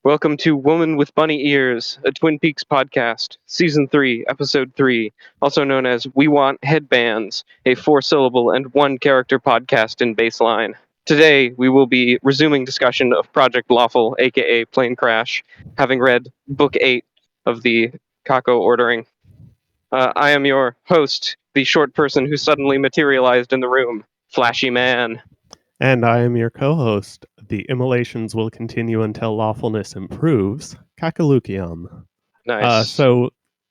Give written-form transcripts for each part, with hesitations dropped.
Welcome to Woman with Bunny Ears, a Twin Peaks podcast, Season 3, Episode 3, also known as We Want Headbands, a 4-syllable and 1-character podcast in Baseline. Today, we will be resuming discussion of Project Lawful, aka Planecrash, having read Book 8 of the Kako Ordering. I am your host, the short person who suddenly materialized in the room, Flashy Man. And I am your co-host. The immolations will continue until lawfulness improves. Cakoluchiam. Nice.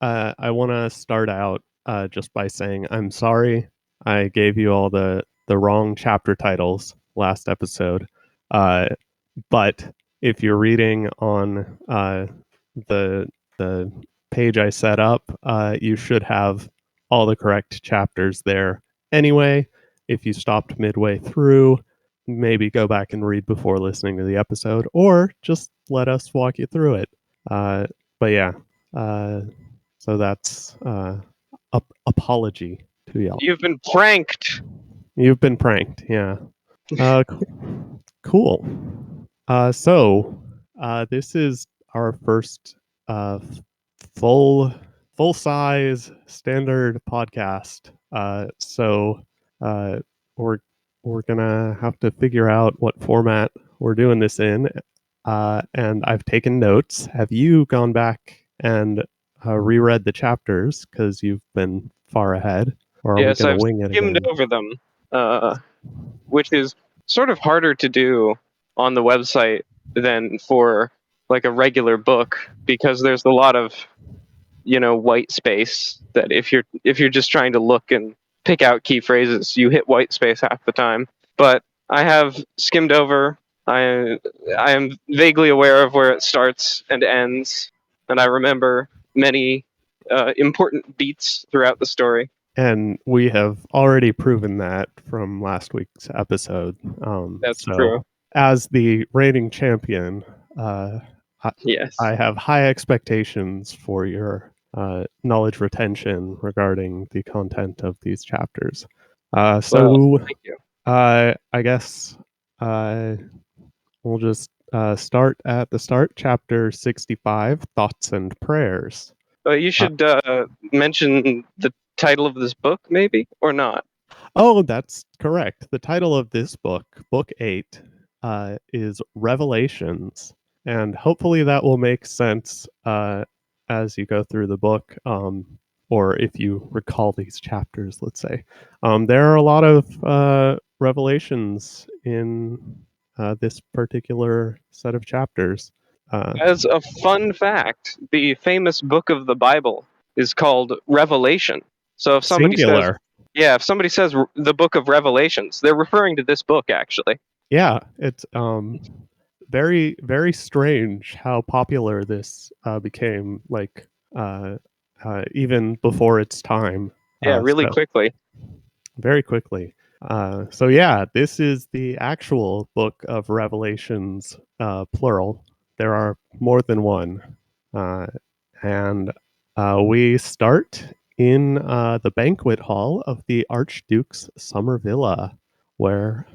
I want to start out just by saying I'm sorry I gave you all the wrong chapter titles last episode. But if you're reading on the page I set up, you should have all the correct chapters there. Anyway, if you stopped midway through, maybe go back and read before listening to the episode, or just let us walk you through it. But yeah, so that's apology to y'all. You've been pranked. You've been pranked, yeah. Cool. So this is our first full size standard podcast. So we're gonna have to figure out what format we're doing this in. And I've taken notes. Have you gone back and reread the chapters because you've been far ahead? Or are Yes, we I've wing it skimmed again? over them, which is sort of harder to do on the website than for like a regular book, because there's a lot of white space that if you're just trying to look and pick out key phrases, you hit white space half the time. But I have skimmed over. I am vaguely aware of where it starts and ends, and I remember many important beats throughout the story. And we have already proven that from last week's episode. That's true. As the reigning champion, Yes. I have high expectations for your knowledge retention regarding the content of these chapters. Well, thank you. I guess we'll just start at the start, chapter 65, Thoughts and Prayers. You should mention the title of this book, maybe, or not. Oh, that's correct. The title of this book, Book 8, is Revelations. And hopefully that will make sense as you go through the book, or if you recall these chapters, let's say. There are a lot of revelations in this particular set of chapters. As a fun fact, the famous book of the Bible is called Revelation. So if somebody Singular. if somebody says the book of Revelations, they're referring to this book, actually. Yeah, it's very, very strange how popular this became, like even before its time. Yeah, really quickly. Very quickly. So yeah, this is the actual book of Revelations, plural. There are more than one. And we start in the banquet hall of the Archduke's summer villa, where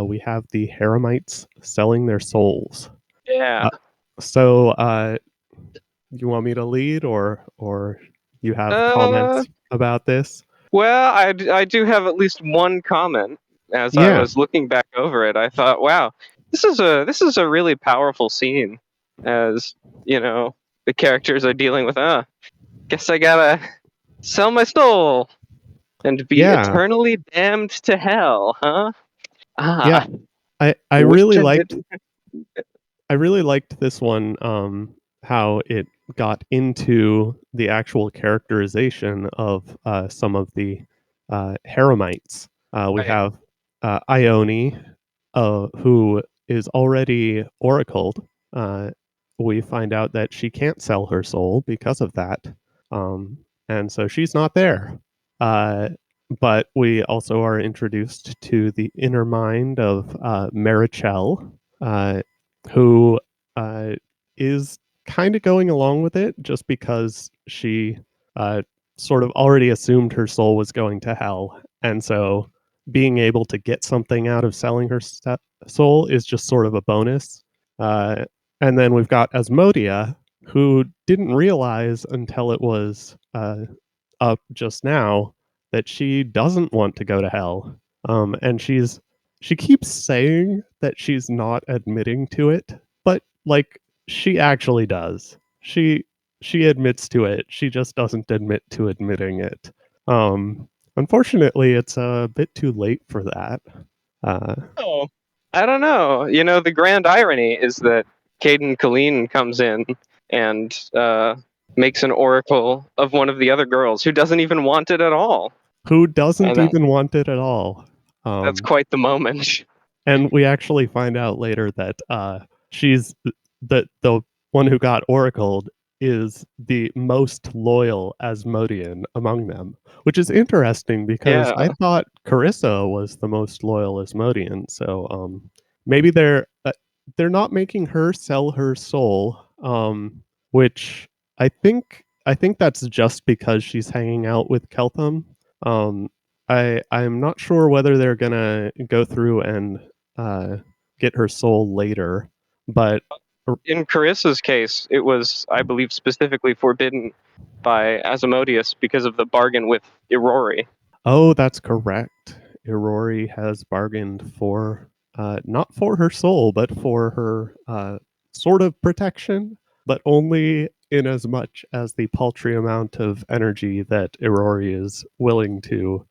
we have the Heremites selling their souls. Yeah. So you want me to lead, or you have comments about this? Well, I do have at least one comment. As I was looking back over it, I thought, wow, this is a really powerful scene. As the characters are dealing with, guess I gotta sell my soul and be eternally damned to hell, huh? Yeah, I really liked this one. How it got into the actual characterization of some of the Heremites. We have Ione, who is already oracled. We find out that she can't sell her soul because of that. And so she's not there. But we also are introduced to the inner mind of Marichel, who is kind of going along with it just because she sort of already assumed her soul was going to hell. And so being able to get something out of selling her soul is just sort of a bonus. And then we've got Asmodia, who didn't realize until it was up just now that she doesn't want to go to hell. And she keeps saying that she's not admitting to it, but like she actually does. She admits to it. She just doesn't admit to admitting it. Um, Unfortunately, it's a bit too late for that. Uh, Oh, I don't know. You know, the grand irony is that Caden Colleen comes in and makes an oracle of one of the other girls who doesn't even want it at all. who doesn't And even want it at all? that's quite the moment. And we actually find out later that she's the one who got oracled is the most loyal Asmodean among them, which is interesting because Yeah. I thought Carissa was the most loyal Asmodean. So maybe they're not making her sell her soul, which I think that's just because she's hanging out with Keltham. Um, I'm not sure whether they're gonna go through and uh, get her soul later, but In Carissa's case, it was, I believe, specifically forbidden by Asmodeus because of the bargain with Irori. oh, that's correct. Irori has bargained for not for her soul, but for her sort of protection, but only in as much as the paltry amount of energy that Irori is willing to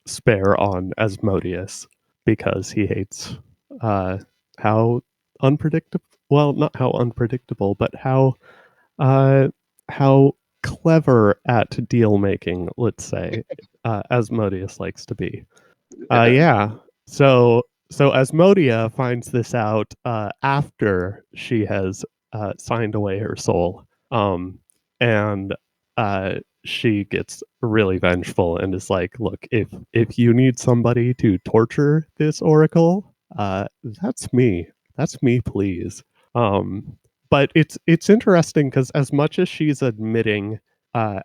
spare on Asmodeus because he hates how unpredictable. Well, not how unpredictable, but uh, how clever at deal making, let's say, Asmodeus likes to be. Yeah. Yeah. So Asmodia finds this out after she has signed away her soul, and she gets really vengeful and is like, "Look, if you need somebody to torture this oracle, that's me. That's me, please." Um, but it's interesting because as much as she's admitting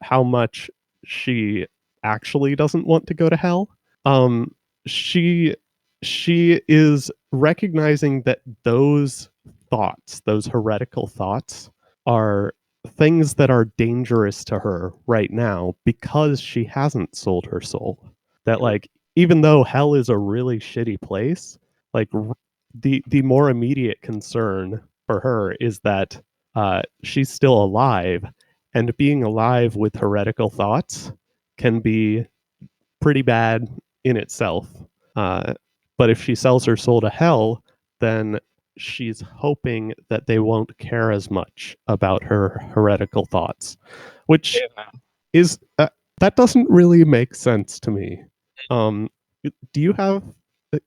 how much she actually doesn't want to go to hell, um, she she is recognizing that those thoughts, those heretical thoughts, are things that are dangerous to her right now because she hasn't sold her soul. That like even though hell is a really shitty place, like the more immediate concern for her is that she's still alive, and being alive with heretical thoughts can be pretty bad in itself. Uh, but if she sells her soul to hell, then she's hoping that they won't care as much about her heretical thoughts, which Yeah. is that doesn't really make sense to me. Um, do you have?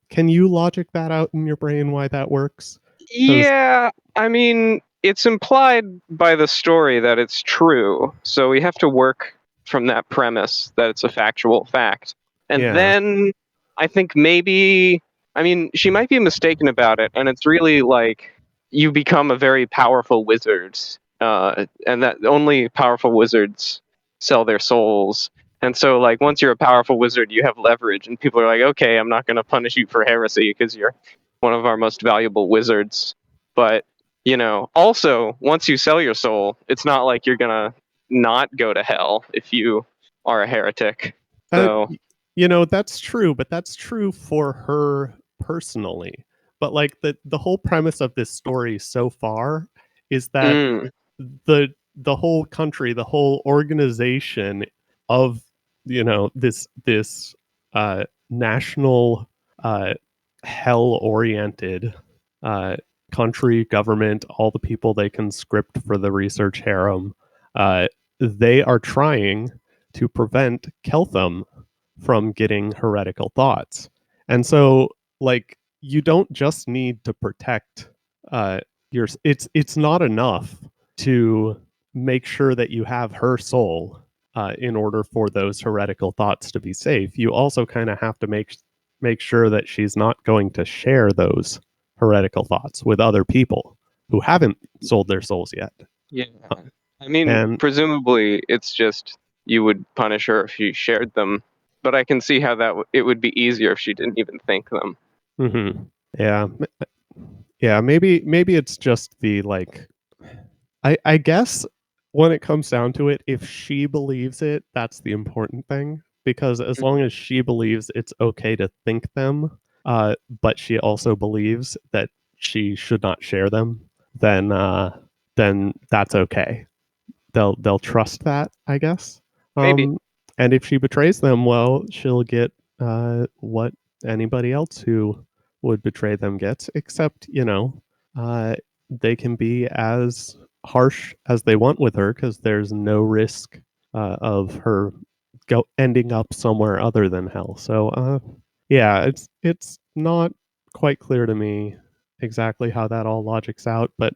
Can you logic that out in your brain why that works? Because Yeah, I mean, it's implied by the story that it's true, so we have to work from that premise that it's a factual fact. And yeah, then I think maybe, I mean, she might be mistaken about it, and it's really like you become a very powerful wizard, and that only powerful wizards sell their souls. And so, like, once you're a powerful wizard, you have leverage, and people are like, okay, I'm not going to punish you for heresy because you're one of our most valuable wizards. But, you know, also, once you sell your soul, it's not like you're going to not go to hell if you are a heretic. uh, So, that's true, but that's true for her personally. But like the whole premise of this story so far is that mm, the whole country, the whole organization of this national hell oriented uh, country government, all the people they conscript for the research harem, uh, they are trying to prevent Keltham from getting heretical thoughts. And so, like, you don't just need to protect your. It's not enough to make sure that you have her soul in order for those heretical thoughts to be safe. You also kind of have to make sure that she's not going to share those heretical thoughts with other people who haven't sold their souls yet. yeah. I mean, And presumably it's just you would punish her if she shared them. But I can see how it would be easier if she didn't even think them. mhm, yeah, Yeah, maybe it's just the like I guess when it comes down to it, if she believes it, that's the important thing. Because as long as she believes it's okay to think them, but she also believes that she should not share them, then then that's okay. They'll trust that, I guess. Maybe. Um, and if she betrays them, well, she'll get what anybody else who would betray them gets, except uh, they can be as harsh as they want with her because there's no risk of her ending up somewhere other than hell. So yeah, it's not quite clear to me exactly how that all logics out, but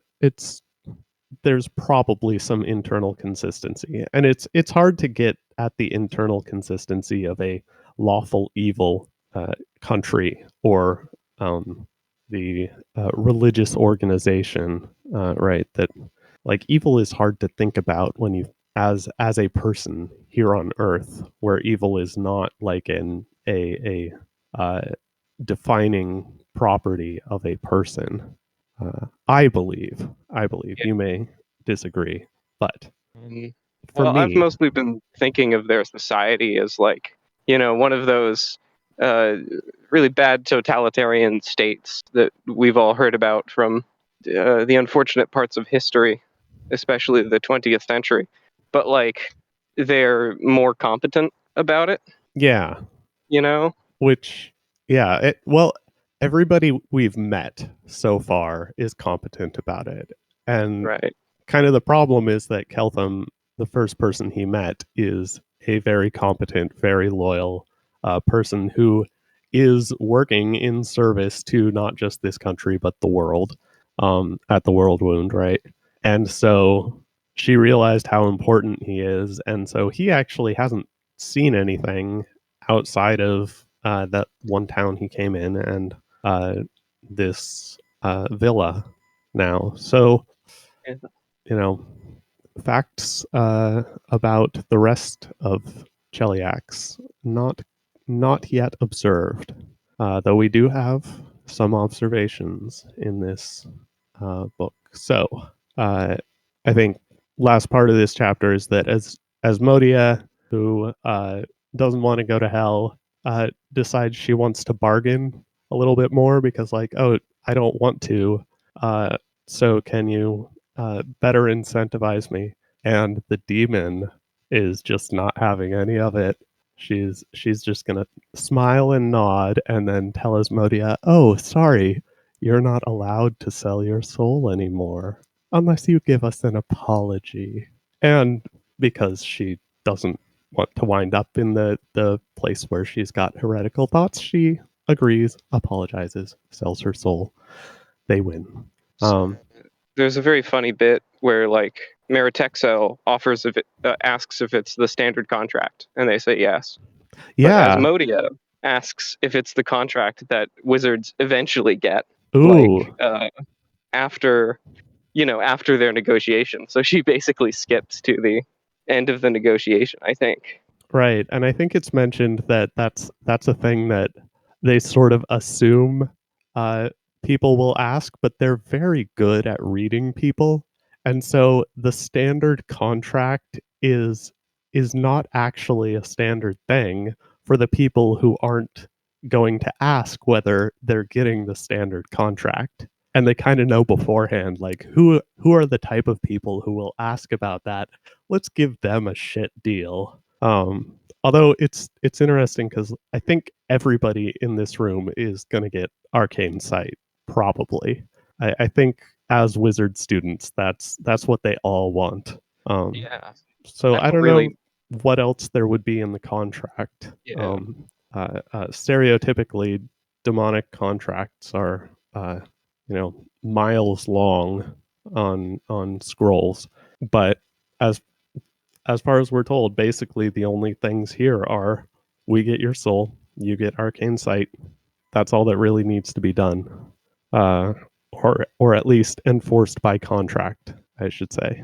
there's probably some internal consistency, and it's hard to get at the internal consistency of a lawful evil country or the religious organization, right? That like evil is hard to think about when you as a person here on Earth, where evil is not like a defining property of a person. I believe. I believe. Yeah. You may disagree, but Um, for well, I've me, mostly been thinking of their society as like, one of those uh, really bad totalitarian states that we've all heard about from the unfortunate parts of history, especially the 20th century. But like, they're more competent about it, yeah, you know? which yeah, well, everybody we've met so far is competent about it, and Right. kind of the problem is that Keltham, the first person he met, is a very competent, very loyal person who is working in service to not just this country but the world, at the World Wound, right? And so she realized how important he is, and so he actually hasn't seen anything outside of that one town he came in and this villa now. So Yeah. you know, facts about the rest of Cheliax not yet observed, though we do have some observations in this book. So uh, I think last part of this chapter is that as Modia, who doesn't want to go to hell, decides she wants to bargain a little bit more because like, oh, I don't want to. So can you better incentivize me? And the demon is just not having any of it. She's just gonna smile and nod and then tell Asmodia, "Oh, sorry, you're not allowed to sell your soul anymore unless you give us an apology." And because she doesn't want to wind up in the place where she's got heretical thoughts, she agrees, apologizes, sells her soul. They win. Um, There's a very funny bit where like Meritexel offers if it asks if it's the standard contract, and they say yes. But yeah. Asmodia asks if it's the contract that wizards eventually get, like Ooh. after after their negotiation. So she basically skips to the end of the negotiation, I think. Right, and I think it's mentioned that that's a thing that they sort of assume uh, people will ask, but they're very good at reading people, and so the standard contract is not actually a standard thing for the people who aren't going to ask whether they're getting the standard contract, and they kind of know beforehand, like who are the type of people who will ask about that. Let's give them a shit deal. Although it's interesting because I think everybody in this room is going to get Arcane Sight, probably. I think as wizard students, that's what they all want. Um, Yeah, so I I don't don't know really. what else there would be in the contract. Yeah, Stereotypically, demonic contracts are miles long on scrolls, but as as far as we're told, basically the only things here are we get your soul, you get arcane sight. That's all that really needs to be done, uh, or at least enforced by contract, I should say.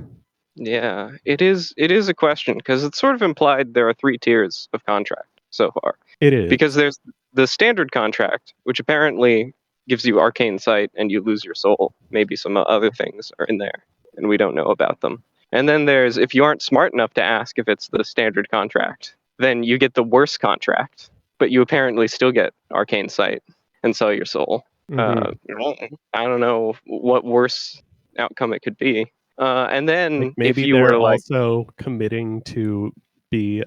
yeah. It is a question because it's sort of implied there are three tiers of contract so far. It is. Because there's the standard contract, which apparently gives you arcane sight and you lose your soul. Maybe some other things are in there and we don't know about them. And then there's, if you aren't smart enough to ask if it's the standard contract, then you get the worst contract, but you apparently still get arcane sight and sell your soul. I don't know what worse outcome it could be. And then Like if maybe you they're were like, also committing to be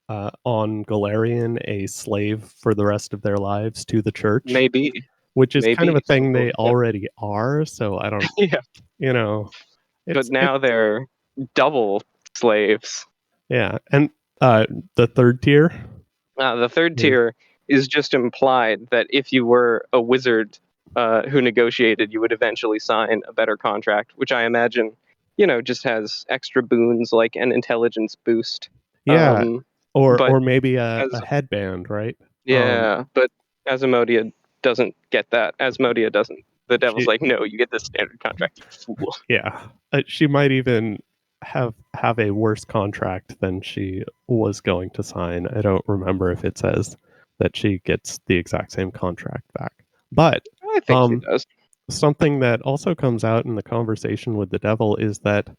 on Galarian a slave for the rest of their lives to the church, maybe, which is kind of a thing something they like that. already are. So I don't, Yeah, but it's now they're double slaves. yeah. And the third tier, The third is- tier is just implied that if you were a wizard who negotiated, you would eventually sign a better contract, which I imagine, just has extra boons like an intelligence boost. yeah, But or maybe as a headband, right? yeah, but Asmodia doesn't get that. Asmodia doesn't. The devil's She, like, no, you get the standard contract, you fool. yeah, she might even have a worse contract than she was going to sign. I don't remember if it says that she gets the exact same contract back. But I think she does. something that also comes out in the conversation with the devil is that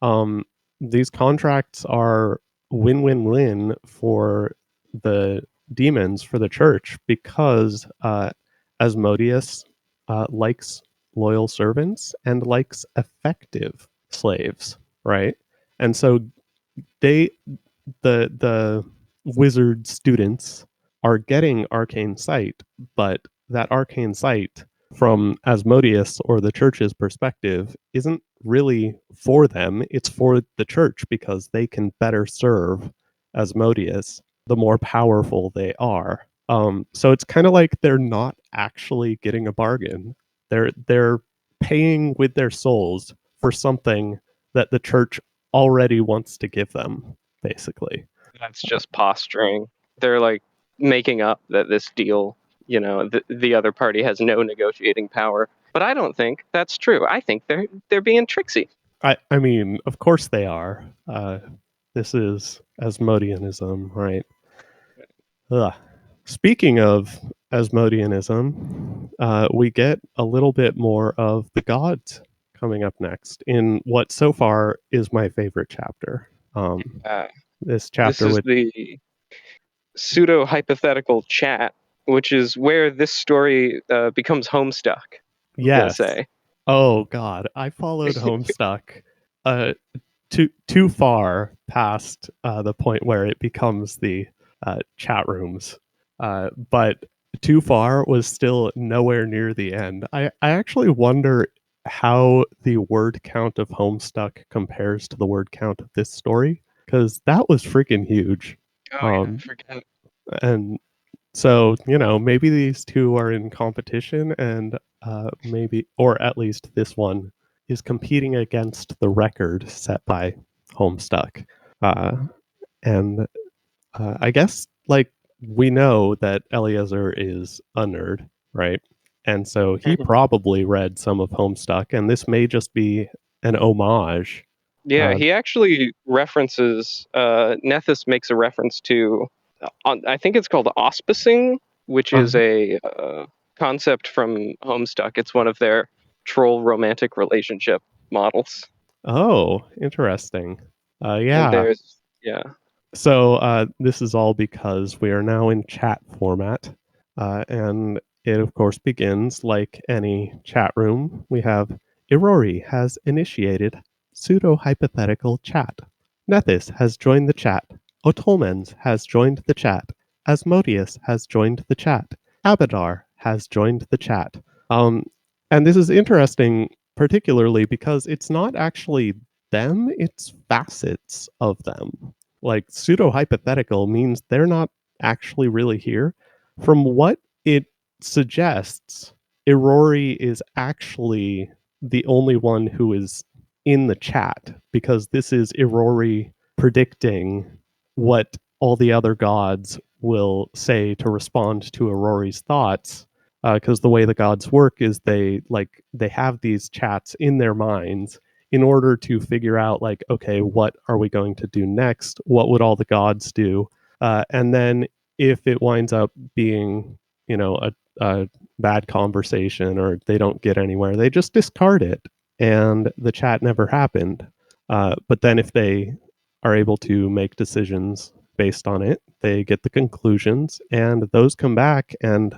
um, these contracts are win-win-win for the demons, for the church, because Asmodeus likes loyal servants and likes effective slaves, right? And so they, the wizard students, are getting arcane sight, but that arcane sight from Asmodeus or the church's perspective isn't really for them. It's for the church because they can better serve Asmodeus the more powerful they are. So it's kind of like they're not actually getting a bargain. They're paying with their souls for something that the church already wants to give them, basically. That's just posturing. They're like making up that this deal, the other party has no negotiating power. But I don't think that's true. I think they're being tricksy. I mean, of course they are. This is Asmodeanism, right? Ugh. Speaking of Asmodeanism, we get a little bit more of the gods coming up next in what so far is my favorite chapter. Uh, This this chapter is with the pseudo hypothetical chat, which is where this story becomes Homestuck. I'm gonna yes. say. Oh God, I followed Homestuck too far past the point where it becomes the chat rooms, but too far was still nowhere near the end. I actually wonder how the word count of Homestuck compares to the word count of this story, because that was freaking huge. Oh yeah, Um, forget. and so, maybe these two are in competition, and maybe, or at least this one is competing against the record set by Homestuck. Uh, and I guess, like, we know that Eliezer is a nerd, right? And so he probably read some of Homestuck, and this may just be an homage. Yeah, Uh, he actually references. Nethys makes a reference to. I think it's called auspicing, which uh, is a concept from Homestuck. It's one of their troll romantic relationship models. oh, interesting. And Yeah. there's yeah. So this is all because we are now in chat format, and it of course begins like any chat room. We have Irori has initiated pseudo hypothetical chat. Nethys has joined the chat. Otolmens has joined the chat. Asmodeus has joined the chat. Abadar has joined the chat. Um, and this is interesting, particularly because it's not actually them; it's facets of them. Like pseudo hypothetical means they're not actually really here. From what it suggests, Irori is actually the only one who is in the chat, because this is Irori predicting what all the other gods will say to respond to Irori's thoughts. Because the way the gods work is they have these chats in their minds in order to figure out, like, okay, what are we going to do next? What would all the gods do? And then if it winds up being, a bad conversation or they don't get anywhere, they just discard it and the chat never happened. But then if they are able to make decisions based on it, they get the conclusions and those come back and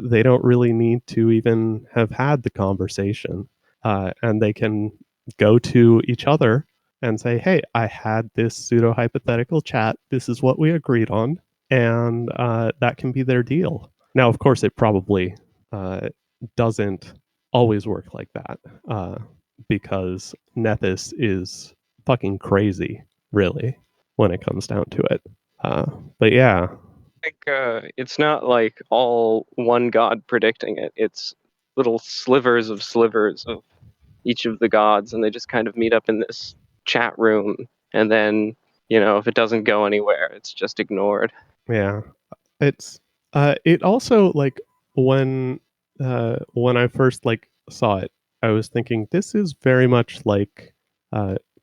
they don't really need to even have had the conversation. And they can go to each other and say, hey, I had this pseudo hypothetical chat. This is what we agreed on. And that can be their deal. Now, of course, it probably doesn't always work like that because Nethys is fucking crazy, really, when it comes down to it. But yeah. I think it's not like all one god predicting it. It's little slivers of each of the gods, and they just kind of meet up in this chat room, and then, if it doesn't go anywhere, it's just ignored. Yeah. It's it also like when I first like saw it, I was thinking this is very much like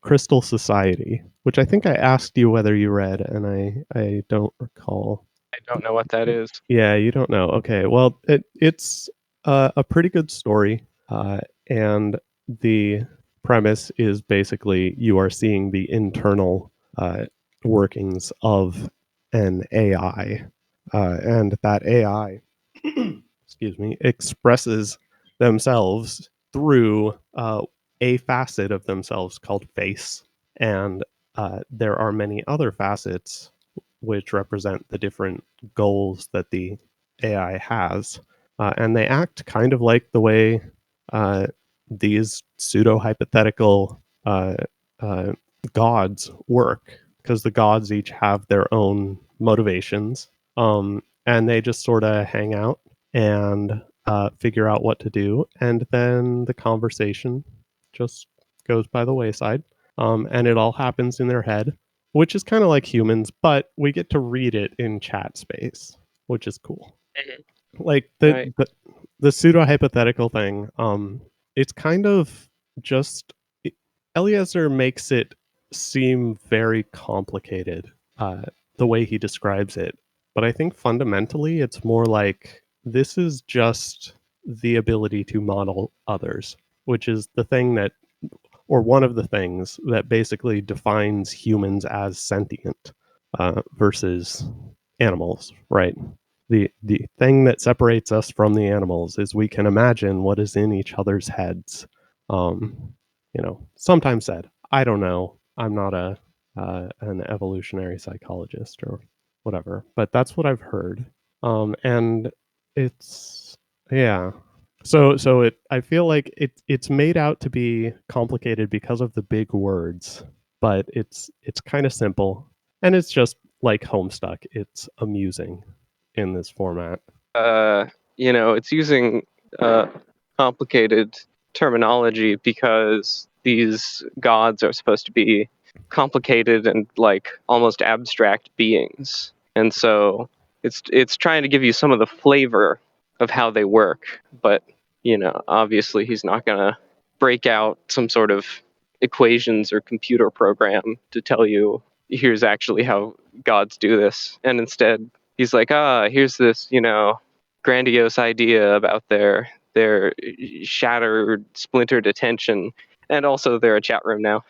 Crystal Society, which I think I asked you whether you read, and I don't recall. I don't know what that is. Yeah, you don't know. Okay, well, it's a pretty good story, and the premise is basically you are seeing the internal workings of an AI, and that AI, excuse me, expresses themselves through a facet of themselves called face, and there are many other facets which represent the different goals that the AI has. And they act kind of like the way these pseudo hypothetical gods work, because the gods each have their own motivations. And they just sort of hang out and figure out what to do. And then the conversation just goes by the wayside. And it all happens in their head, which is kind of like humans, but we get to read it in chat space, which is cool. Like Right. the pseudo hypothetical thing, it's kind of just Eliezer makes it seem very complicated, the way he describes it. But I think fundamentally it's more like this is just the ability to model others, which is the thing that, or one of the things that basically defines humans as sentient versus animals, right? The thing that separates us from the animals is we can imagine what is in each other's heads. Sometimes said, I don't know. I'm not an evolutionary psychologist or whatever, but that's what I've heard. And it's yeah. So I feel like it's made out to be complicated because of the big words, but it's kind of simple, and it's just like Homestuck. It's amusing in this format. It's using complicated terminology because these gods are supposed to be complicated and like almost abstract beings, and so it's trying to give you some of the flavor of how they work. But obviously he's not gonna break out some sort of equations or computer program to tell you here's actually how gods do this, and instead he's like, here's this grandiose idea about their shattered, splintered attention, and also they're a chat room now.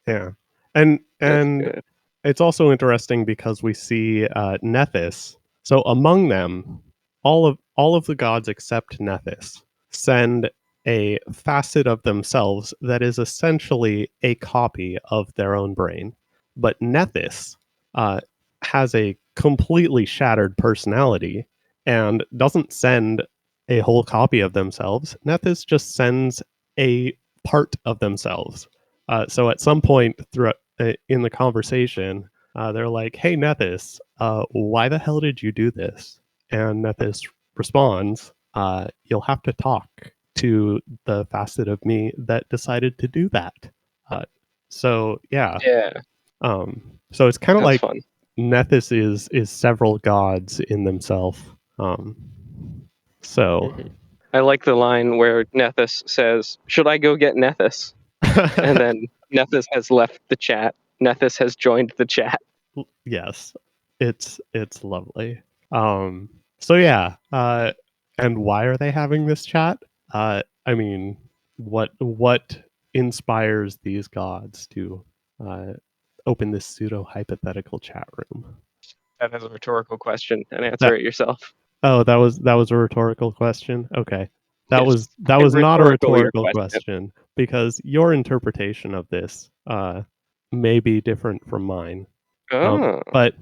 Yeah, and That's good. it's also interesting because we see Nethys. So among them, all of the gods except Nethys send a facet of themselves that is essentially a copy of their own brain. But Nethys has a completely shattered personality and doesn't send a whole copy of themselves. Nethys just sends a part of themselves. So at some point throughout in the conversation, they're like, "Hey, Nethys, why the hell did you do this?" And Nethys responds, "You'll have to talk to the facet of me that decided to do that." So yeah, Yeah, so it's kind of that's like fun. Nethys is several gods in themselves. So Mhm. I like the line where Nethys says, "Should I go get Nethys?" And then Nethys has left the chat. Nethys has joined the chat. yes, it's lovely. So yeah, And why are they having this chat? I mean, what inspires these gods to uh, open this pseudo hypothetical chat room? That is a rhetorical question, and answer That it yourself. that was a rhetorical question. Okay, that Yes, was not a rhetorical your rhetorical question. question because your interpretation of this may be different from mine. Oh, But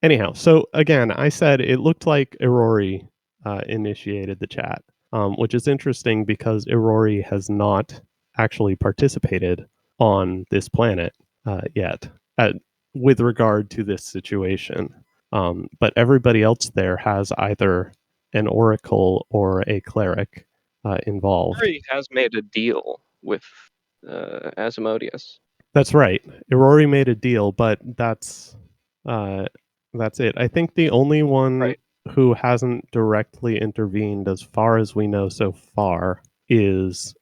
anyhow, so again, I said it looked like Irori initiated the chat, which is interesting because Irori has not actually participated on this planet yet with regard to this situation. But everybody else there has either an oracle or a cleric involved. Harry has made a deal with Asmodeus. That's right. Irori made a deal, but uh, that's it. I think the only one Right. who hasn't directly intervened, as far as we know so far, is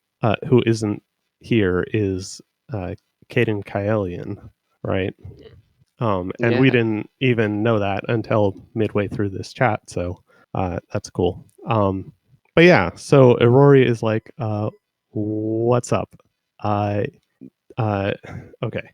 who isn't here is Caden Kaelian, right? And we Yeah. didn't even know that until midway through this chat, so that's cool. But yeah, so Irori is like, "What's up?" Uh, uh, okay.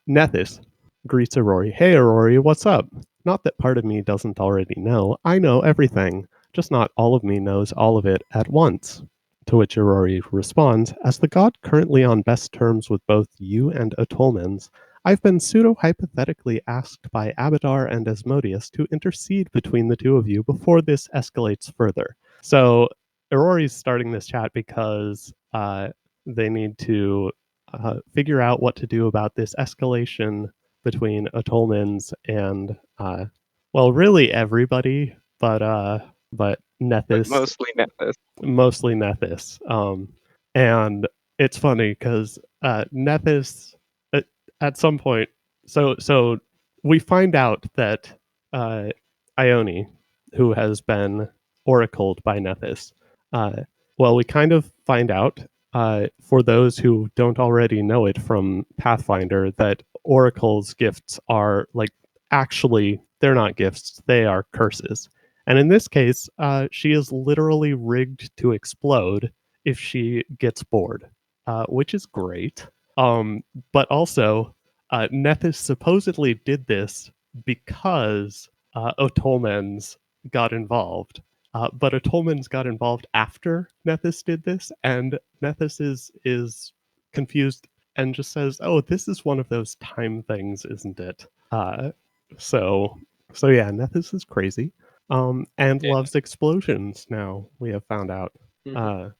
Nethys greets Aurori. Hey, Aurori, what's up? Not that part of me doesn't already know. I know everything. Just not all of me knows all of it at once. To which Aurori responds, as the god currently on best terms with both you and Atolmens, I've been pseudo-hypothetically asked by Abadar and Asmodeus to intercede between the two of you before this escalates further. So Aurori's starting this chat because they need to figure out what to do about this escalation between Atolmens and well, really everybody, but But Nethys, mostly Memphis. mostly Nethys. And it's funny because Nethys at some point, so we find out that uh, Ione, who has been oracled by Nethys, uh, well, we kind of find out for those who don't already know it from Pathfinder that oracles gifts are like actually they're not gifts; they are curses. And in this case, she is literally rigged to explode if she gets bored, which is great. But also, Nethys supposedly did this because Otolmens got involved. But Otolmens got involved after Nethys did this, and Nethys is confused and just says, "Oh, this is one of those time things, isn't it?" So so yeah, Nethys is crazy. And Yeah. loves explosions. Now we have found out. Mhm. Uh,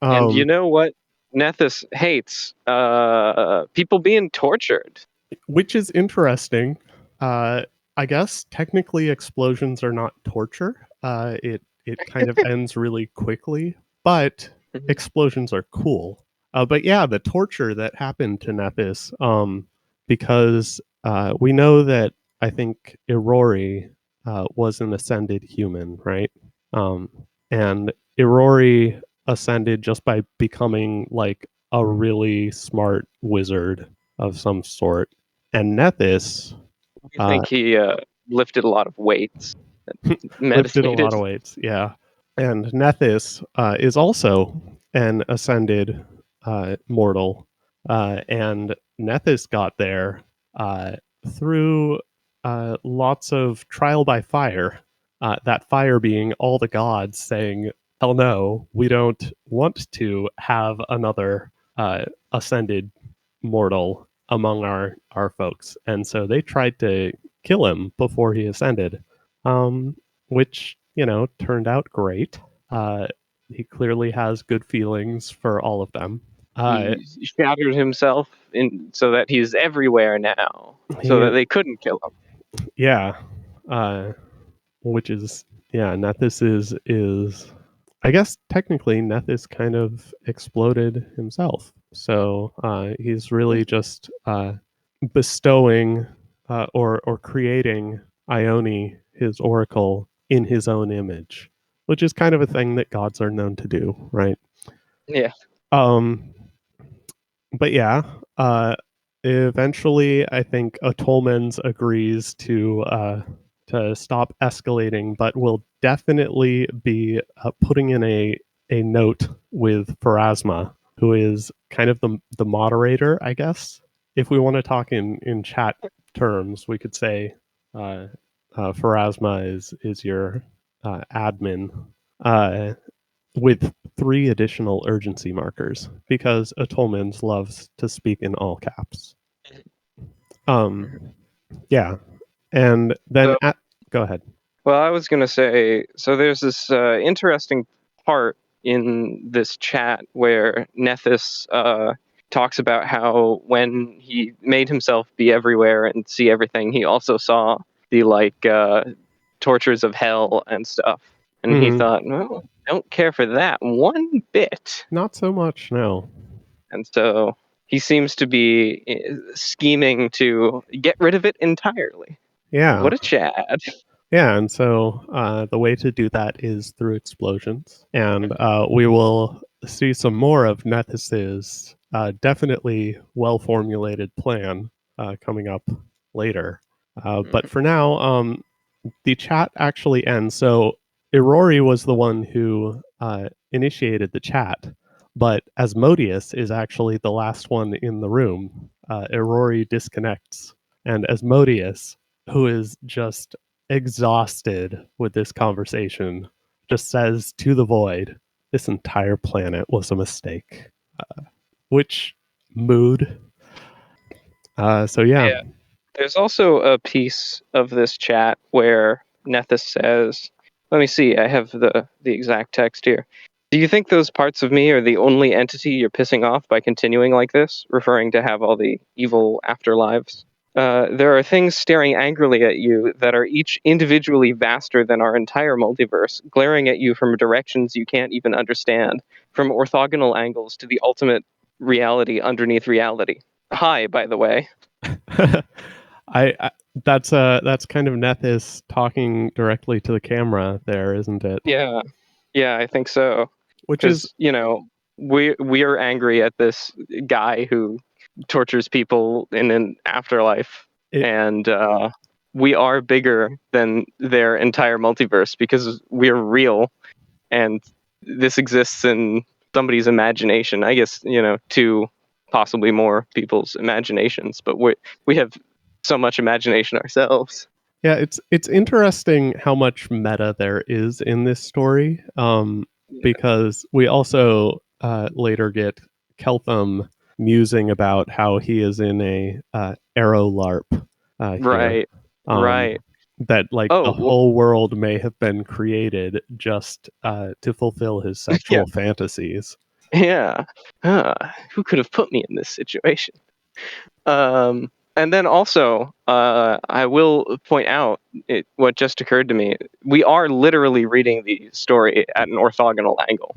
And you um, know what? Nethys hates people being tortured. which is interesting. Uh, I guess technically explosions are not torture. It kind of ends really quickly, but Mhm. explosions are cool. But yeah, the torture that happened to Nethys, because we know that I think Irori was an ascended human, right? Um, and Irori ascended just by becoming like a really smart wizard of some sort. And Nethys We uh, think he lifted a lot of weights, lifted a lot meditated. of weights. Yeah. And Nethys is also an ascended mortal. And Nethys got there through lots of trial by fire. That fire being all the gods saying, hell no, we don't want to have another ascended mortal among our folks. And so they tried to kill him before he ascended, um, which, turned out great. Uh, he clearly has good feelings for all of them. He shattered himself in so that he's everywhere now, so He, that they couldn't kill him. yeah, uh, which is, yeah, Nethys is I guess technically Nethys kind of exploded himself. So he's really just bestowing or creating Ione, his oracle, in his own image, which is kind of a thing that gods are known to do, right? Yeah. Um, but yeah, eventually, I think Atolmens agrees to stop escalating, but will definitely be putting in a note with Pharasma, who is kind of the moderator, I guess. If we want to talk in chat terms, we could say Pharasma is your admin, with 3 additional urgency markers, because Atolmans loves to speak in all caps. Yeah, and then go ahead. Well, I was going to say, so there's this interesting part in this chat where Nethys talks about how when he made himself be everywhere and see everything, he also saw the tortures of hell and stuff. And he thought, well, I don't care for that one bit. Not so much, no. And so he seems to be scheming to get rid of it entirely. Yeah. What a Chad. Yeah, and so the way to do that is through explosions. And we will see some more of Nethys's definitely well-formulated plan coming up later. But for now, the chat actually ends. So Irori was the one who initiated the chat, but Asmodeus is actually the last one in the room. Irori disconnects, and Asmodeus, who is just exhausted with this conversation, just says to the void, "This entire planet was a mistake." Which mood? So yeah. There's also a piece of this chat where Nethys says, let me see, I have the exact text here. Do you think those parts of me are the only entity you're pissing off by continuing like this, referring to have all the evil afterlives? There are things staring angrily at you that are each individually vaster than our entire multiverse, glaring at you from directions you can't even understand, from orthogonal angles to the ultimate reality underneath reality. Hi, by the way. I that's kind of Nethys talking directly to the camera there, isn't it? Yeah, I think so. Which is, we are angry at this guy who tortures people in an afterlife, and we are bigger than their entire multiverse because we're real, and this exists in somebody's imagination. I guess 2, possibly more people's imaginations, but we have so much imagination ourselves. Yeah, it's interesting how much meta there is in this story, because we also later get Keltham musing about how he is in a arrow LARP here. Right. That the whole world may have been created just to fulfill his sexual fantasies. Yeah. Who could have put me in this situation? And then also, I will point out what just occurred to me. We are literally reading the story at an orthogonal angle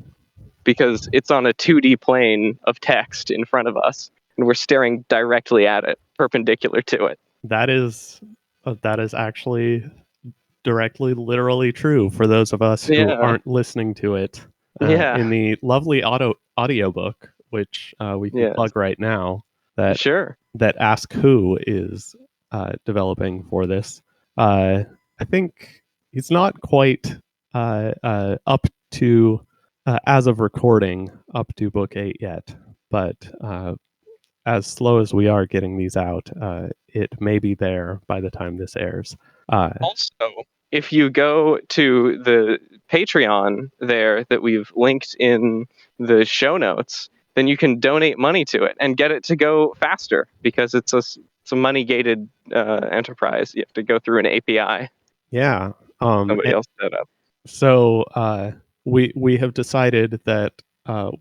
because it's on a 2D plane of text in front of us, and we're staring directly at it, perpendicular to it. That is actually directly, literally true for those of us who aren't listening to it in the lovely audiobook, which we can plug right now. That Ask Who is developing for this. I think he's not quite up to, as of recording, up to book 8 yet, but as slow as we are getting these out, it may be there by the time this airs. Also, if you go to the Patreon there that we've linked in the show notes, then you can donate money to it and get it to go faster because it's a money gated enterprise. You have to go through an API. Yeah. Somebody else set up. So we have decided that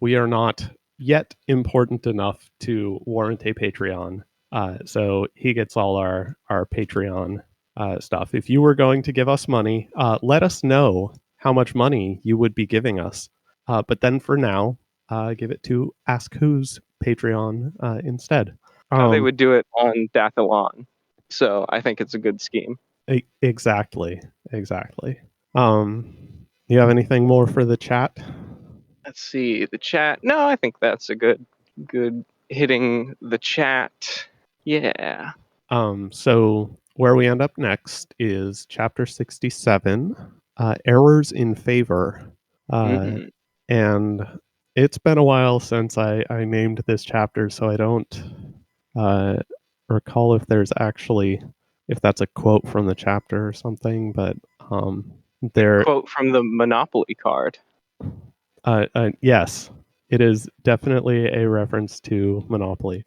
we are not yet important enough to warrant a Patreon. So he gets all our Patreon stuff. If you were going to give us money, let us know how much money you would be giving us. But then for now, give it to Ask Who's Patreon instead. How they would do it on Dathalon. So I think it's a good scheme. Exactly. You have anything more for the chat? Let's see the chat. No, I think that's a good hitting the chat. Yeah. So where we end up next is chapter 67, Errors in Favor. Mhm. And it's been a while since I named this chapter, so I don't uh, recall if there's actually, if that's a quote from the chapter or something, but there, Quote from the Monopoly card. yes, it is definitely a reference to Monopoly.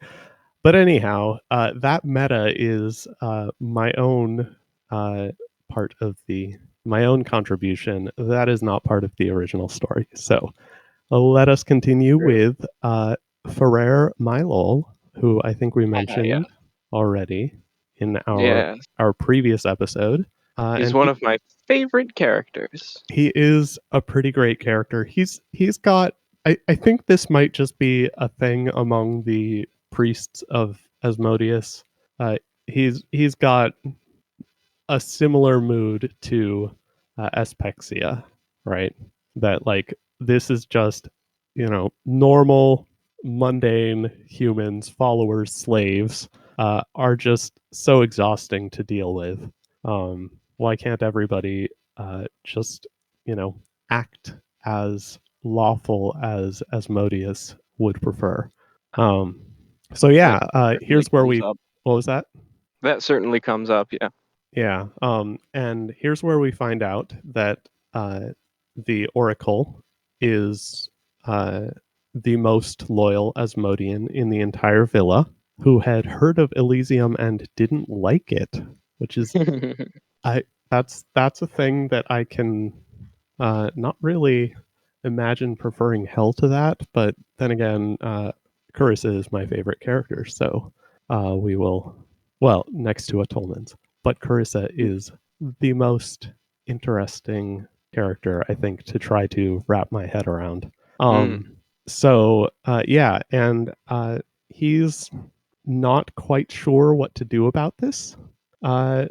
But anyhow, that meta is my own part of my own contribution. That is not part of the original story. So let us continue True. with Ferrer Mylol, who I think we Yeah. mentioned already in Yeah. our previous episode. He's And one of my favorite characters. he is a pretty great character. He's got I think this might just be a thing among the priests of Asmodeus. He's got a similar mood to Aspexia, right? That like this is just, normal, mundane humans, followers, slaves, are just so exhausting to deal with. Why can't everybody just, you know, act as lawful as Asmodeus would prefer? Um, so That yeah, certainly here's where comes we. up. What was that? That certainly comes up, yeah. Yeah. And here's where we find out that the Oracle is uh, the most loyal Asmodean in the entire villa, who had heard of Elysium and didn't like it, which is I that's a thing that I can not really imagine preferring hell to that, but then again, Carissa is my favorite character, so we will, well, next to a Tolman's, but Carissa is the most interesting character, I think, to try to wrap my head around. Mm. So yeah, and he's not quite sure what to do about this, uh,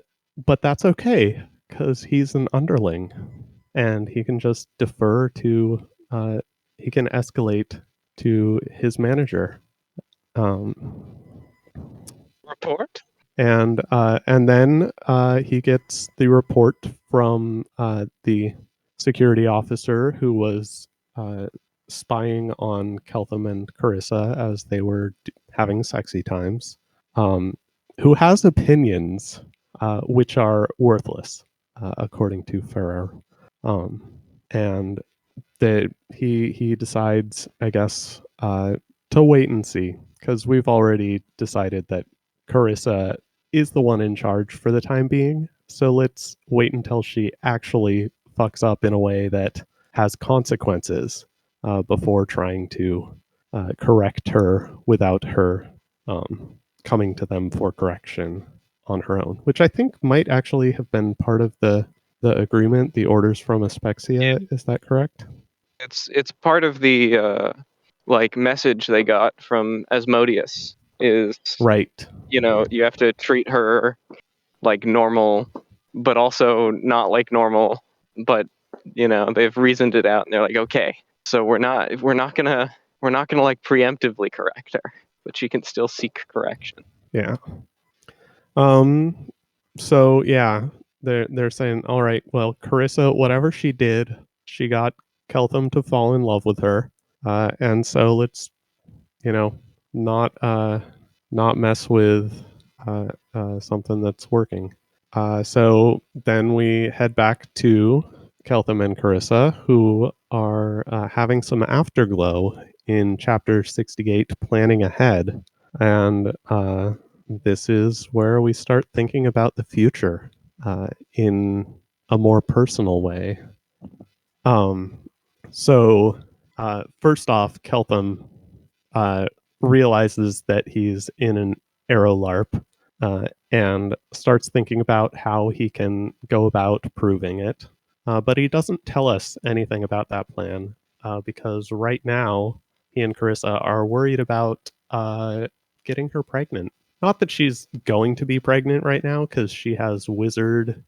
but that's okay because he's an underling and he can just defer to, he can escalate to his manager. Um, Report? and then he gets the report from the security officer who was uh, spying on Keltham and Carissa as they were having sexy times, who has opinions which are worthless, according to Ferrer. And that he decides, I guess, to wait and see, because we've already decided that Carissa is the one in charge for the time being. So let's wait until she actually fucks up in a way that has consequences before trying to correct her without her coming to them for correction on her own, which I think might actually have been part of the agreement, the orders from Aspexia. Is that correct? It's part of the like message they got from Asmodeus is, Right. you have to treat her like normal, but also not like normal. But they've reasoned it out, and they're like, okay, so we're not gonna like preemptively correct her, but she can still seek correction. Yeah. Um. So yeah, they're saying, all right, well, Carissa, whatever she did, she got Keltham to fall in love with her, and so let's, you know, not not mess with something that's working. So then we head back to Keltham and Carissa, who are having some afterglow in chapter 68, Planning Ahead. And this is where we start thinking about the future in a more personal way. Um, so, first off, Keltham uh, realizes that he's in an arrow LARP and starts thinking about how he can go about proving it. But he doesn't tell us anything about that plan because right now he and Carissa are worried about getting her pregnant. Not that she's going to be pregnant right now because she has wizard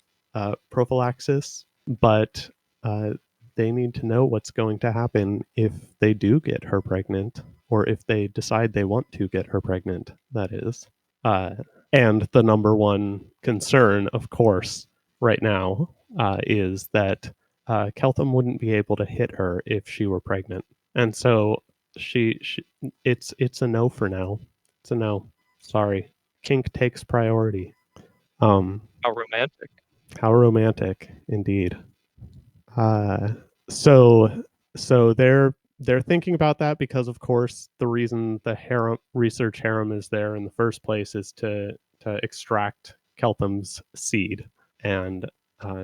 prophylaxis, but uh, they need to know what's going to happen if they do get her pregnant, or if they decide they want to get her pregnant, that is. And the number one concern, of course, right now is that Keltham wouldn't be able to hit her if she were pregnant, and so she it's a no for now. It's a no. Sorry, kink takes priority. How romantic. How romantic, indeed. Uh, so so they're thinking about that because, of course, the reason the harem research harem is there in the first place is to extract Keltham's seed, and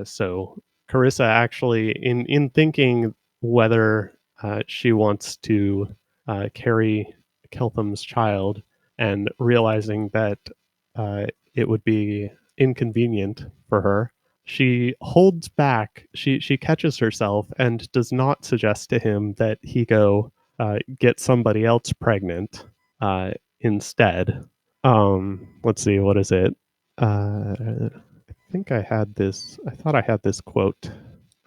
so Carissa actually, in thinking whether she wants to carry Keltham's child, and realizing that it would be inconvenient for her, she holds back. She catches herself and does not suggest to him that he go get somebody else pregnant instead. Let's see, what is it? I think I had this. I thought I had this quote.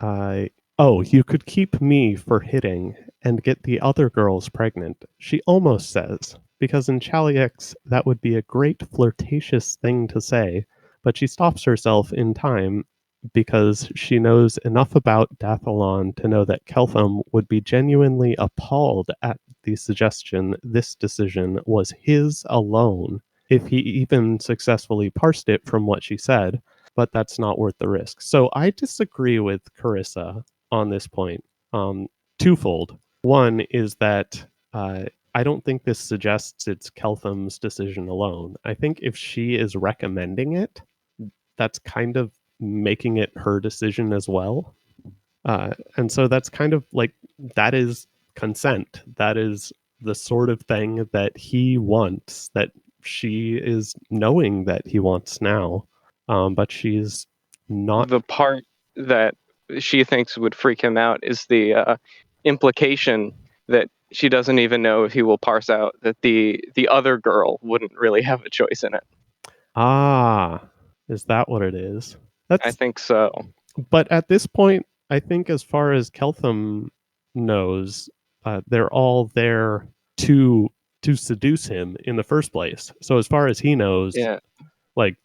Oh, you could keep me for hitting and get the other girls pregnant. She almost says, because in Chaliax that would be a great flirtatious thing to say, but she stops herself in time because she knows enough about Dathalon to know that Keltham would be genuinely appalled at the suggestion this decision was his alone if he even successfully parsed it from what she said, but that's not worth the risk. So I disagree with Carissa on this point. Twofold. One is that I don't think this suggests it's Keltham's decision alone. I think if she is recommending it, that's kind of making it her decision as well. And so that's kind of like, that is consent. That is the sort of thing that he wants, that she is knowing that he wants now. But she's not. The part that she thinks would freak him out is the implication that she doesn't even know if he will parse out that the other girl wouldn't really have a choice in it. Is that what it is? I think so. But at this point, I think as far as Keltham knows, they're all there to seduce him in the first place. So as far as he knows, Yeah. like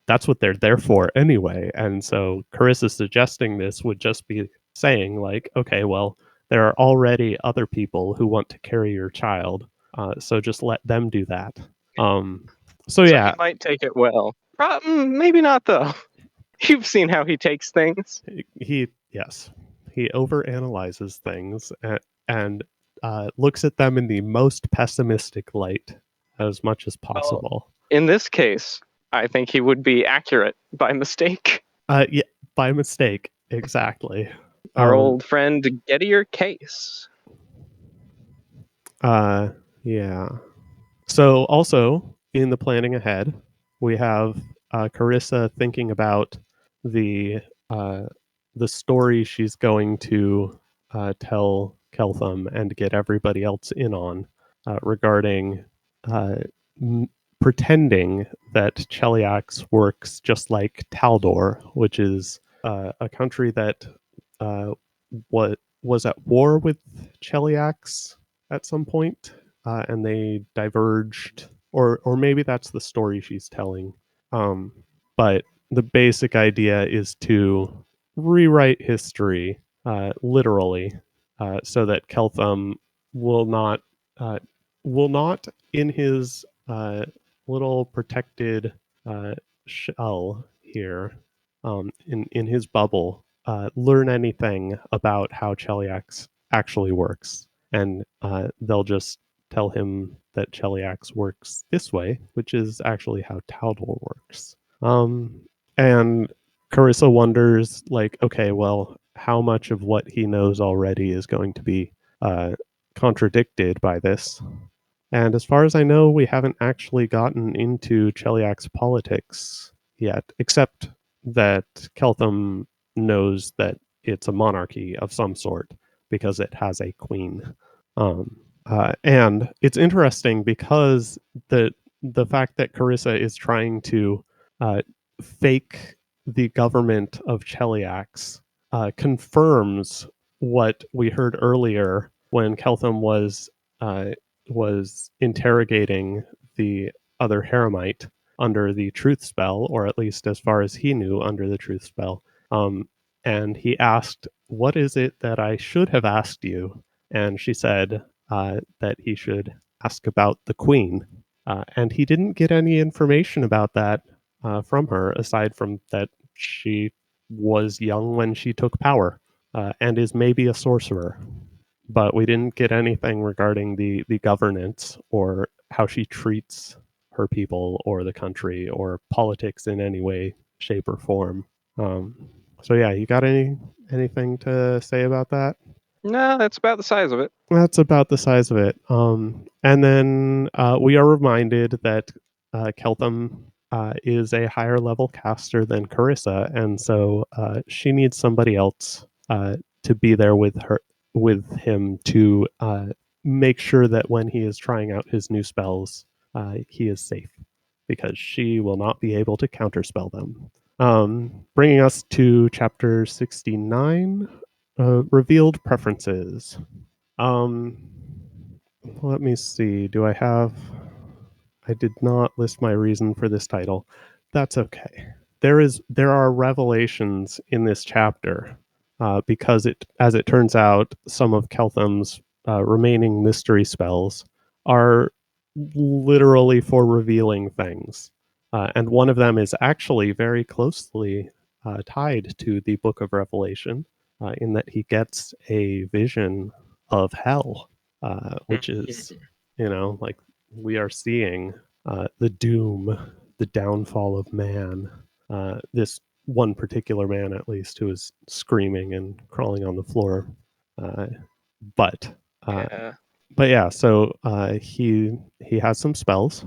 that's what they're there for anyway. And so Carissa suggesting this would just be saying like, okay, well, there are already other people who want to carry your child, so just let them do that. So yeah, he might take it well. Maybe not though. You've seen how he takes things. He overanalyzes things and looks at them in the most pessimistic light as much as possible. Well, in this case, I think he would be accurate by mistake. Yeah, by mistake, exactly. Our old friend Gettier Case. Yeah. So also in the planning ahead, we have Carissa thinking about the story she's going to tell Keltham and get everybody else in on regarding pretending that Cheliax works just like Taldor, which is a country that was at war with Cheliax at some point, and they diverged, or maybe that's the story she's telling. But the basic idea is to rewrite history literally, so that Keltham will not in his little protected shell here, in his bubble, learn anything about how Cheliax actually works, and they'll just tell him that Cheliax works this way, which is actually how Taldor works. And Carissa wonders, like, okay, well, how much of what he knows already is going to be contradicted by this? And as far as I know, we haven't actually gotten into Cheliax politics yet, except that Keltham knows that it's a monarchy of some sort because it has a queen. And it's interesting because the fact that Carissa is trying to fake the government of Cheliax confirms what we heard earlier when Keltham was interrogating the other Haremite, under the truth spell, or at least as far as he knew under the truth spell. And he asked, "What is it that I should have asked you?" And she said that he should ask about the queen. And he didn't get any information about that from her, aside from that she was young when she took power and is maybe a sorcerer. But we didn't get anything regarding the governance or how she treats her people or the country or politics in any way, shape, or form. So yeah, you got anything to say about that? No, that's about the size of it. That's about the size of it. And then we are reminded that Keltham is a higher level caster than Carissa, and so she needs somebody else to be there with him to make sure that when he is trying out his new spells, he is safe, because she will not be able to counterspell them. Bringing us to chapter 69, revealed preferences. Um, Let me see. I did not list my reason for this title. That's okay. There are revelations in this chapter because as it turns out, some of Keltham's remaining mystery spells are literally for revealing things, and one of them is actually very closely tied to the Book of Revelation, in that he gets a vision of hell, which is, like we are seeing the doom, the downfall of man. This one particular man, at least, who is screaming and crawling on the floor. Uh, but Yeah. but yeah, so he has some spells.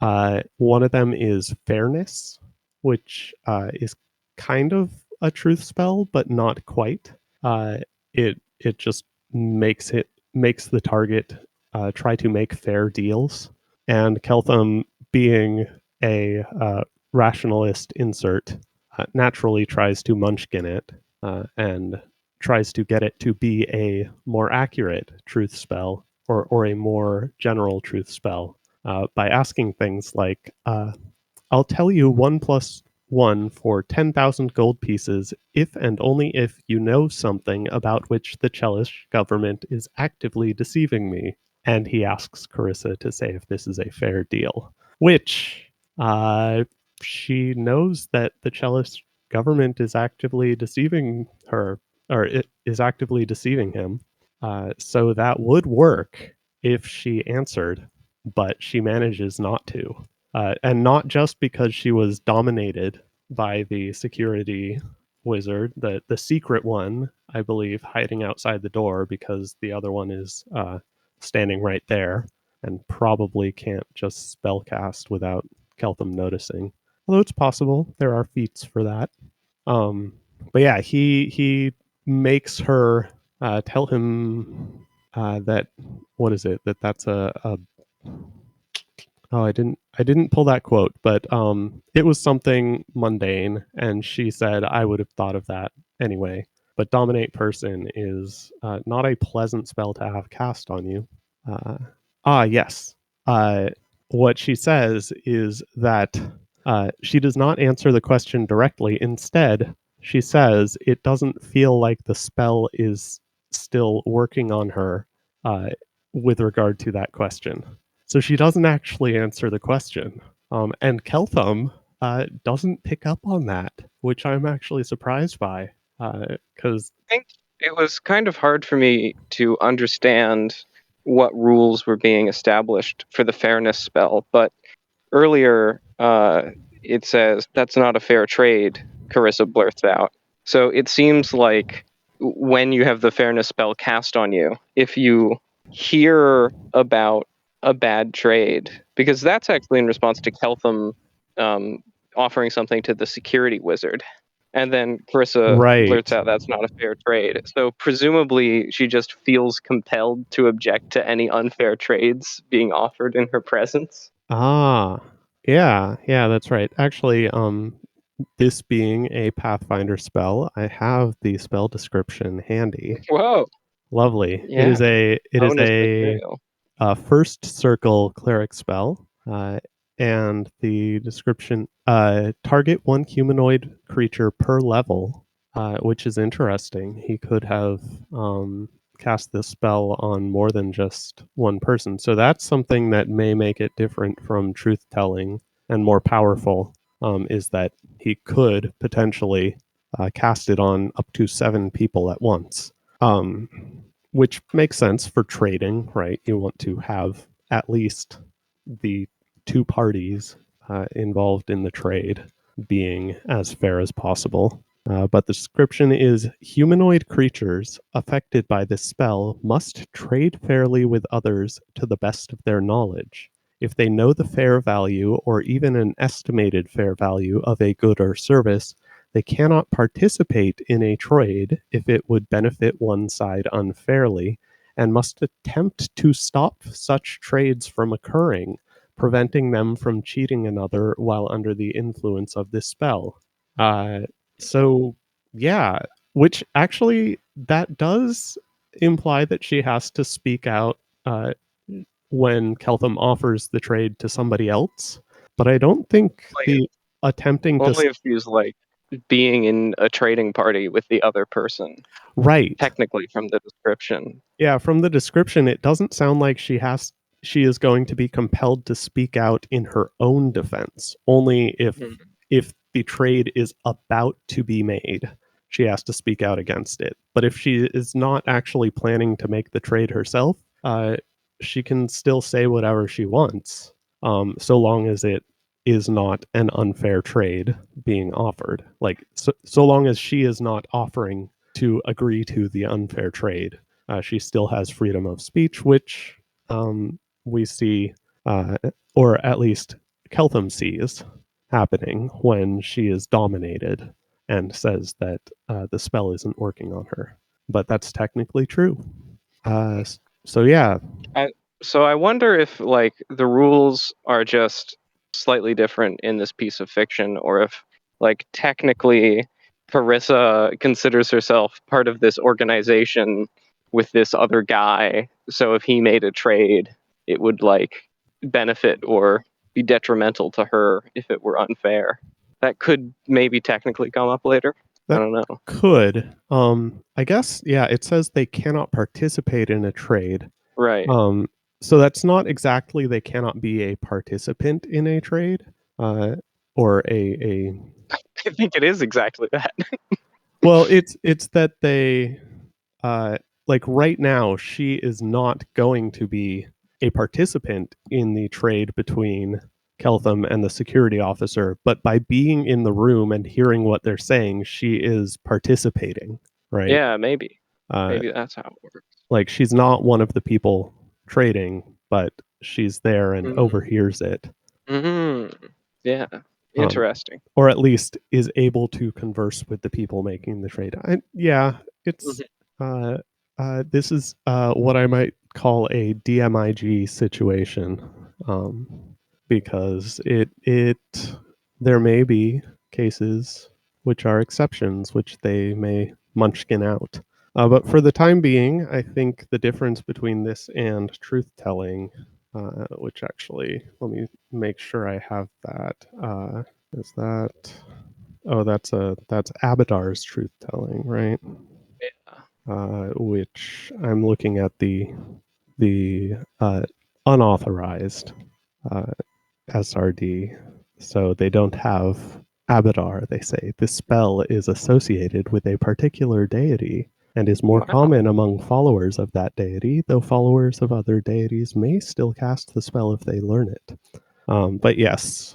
One of them is fairness, which is kind of a truth spell, but not quite. It just makes the target try to make fair deals, and Keltham, being a rationalist insert, naturally tries to munchkin it and tries to get it to be a more accurate truth spell, or a more general truth spell, by asking things like, I'll tell you 1+1 for 10,000 gold pieces if and only if you know something about which the Chelish government is actively deceiving me. And he asks Carissa to say if this is a fair deal, which she knows that the Chelish government is actively deceiving her, or it is actively deceiving him. So that would work if she answered, but she manages not to. And not just because she was dominated by the security wizard, the secret one, I believe, hiding outside the door, because the other one is standing right there and probably can't just spellcast without Keltham noticing. Although it's possible, there are feats for that. But yeah, he makes her tell him that, what is it, that's a oh, I didn't pull that quote, but it was something mundane, and she said I would have thought of that anyway. But dominate person is not a pleasant spell to have cast on you. Yes. Uh, what she says is that she does not answer the question directly. Instead, she says it doesn't feel like the spell is still working on her with regard to that question. So she doesn't actually answer the question. And Keltham doesn't pick up on that, which I'm actually surprised by, because I think it was kind of hard for me to understand what rules were being established for the fairness spell, but earlier it says that's not a fair trade, Carissa blurts out. So it seems like when you have the fairness spell cast on you, if you hear about a bad trade, because that's actually in response to Keltham offering something to the security wizard. And then Carissa blurts right. out that's not a fair trade. So presumably she just feels compelled to object to any unfair trades being offered in her presence. Ah, yeah, that's right. Actually, this being a Pathfinder spell, I have the spell description handy. Whoa. Lovely. It Yeah. is a Bonus material. first circle cleric spell. and the description, target one humanoid creature per level, which is interesting. He could have cast this spell on more than just one person. So that's something that may make it different from truth telling and more powerful, is that he could potentially cast it on up to 7 people at once, which makes sense for trading, right? You want to have at least the 2 parties involved in the trade being as fair as possible. But the description is humanoid creatures affected by this spell must trade fairly with others to the best of their knowledge. If they know the fair value or even an estimated fair value of a good or service, they cannot participate in a trade if it would benefit one side unfairly, and must attempt to stop such trades from occurring, preventing them from cheating another while under the influence of this spell. So, yeah, which actually that does imply that she has to speak out when Keltham offers the trade to somebody else. But I don't think Like, the attempting to only if she's like being in a trading party with the other person, right. technically from the description. Yeah, from the description, it doesn't sound like she is going to be compelled to speak out in her own defense. Only if the trade is about to be made, she has to speak out against it. But if she is not actually planning to make the trade herself, she can still say whatever she wants, so long as it is not an unfair trade being offered. Like so long as she is not offering to agree to the unfair trade, she still has freedom of speech, which we see, or at least Keltham sees, happening when she is dominated and says that the spell isn't working on her. But that's technically true. So yeah. So I wonder if like the rules are just slightly different in this piece of fiction, or if like technically Carissa considers herself part of this organization with this other guy. So if he made a trade, it would like benefit or be detrimental to her if it were unfair. That could maybe technically come up later. I That don't know. could. I guess, yeah, it says they cannot participate in a trade. Right. So that's not exactly they cannot be a participant in a trade, or a. I think it is exactly that. Well, it's that they, like right now, she is not going to be a participant in the trade between Keltham and the security officer, but by being in the room and hearing what they're saying, she is participating, right? Yeah, maybe. Uh, Maybe that's how it works. like she's not one of the people trading, but she's there and overhears it. Yeah, Um, interesting. or at least is able to converse with the people making the trade. Yeah, it's uh, this is what I might call a DMIG situation, because it there may be cases which are exceptions, which they may munchkin out. But for the time being, I think the difference between this and truth telling, which actually, let me make sure I have that. Is that? Oh, that's Abadar's truth telling, right? Yeah. Which I'm looking at the unauthorized uh, SRD, so they don't have Abadar. They say this spell is associated with a particular deity and is more Wow. common among followers of that deity, though followers of other deities may still cast the spell if they learn it. But yes,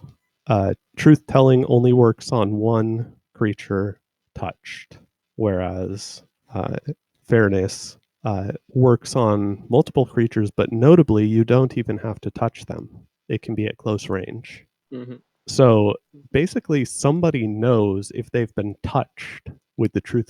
truth telling only works on one creature touched, whereas fairness works on multiple creatures, but notably, you don't even have to touch them. It can be at close range. Hmm. So basically, somebody knows if they've been touched with the truth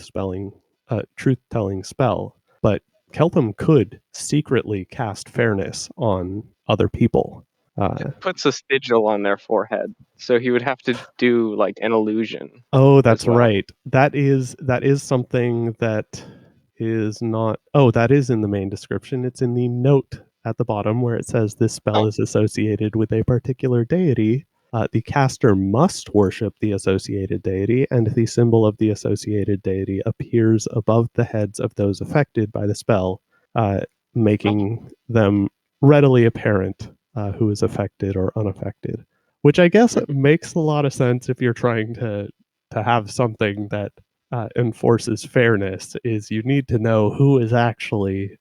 telling spell, but Keltham could secretly cast fairness on other people. It puts a sigil on their forehead, so he would have to do like an illusion Oh, as that's well. right. That is something that is not. Oh, that is in the main description. It's in the note at the bottom where it says this spell is associated with a particular deity, the caster must worship the associated deity, and the symbol of the associated deity appears above the heads of those affected by the spell, making them readily apparent who is affected or unaffected. Which I guess makes a lot of sense if you're trying to have something that enforces fairness. Is you need to know who is actually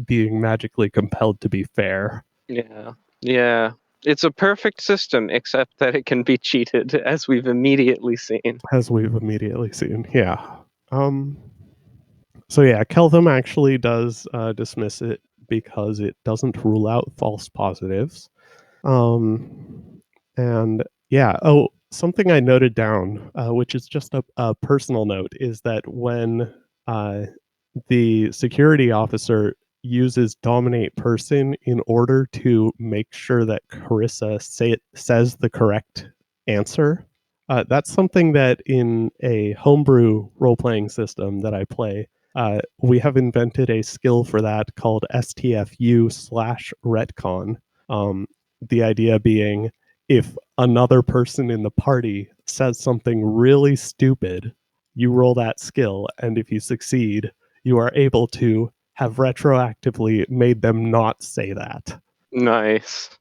being magically compelled to be fair. Yeah. Yeah. It's a perfect system, except that it can be cheated, as we've immediately seen. Yeah. So yeah, Keltham actually does dismiss it because it doesn't rule out false positives. And yeah, oh, something I noted down, which is just a personal note, is that when uh, the security officer uses dominate person in order to make sure that Carissa says the correct answer, that's something that in a homebrew role playing system that I play, we have invented a skill for that called STFU/retcon. The idea being if another person in the party says something really stupid, you roll that skill, and if you succeed, you are able to have retroactively made them not say that. Nice.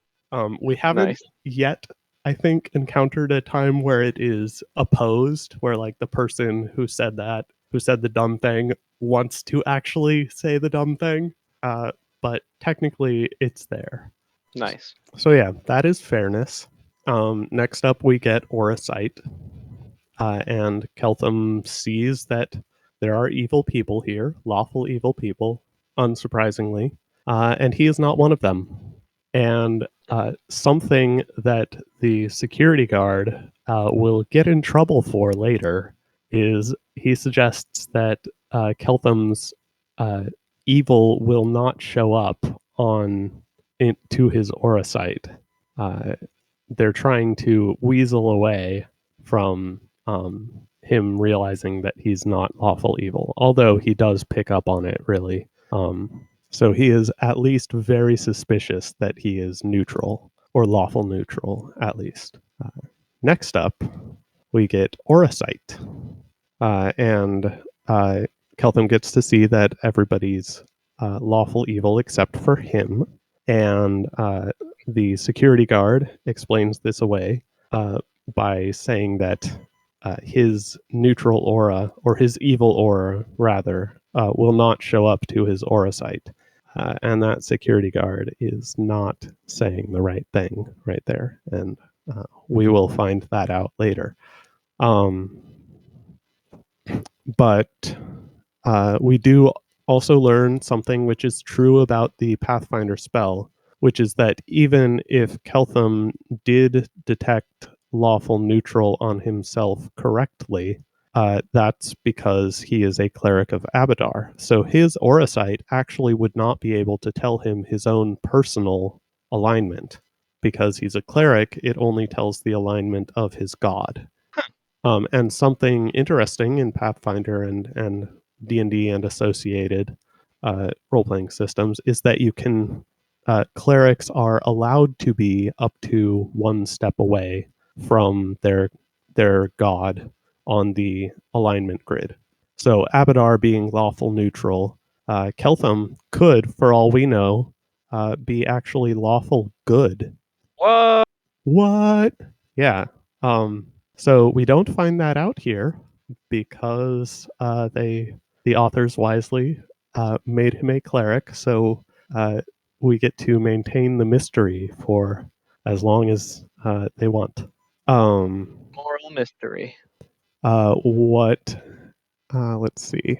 We haven't Nice. yet, I think, encountered a time where it is opposed, where like the person who said the dumb thing, wants to actually say the dumb thing. But technically, it's there. Nice. So yeah, that is fairness. Next up, we get Aura Sight. And Keltham sees that there are evil people here, lawful evil people, unsurprisingly, and he is not one of them. And something that the security guard will get in trouble for later is he suggests that Keltham's evil will not show up to his aura sight. They're trying to weasel away from him realizing that he's not lawful evil, although he does pick up on it, really. So he is at least very suspicious that he is neutral, or lawful neutral, at least. Next up, we get Aura Sight. And Keltham gets to see that everybody's lawful evil except for him. And the security guard explains this away by saying that his neutral aura, or his evil aura, rather, will not show up to his aura sight. And that security guard is not saying the right thing right there. And we will find that out later. But we do also learn something which is true about the Pathfinder spell, which is that even if Keltham did detect lawful neutral on himself correctly, that's because he is a cleric of Abadar. So his aura sight actually would not be able to tell him his own personal alignment. Because he's a cleric, it only tells the alignment of his god. And something interesting in Pathfinder and D&D and associated role-playing systems is that you can clerics are allowed to be up to one step away from their god on the alignment grid. So Abadar being lawful neutral, Keltham could, for all we know, be actually lawful good. What? Yeah. So we don't find that out here because the authors wisely made him a cleric. So we get to maintain the mystery for as long as they want. Moral mystery. What? Let's see.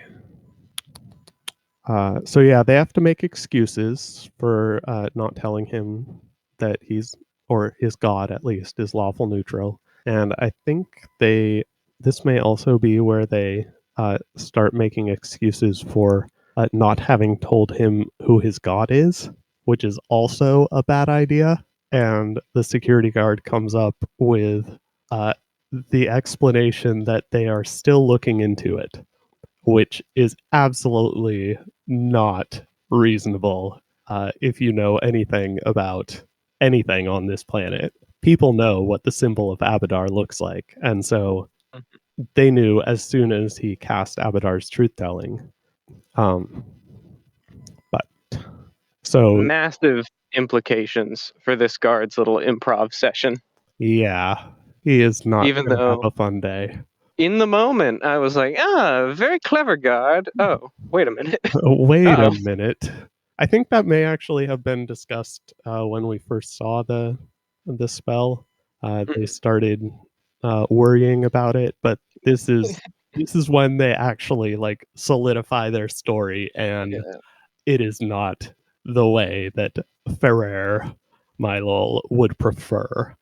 So yeah, they have to make excuses for not telling him that he's, or his god at least, is lawful neutral. And I think this may also be where they start making excuses for not having told him who his god is, which is also a bad idea. And the security guard comes up with the explanation that they are still looking into it, which is absolutely not reasonable if you know anything about anything on this planet, people know what the symbol of Abadar looks like. And so they knew as soon as he cast Abadar's truth telling. But so, Massive implications for this guard's little improv session. yeah, he is not Even going to have though a fun day. in the moment I was like, very clever guard. Oh, wait a minute. Wait a Uh-oh. minute. I think that may actually have been discussed when we first saw the spell. They started worrying about it, but this is when they actually like solidify their story, and Yeah. it is not the way that Ferrer Mylol would prefer,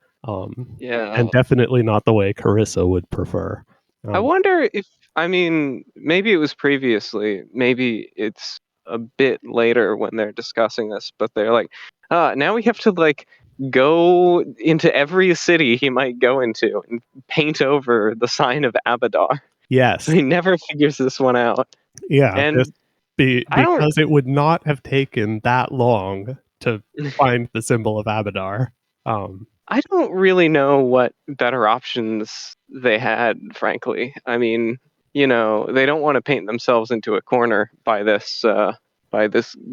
Yeah. and definitely not the way Carissa would prefer. I wonder if, I mean, maybe it was previously, maybe it's a bit later when they're discussing this, but they're like, now we have to like go into every city he might go into and paint over the sign of Abadar. So Yes, he never figures this one out. yeah, And I don't because it would not have taken that long to find the symbol of Abadar. I don't really know what better options they had, frankly. I mean, they don't want to paint themselves into a corner by this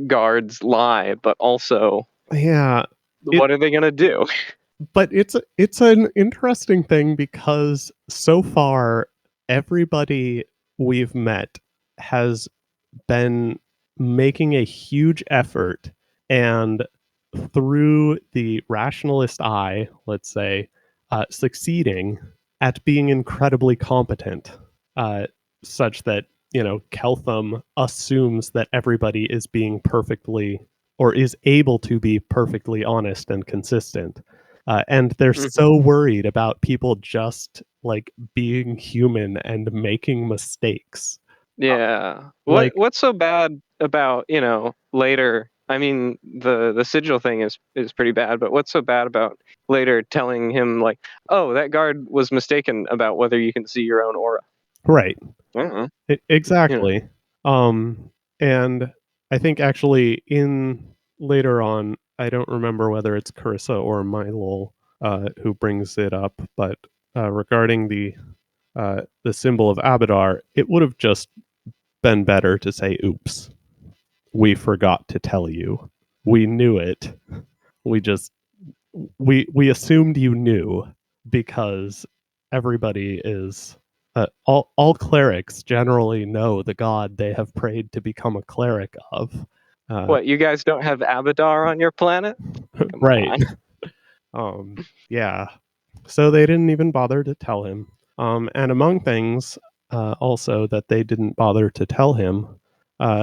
guard's lie, but also, Yeah, what are they gonna do? but it's an interesting thing because so far everybody we've met has been making a huge effort, and through the rationalist eye, let's say, succeeding at being incredibly competent, uh, such that Keltham assumes that everybody is being perfectly or is able to be perfectly honest and consistent. And they're so worried about people just like being human and making mistakes. Yeah. Like, What's so bad about, later? I mean, the sigil thing is pretty bad, but what's so bad about later telling him like, "Oh, that guard was mistaken about whether you can see your own aura." right. I don't know. Exactly. And I think actually in later on, I don't remember whether it's Carissa or Mylol who brings it up, but regarding the symbol of Abadar, it would have just been better to say, "Oops, we forgot to tell you. We knew it. We just we assumed you knew because everybody is all clerics generally know the god they have prayed to become a cleric of." What, you guys don't have Abadar on your planet? Come Right. on. Yeah. So they didn't even bother to tell him. And among things also that they didn't bother to tell him,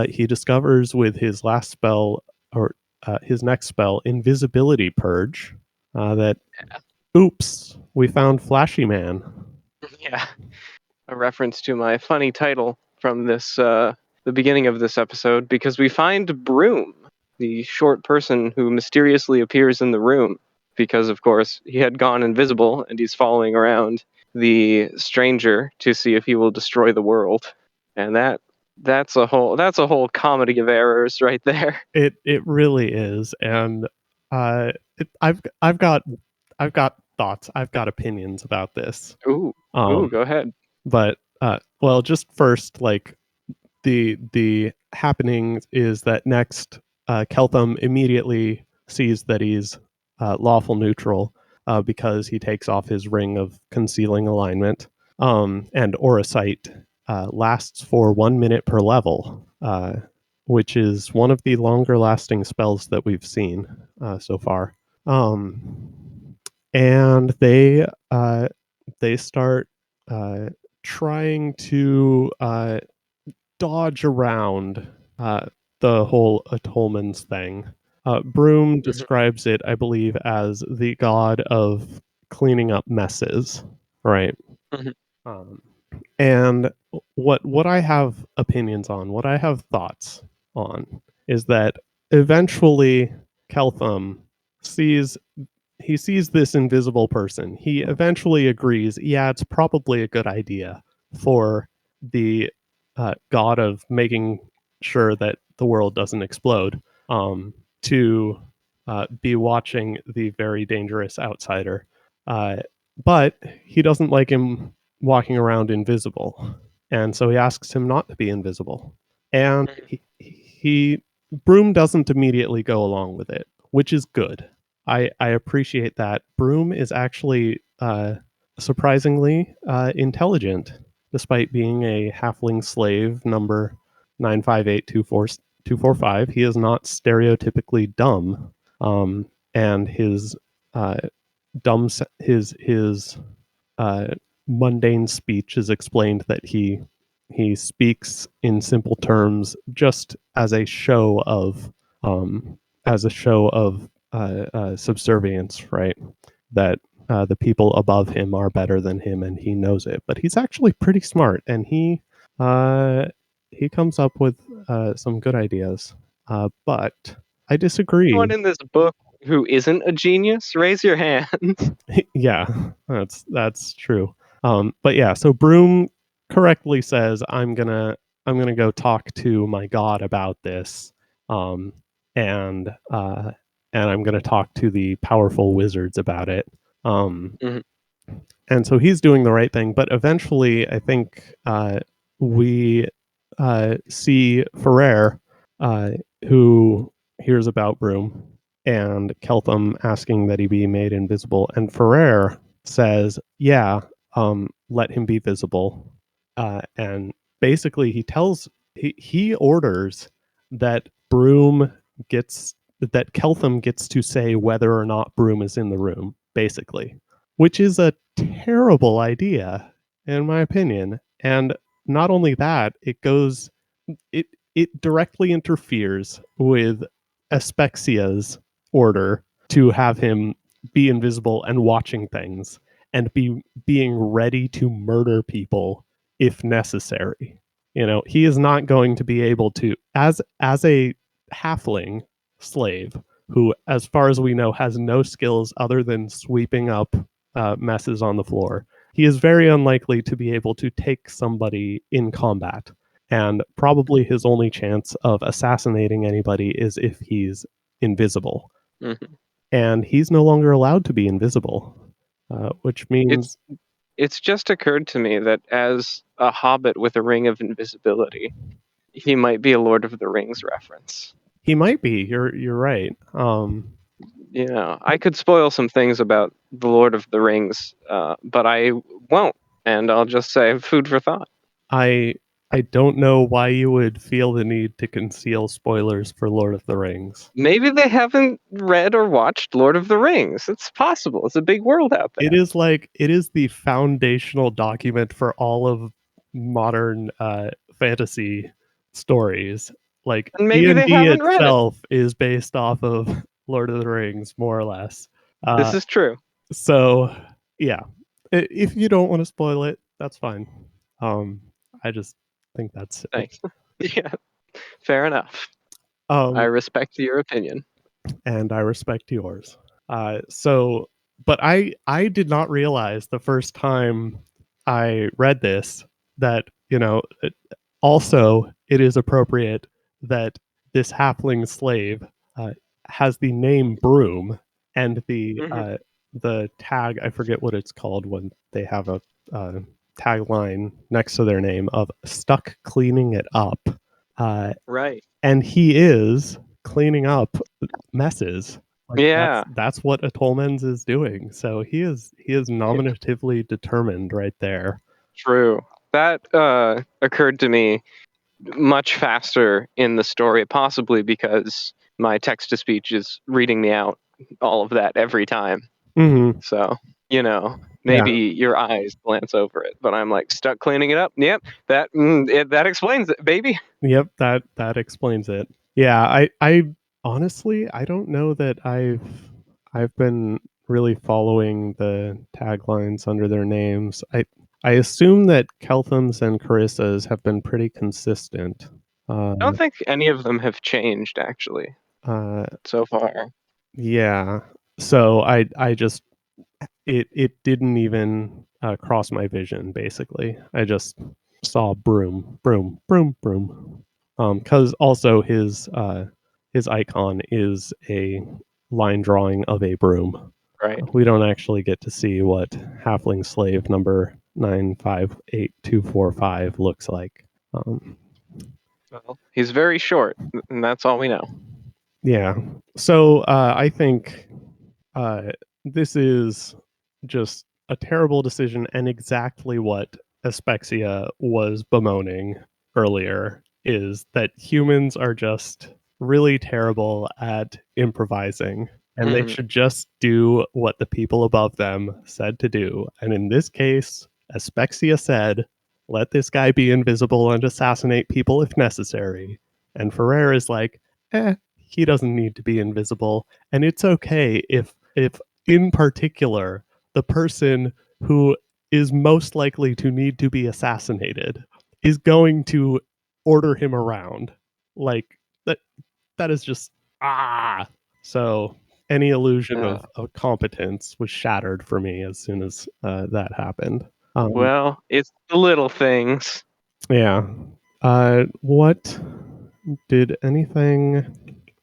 he discovers with his last spell, or his next spell, Invisibility Purge, that, oops, we found Flashy Man. Yeah. A reference to my funny title from the beginning of this episode, because we find Broom, the short person who mysteriously appears in the room, because of course he had gone invisible and he's following around the stranger to see if he will destroy the world. And that's a whole comedy of errors right there. It really is, and I've got thoughts, I've got opinions about this. Ooh. Um, Ooh, go ahead. but well, just first, like the happening is that next, Keltham immediately sees that he's lawful neutral because he takes off his ring of concealing alignment, and Aurasight lasts for 1 minute per level, which is one of the longer lasting spells that we've seen so far. And they start trying to dodge around the whole Atolmans thing. Broom describes it, I believe, as the god of cleaning up messes, right? Mhm. Um, and what I have opinions on, what I have thoughts on, is that eventually Keltham sees sees this invisible person. He eventually agrees, yeah, it's probably a good idea for the god of making sure that the world doesn't explode, to be watching the very dangerous outsider. But he doesn't like him walking around invisible. And so he asks him not to be invisible. And he Broom doesn't immediately go along with it, which is good. I appreciate that. Broom is actually surprisingly intelligent, despite being a halfling slave number 9582445. He is not stereotypically dumb, and his dumb his uh, mundane speech is explained that he speaks in simple terms just as a show of subservience, right? That the people above him are better than him, and he knows it. But he's actually pretty smart, and he comes up with some good ideas. But I disagree. Anyone in this book who isn't a genius, raise your hand. Yeah, that's true. But yeah, so Broom correctly says, I'm gonna go talk to my god about this, and I'm gonna talk to the powerful wizards about it. Mhm. And so he's doing the right thing. But eventually, I think we see Ferrer, who hears about Broom, and Keltham asking that he be made invisible. And Ferrer says, yeah, let him be visible. And basically, he orders that that Keltham gets to say whether or not Broom is in the room, basically, which is a terrible idea, in my opinion. And not only that, it directly interferes with Aspexia's order to have him be invisible and watching things and being ready to murder people if necessary. He is not going to be able to, as a halfling slave who, as far as we know, has no skills other than sweeping up messes on the floor. He is very unlikely to be able to take somebody in combat. And probably his only chance of assassinating anybody is if he's invisible. Mm-hmm. And he's no longer allowed to be invisible, which means it's just occurred to me that as a hobbit with a ring of invisibility, he might be a Lord of the Rings reference. He might be. You're right. I could spoil some things about the Lord of the Rings, but I won't, and I'll just say food for thought. I don't know why you would feel the need to conceal spoilers for Lord of the Rings. Maybe they haven't read or watched Lord of the Rings. It's possible. It's a big world out there. It is the foundational document for all of modern fantasy stories. Like And maybe they D&D haven't read it. itself is based off of Lord of the Rings, more or less. This is true. So, yeah, if you don't want to spoil it, that's fine. I just think that's it. Thanks. Yeah, fair enough. I respect your opinion. And I respect yours. But I did not realize the first time I read this that, also it is appropriate that this halfling slave has the name Broom, and the tag, I forget what it's called when they have a tagline next to their name of stuck cleaning it up. Right. And he is cleaning up messes. Like, yeah, that's what a Tolmens is doing. So he is nominatively determined right there. True. That occurred to me much faster in the story, possibly because my text to speech is reading me out all of that every time. Mm-hmm. So, maybe your eyes glance over it, but I'm like stuck cleaning it up. Yep, that explains it, baby. Yep, that explains it. Yeah, I honestly I don't know that I've been really following the taglines under their names. I assume that Kelthams and Carissas have been pretty consistent. I don't think any of them have changed actually so far. Yeah. So I just it didn't even cross my vision. Basically, I just saw Broom, Broom, Broom, Broom. Because also his his icon is a line drawing of a broom. Right. We don't actually get to see what halfling slave number 958245 looks like. Well, he's very short, and that's all we know. Yeah. So I think this is just a terrible decision, and exactly what Aspexia was bemoaning earlier is that humans are just really terrible at improvising, and they should just do what the people above them said to do. And in this case, Aspexia said, let this guy be invisible and assassinate people if necessary. And Ferrer is like, he doesn't need to be invisible. And it's okay if in particular, the person who is most likely to need to be assassinated is going to order him around. Like that is just so any illusion of competence was shattered for me as soon as that happened. Well, it's the little things. Yeah. What did anything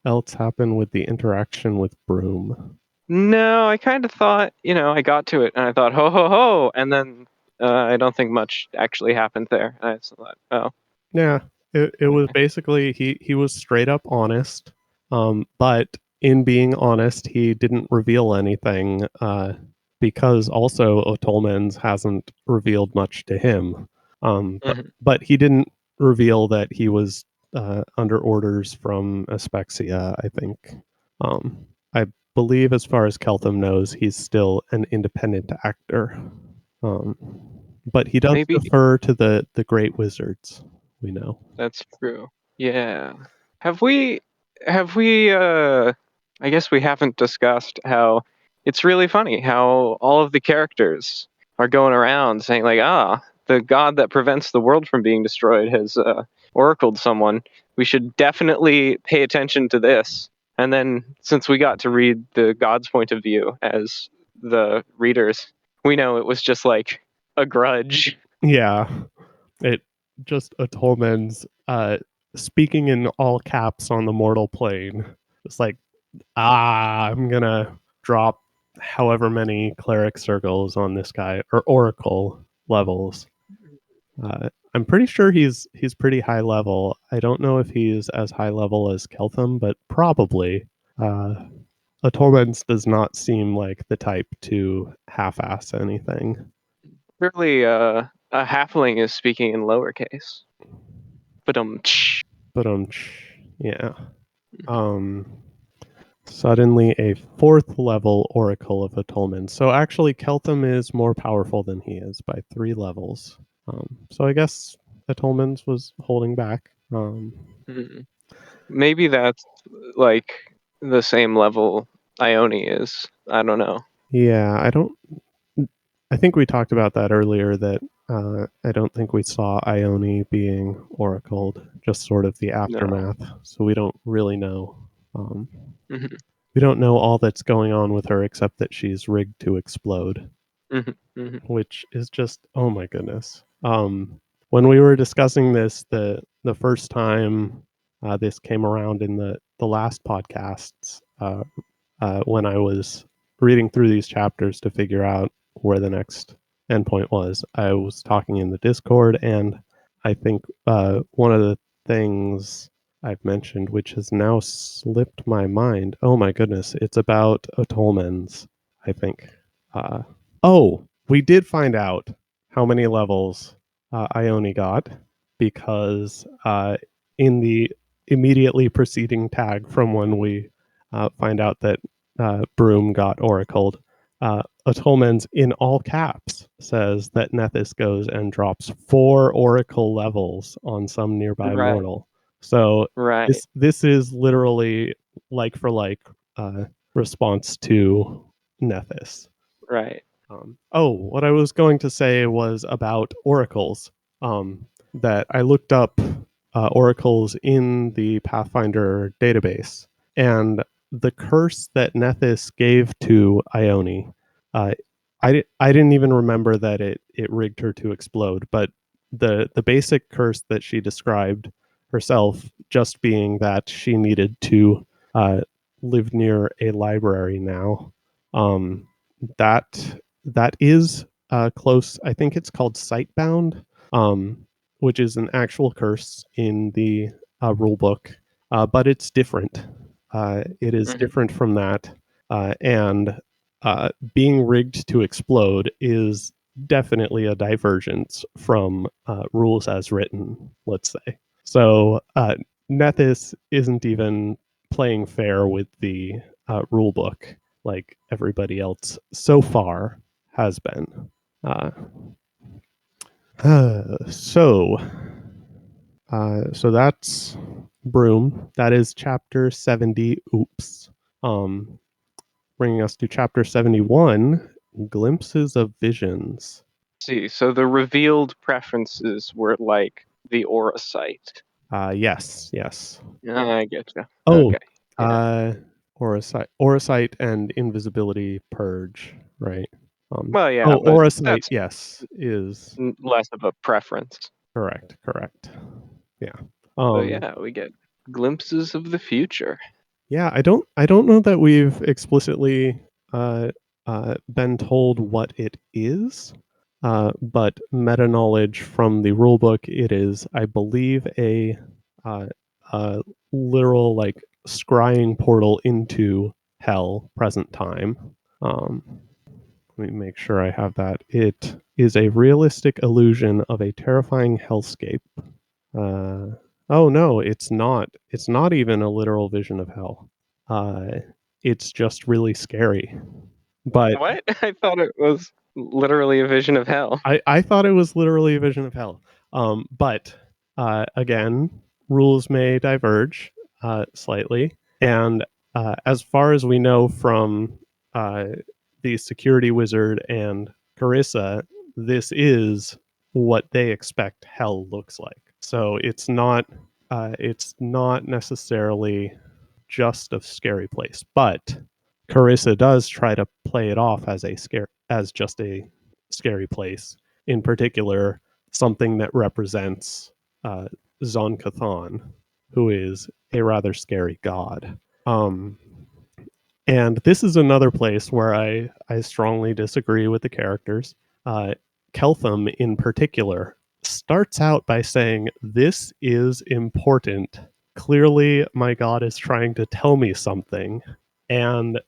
else happen with the interaction with Broom? No, I kind of thought, I got to it and I thought, ho, ho, ho. And then I don't think much actually happened there. I just thought, oh. Yeah, it was basically he was straight up honest, but in being honest, he didn't reveal anything because also Otolmens hasn't revealed much to him. But he didn't reveal that he was under orders from Aspexia, I think. I believe, as far as Keltham knows, he's still an independent actor. But he does Maybe defer to the great wizards, we know. that's true. Yeah. Have we I guess we haven't discussed how it's really funny how all of the characters are going around saying like, the god that prevents the world from being destroyed has oracled someone. We should definitely pay attention to this. And then since we got to read the god's point of view as the readers, we know it was just like a grudge. Yeah, it just Otolmens speaking in all caps on the mortal plane. It's like, I'm gonna drop however many cleric circles on this guy or oracle levels. I'm pretty sure he's pretty high level. I don't know if he's as high level as Keltham, but probably. Otolmens does not seem like the type to half-ass anything. Surely a halfling is speaking in lowercase. But Yeah. Suddenly a 4th level Oracle of Otolmens. So actually Keltham is more powerful than he is by 3 levels. So I guess Otolmens was holding back. Maybe that's like the same level Ione is. I don't know. Yeah, I think we talked about that earlier, that I don't think we saw Ione being oracled, just sort of the aftermath. No. So we don't really know. We don't know all that's going on with her except that she's rigged to explode, which is just, oh my goodness. When we were discussing this the first time this came around in the last podcasts, when I was reading through these chapters to figure out where the next endpoint was, I was talking in the Discord, and I think one of the things I've mentioned, which has now slipped my mind. Oh my goodness, it's about Otolmens, I think. We did find out how many levels Ione got, because in the immediately preceding tag from when we find out that Broom got oracled, Otolmens in all caps says that Nethys goes and drops 4 oracle levels on some nearby mortal. So this is literally like for like response to Nethys. Right. What I was going to say was about oracles. That I looked up oracles in the Pathfinder database, and the curse that Nethys gave to Ione, I didn't even remember that it rigged her to explode, but the basic curse that she described herself just being that she needed to live near a library now. That is close. I think it's called Sightbound, which is an actual curse in the rule book, but it's different. It is different from that, and being rigged to explode is definitely a divergence from rules as written, let's say. So Nethys isn't even playing fair with the rule book like everybody else so far has been. So that's Broom. That is chapter 70. Oops. Bringing us to chapter 71, Glimpses of Visions. See, so the revealed preferences were like the aura sight. Yes. I get you. Oh, Okay. Yeah. Aura sight and invisibility purge, right? Well, yeah, but Aura sight, that's yes, is less of a preference. correct. Yeah. So yeah, we get glimpses of the future. Yeah, I don't know that we've explicitly been told what it is, but meta knowledge from the rulebook, it is, I believe, uh, a literal like scrying portal into hell, present time. Let me make sure I have that. It is a realistic illusion of a terrifying hellscape. Oh no, it's not. It's not even a literal vision of hell. It's just really scary. But What? I thought it was literally a vision of hell. I thought it was literally a vision of hell. But again, rules may diverge slightly. And as far as we know from uh, the security wizard and Carissa, this is what they expect hell looks like. So it's not necessarily just a scary place, but Carissa does try to play it off as just a scary place. In particular, something that represents uh, Zon Cathan, who is a rather scary god. And this is another place where I strongly disagree with the characters. Keltham, in particular, starts out by saying, "This is important. Clearly, my god is trying to tell me something." And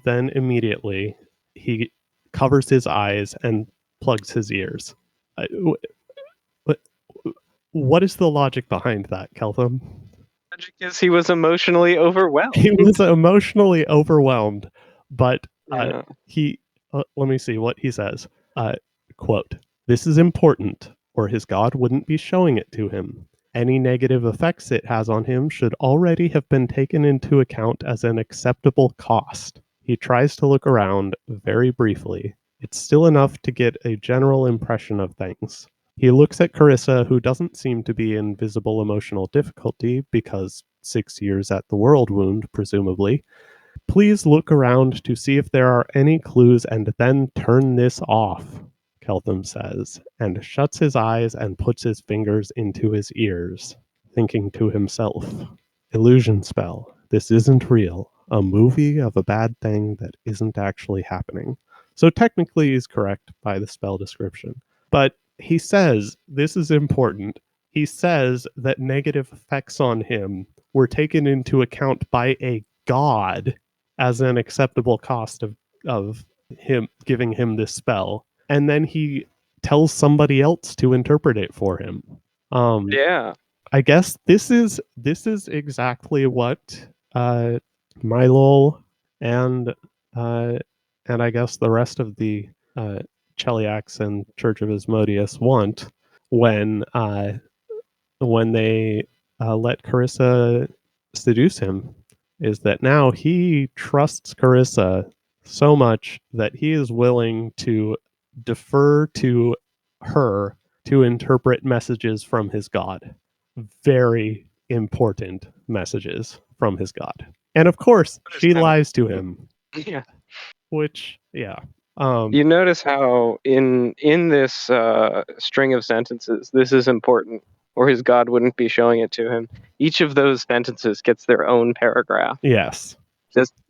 then immediately, he covers his eyes and plugs his ears. What, what is the logic behind that, Keltham? Magic is he was emotionally He overwhelmed. was emotionally overwhelmed, but Yeah. he let me see what he says. Quote, "This is important, or his god wouldn't be showing it to him. Any negative effects it has on him should already have been taken into account as an acceptable cost." He tries to look around very briefly. It's still enough to get a general impression of things. He looks at Carissa, who doesn't seem to be in visible emotional difficulty because 6 years at the World Wound, presumably. "Please look around to see if there are any clues and then turn this off," Keltham says, and shuts his eyes and puts his fingers into his ears, thinking to himself, "Illusion spell. This isn't real. A movie of a bad thing that isn't actually happening." So technically he's correct by the spell description. But he says this is important. He says that negative effects on him were taken into account by a god as an acceptable cost of him giving him this spell. And then he tells somebody else to interpret it for him. Yeah. I guess this is exactly what Mylol and I guess the rest of the Cheliacs and Church of Asmodeus want when they let Carissa seduce him, is that now he trusts Carissa so much that he is willing to defer to her to interpret messages from his god. Very important messages from his god. And of course, she lies to him, Yeah. which, yeah. You notice how in this string of sentences, this is important. or his god wouldn't be showing it to him. Each of those sentences gets their own paragraph. Yes.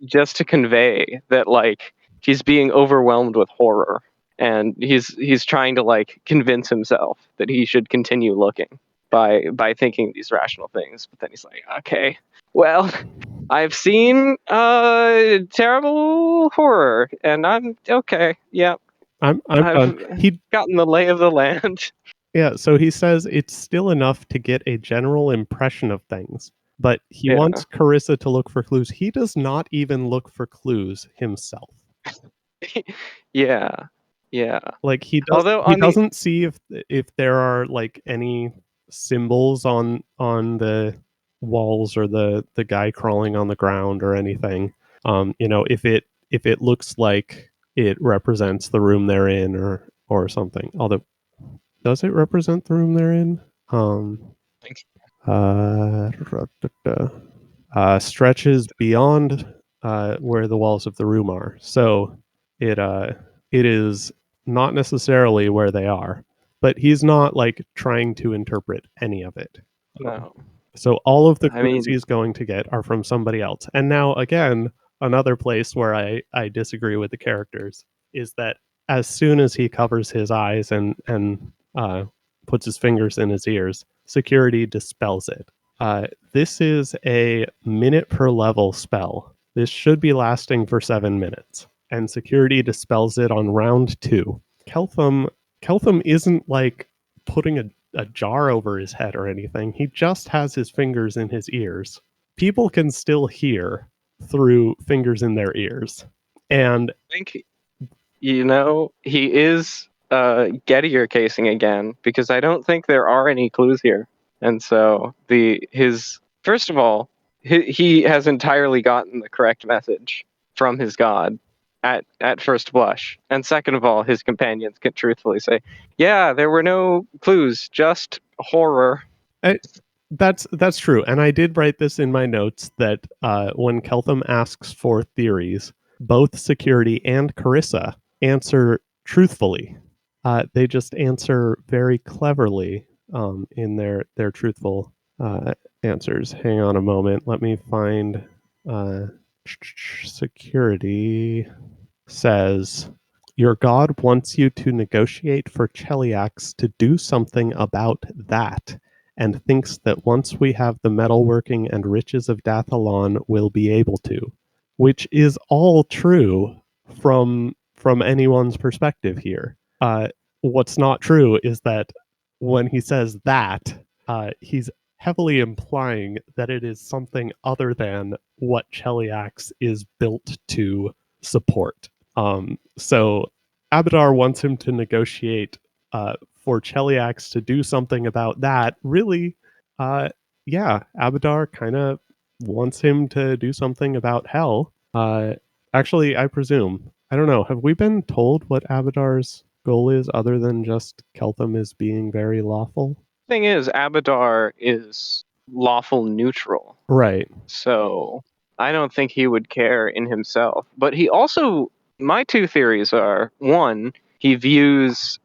Just to convey that, like, he's being overwhelmed with horror, and he's trying to, like, convince himself that he should continue looking by thinking these rational things. But then he's like, okay, well, I've seen terrible horror, and I'm okay. Yeah, I'm I've done. He gotten the lay of the land. Yeah, so he says it's still enough to get a general impression of things, but he Yeah, wants Carissa to look for clues. He does not even look for clues himself. yeah, yeah. Like he Although doesn't see if there are like any symbols on the walls or the guy crawling on the ground or anything. If it looks like it represents the room they're in or something. Although, does it represent the room they're in? Stretches beyond where the walls of the room are. So it is not necessarily where they are, but he's not like trying to interpret any of it. no. So all of the I clues mean, he's going to get are from somebody else. And now again, another place where I disagree with the characters is that as soon as he covers his eyes and puts his fingers in his ears, security dispels it. This is a minute per level spell. This should be lasting for 7 minutes, and security dispels it on round 2. Keltham isn't like putting a jar over his head or anything. He just has his fingers in his ears. People can still hear through fingers in their ears. And I think, he is Gettier casing again, because I don't think there are any clues here. And so first of all, he has entirely gotten the correct message from his god at first blush. And second of all, his companions can truthfully say, yeah, there were no clues, just horror. that's true. And I did write this in my notes that when Keltham asks for theories, both security and Carissa answer truthfully. They just answer very cleverly in their truthful answers. Hang on a moment. Let me find security says your god wants you to negotiate for Cheliax to do something about that, and thinks that once we have the metalworking and riches of Dathalon, we'll be able to. Which is all true from anyone's perspective here. What's not true is that when he says that, he's heavily implying that it is something other than what Cheliax is built to support. So Abadar wants him to negotiate for Cheliax to do something about that. Really, yeah, Abadar kind of wants him to do something about hell. Actually, I presume. I don't know. Have we been told what Abadar's goal is other than just Keltham is being very lawful? Thing is, Abadar is lawful neutral. Right. So I don't think he would care in himself. But he also, my two theories are, one, he views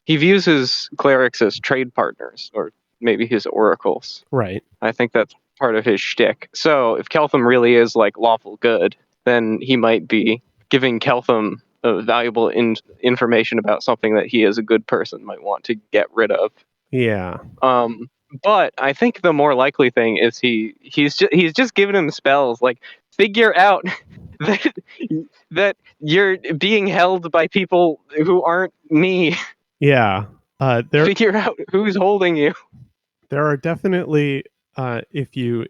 his clerics as trade partners, or maybe his oracles. Right. I think that's part of his shtick. So if Keltham really is like lawful good, then he might be giving Keltham valuable information about something that he as a good person might want to get rid of. Yeah. But I think the more likely thing is he's just giving him spells like, figure out that you're being held by people who aren't me. Yeah. Figure out who's holding you. There are definitely if you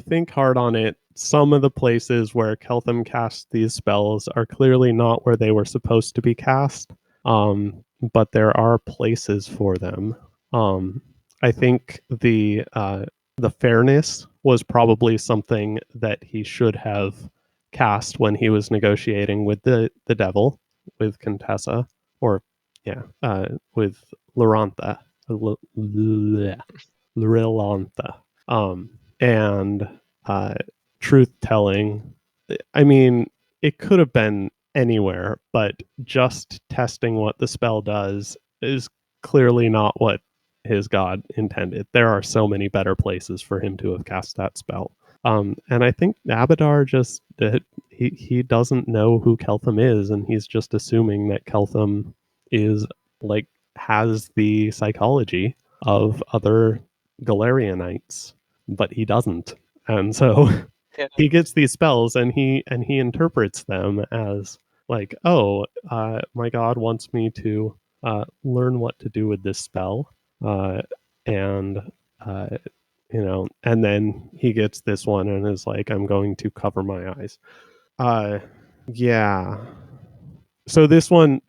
think hard on it, some of the places where Keltham casts these spells are clearly not where they were supposed to be cast. But there are places for them. I think the fairness was probably something that he should have cast when he was negotiating with the devil, with Contessa, or with Lorantha. Lorantha. And truth telling. I mean, it could have been anywhere, but just testing what the spell does is clearly not what his god intended. There are so many better places for him to have cast that spell. And I think Abadar just he doesn't know who Keltham is, and he's just assuming that Keltham is like has the psychology of other Galarianites, but he doesn't. And so Yeah. he gets these spells, and he interprets them as like, oh, my god wants me to learn what to do with this spell, and uh, and then he gets this one and is like, I'm going to cover my eyes. Yeah. So this one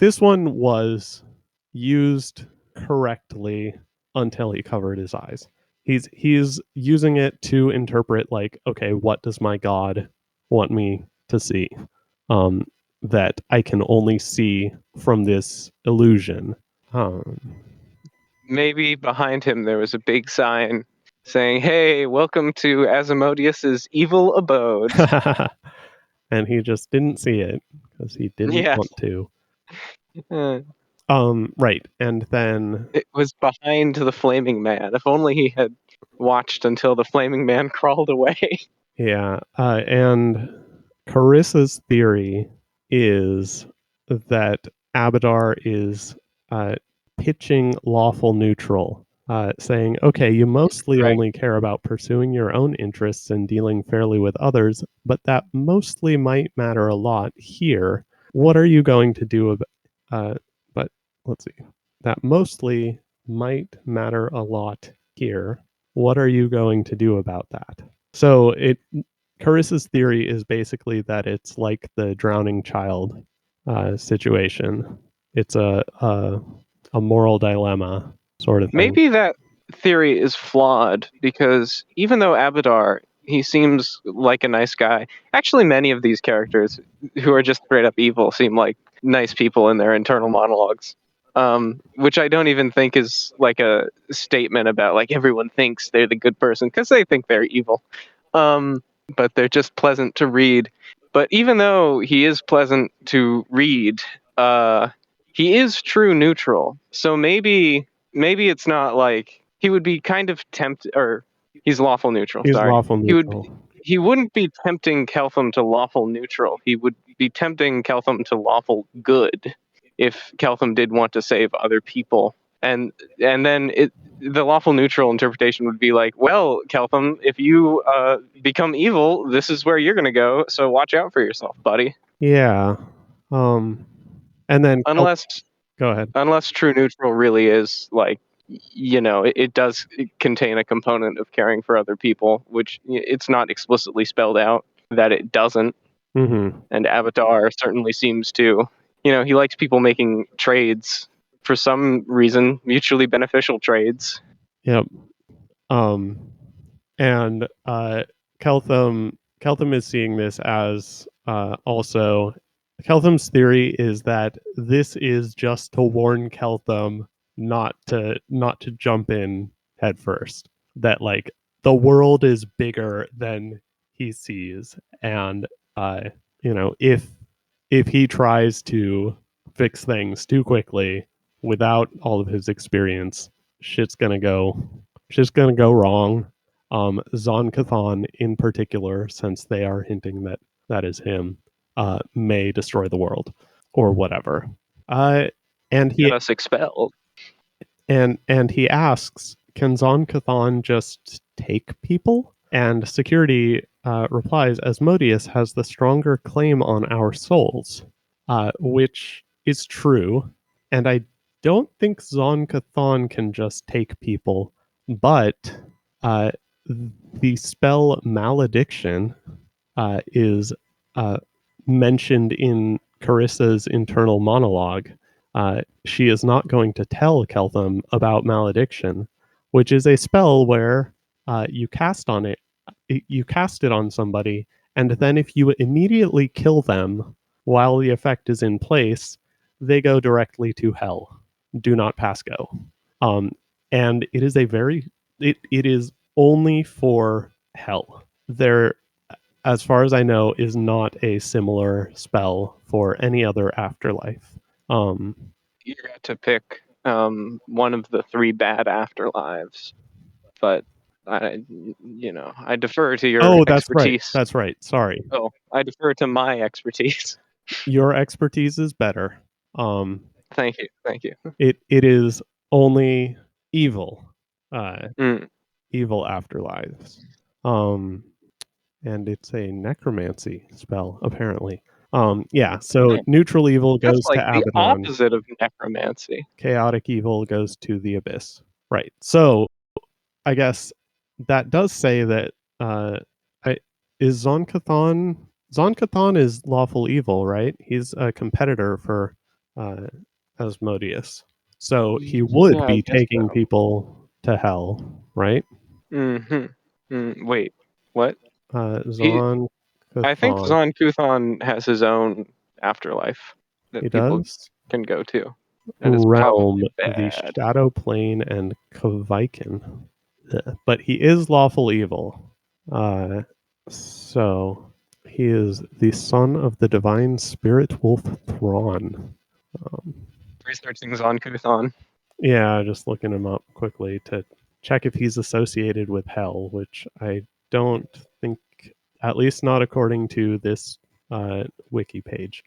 was used correctly until he covered his eyes. He's using it to interpret like, okay, what does my god want me to see? Um, that I can only see from this illusion. Maybe behind him there was a big sign saying, "Hey, welcome to Asmodeus's evil abode." And he just didn't see it because he didn't Yeah, want to. uh, Right. And then it was behind the flaming man. If only he had watched until the flaming man crawled away. yeah, and Carissa's theory is that Abadar is uh, pitching lawful neutral, saying, okay, you mostly Right. only care about pursuing your own interests and dealing fairly with others, but that mostly might matter a lot here. What are you going to do about but let's see. That mostly might matter a lot here. What are you going to do about that? So Carissa's theory is basically that it's like the drowning child situation. It's a moral dilemma sort of thing. Maybe that theory is flawed because even though Abadar, he seems like a nice guy. Actually, many of these characters who are just straight up evil seem like nice people in their internal monologues. Which I don't even think is like a statement about like everyone thinks they're the good person because they think they're evil. But they're just pleasant to read. But even though he is pleasant to read, he is true neutral. So maybe it's not like he would be kind of tempted, or he's lawful neutral. He's Sorry, lawful neutral. he wouldn't be tempting Keltham to lawful neutral. He would be tempting Keltham to lawful good if Keltham did want to save other people. And then the lawful neutral interpretation would be like, well, Keltham, if you become evil, this is where you're gonna go. So watch out for yourself, buddy. Yeah. And then Unless go ahead. unless true neutral really is like, it does contain a component of caring for other people, which it's not explicitly spelled out that it doesn't. Mm-hmm. And Avatar certainly seems to, he likes people making trades for some reason, mutually beneficial trades. Yep. And Keltham is seeing this as also Keltham's theory is that this is just to warn Keltham not to jump in head first. That like the world is bigger than he sees, and if he tries to fix things too quickly without all of his experience, shit's gonna go wrong. Zon-Cathon in particular, since they are hinting that that is him, may destroy the world or whatever. And Get he us expelled. and he asks, can Zon-Cathon just take people? And security replies, Asmodeus has the stronger claim on our souls, which is true. And I don't think Zon-Cathon can just take people, but uh, the spell Malediction is mentioned in Carissa's internal monologue. She is not going to tell Keltham about Malediction, which is a spell where you cast it on somebody, and then if you immediately kill them while the effect is in place, they go directly to hell. Do not pass go. And it is it is only for hell. There, as far as I know, is not a similar spell for any other afterlife. You got to pick one of the three bad afterlives, but I defer to your Oh, that's right. expertise. That's right. Sorry. Oh, I defer to my expertise. Your expertise is better. Thank you. It is only evil, Mm. evil afterlives. Um, and it's a necromancy spell, apparently. Yeah, so neutral evil That's goes to like the Abaddon, opposite of necromancy. chaotic evil goes to the abyss. Right. So I guess that does say that I, is Zonkathon is lawful evil, right? He's a competitor for uh, Asmodeus. So he would Yeah, I be guess taking so. people to hell, right? Wait, what? He, I think Zonkathon. Zon Kuthon has his own afterlife He that people does. can go to. That is Realm, probably the bad. Shadow Plane, and Kviken. But he is lawful evil. So he is the son of the divine spirit wolf Thrawn. Um, Researching Zon Kuthon. yeah, just looking him up quickly to check if he's associated with hell, which I don't think, at least not according to this wiki page.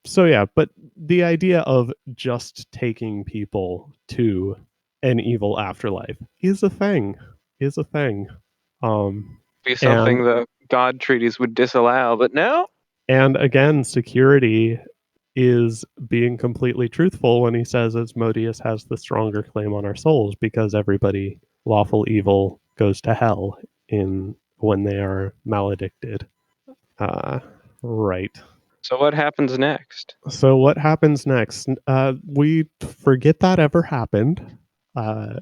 So yeah, but the idea of just taking people to an evil afterlife is a thing. Is a thing. Um, Be and something the God treaties would disallow, but no. and again, security is being completely truthful when he says Asmodeus has the stronger claim on our souls because everybody lawful evil goes to hell in when they are maledicted. Right. So what happens next? So what happens next? We forget that ever happened. Uh,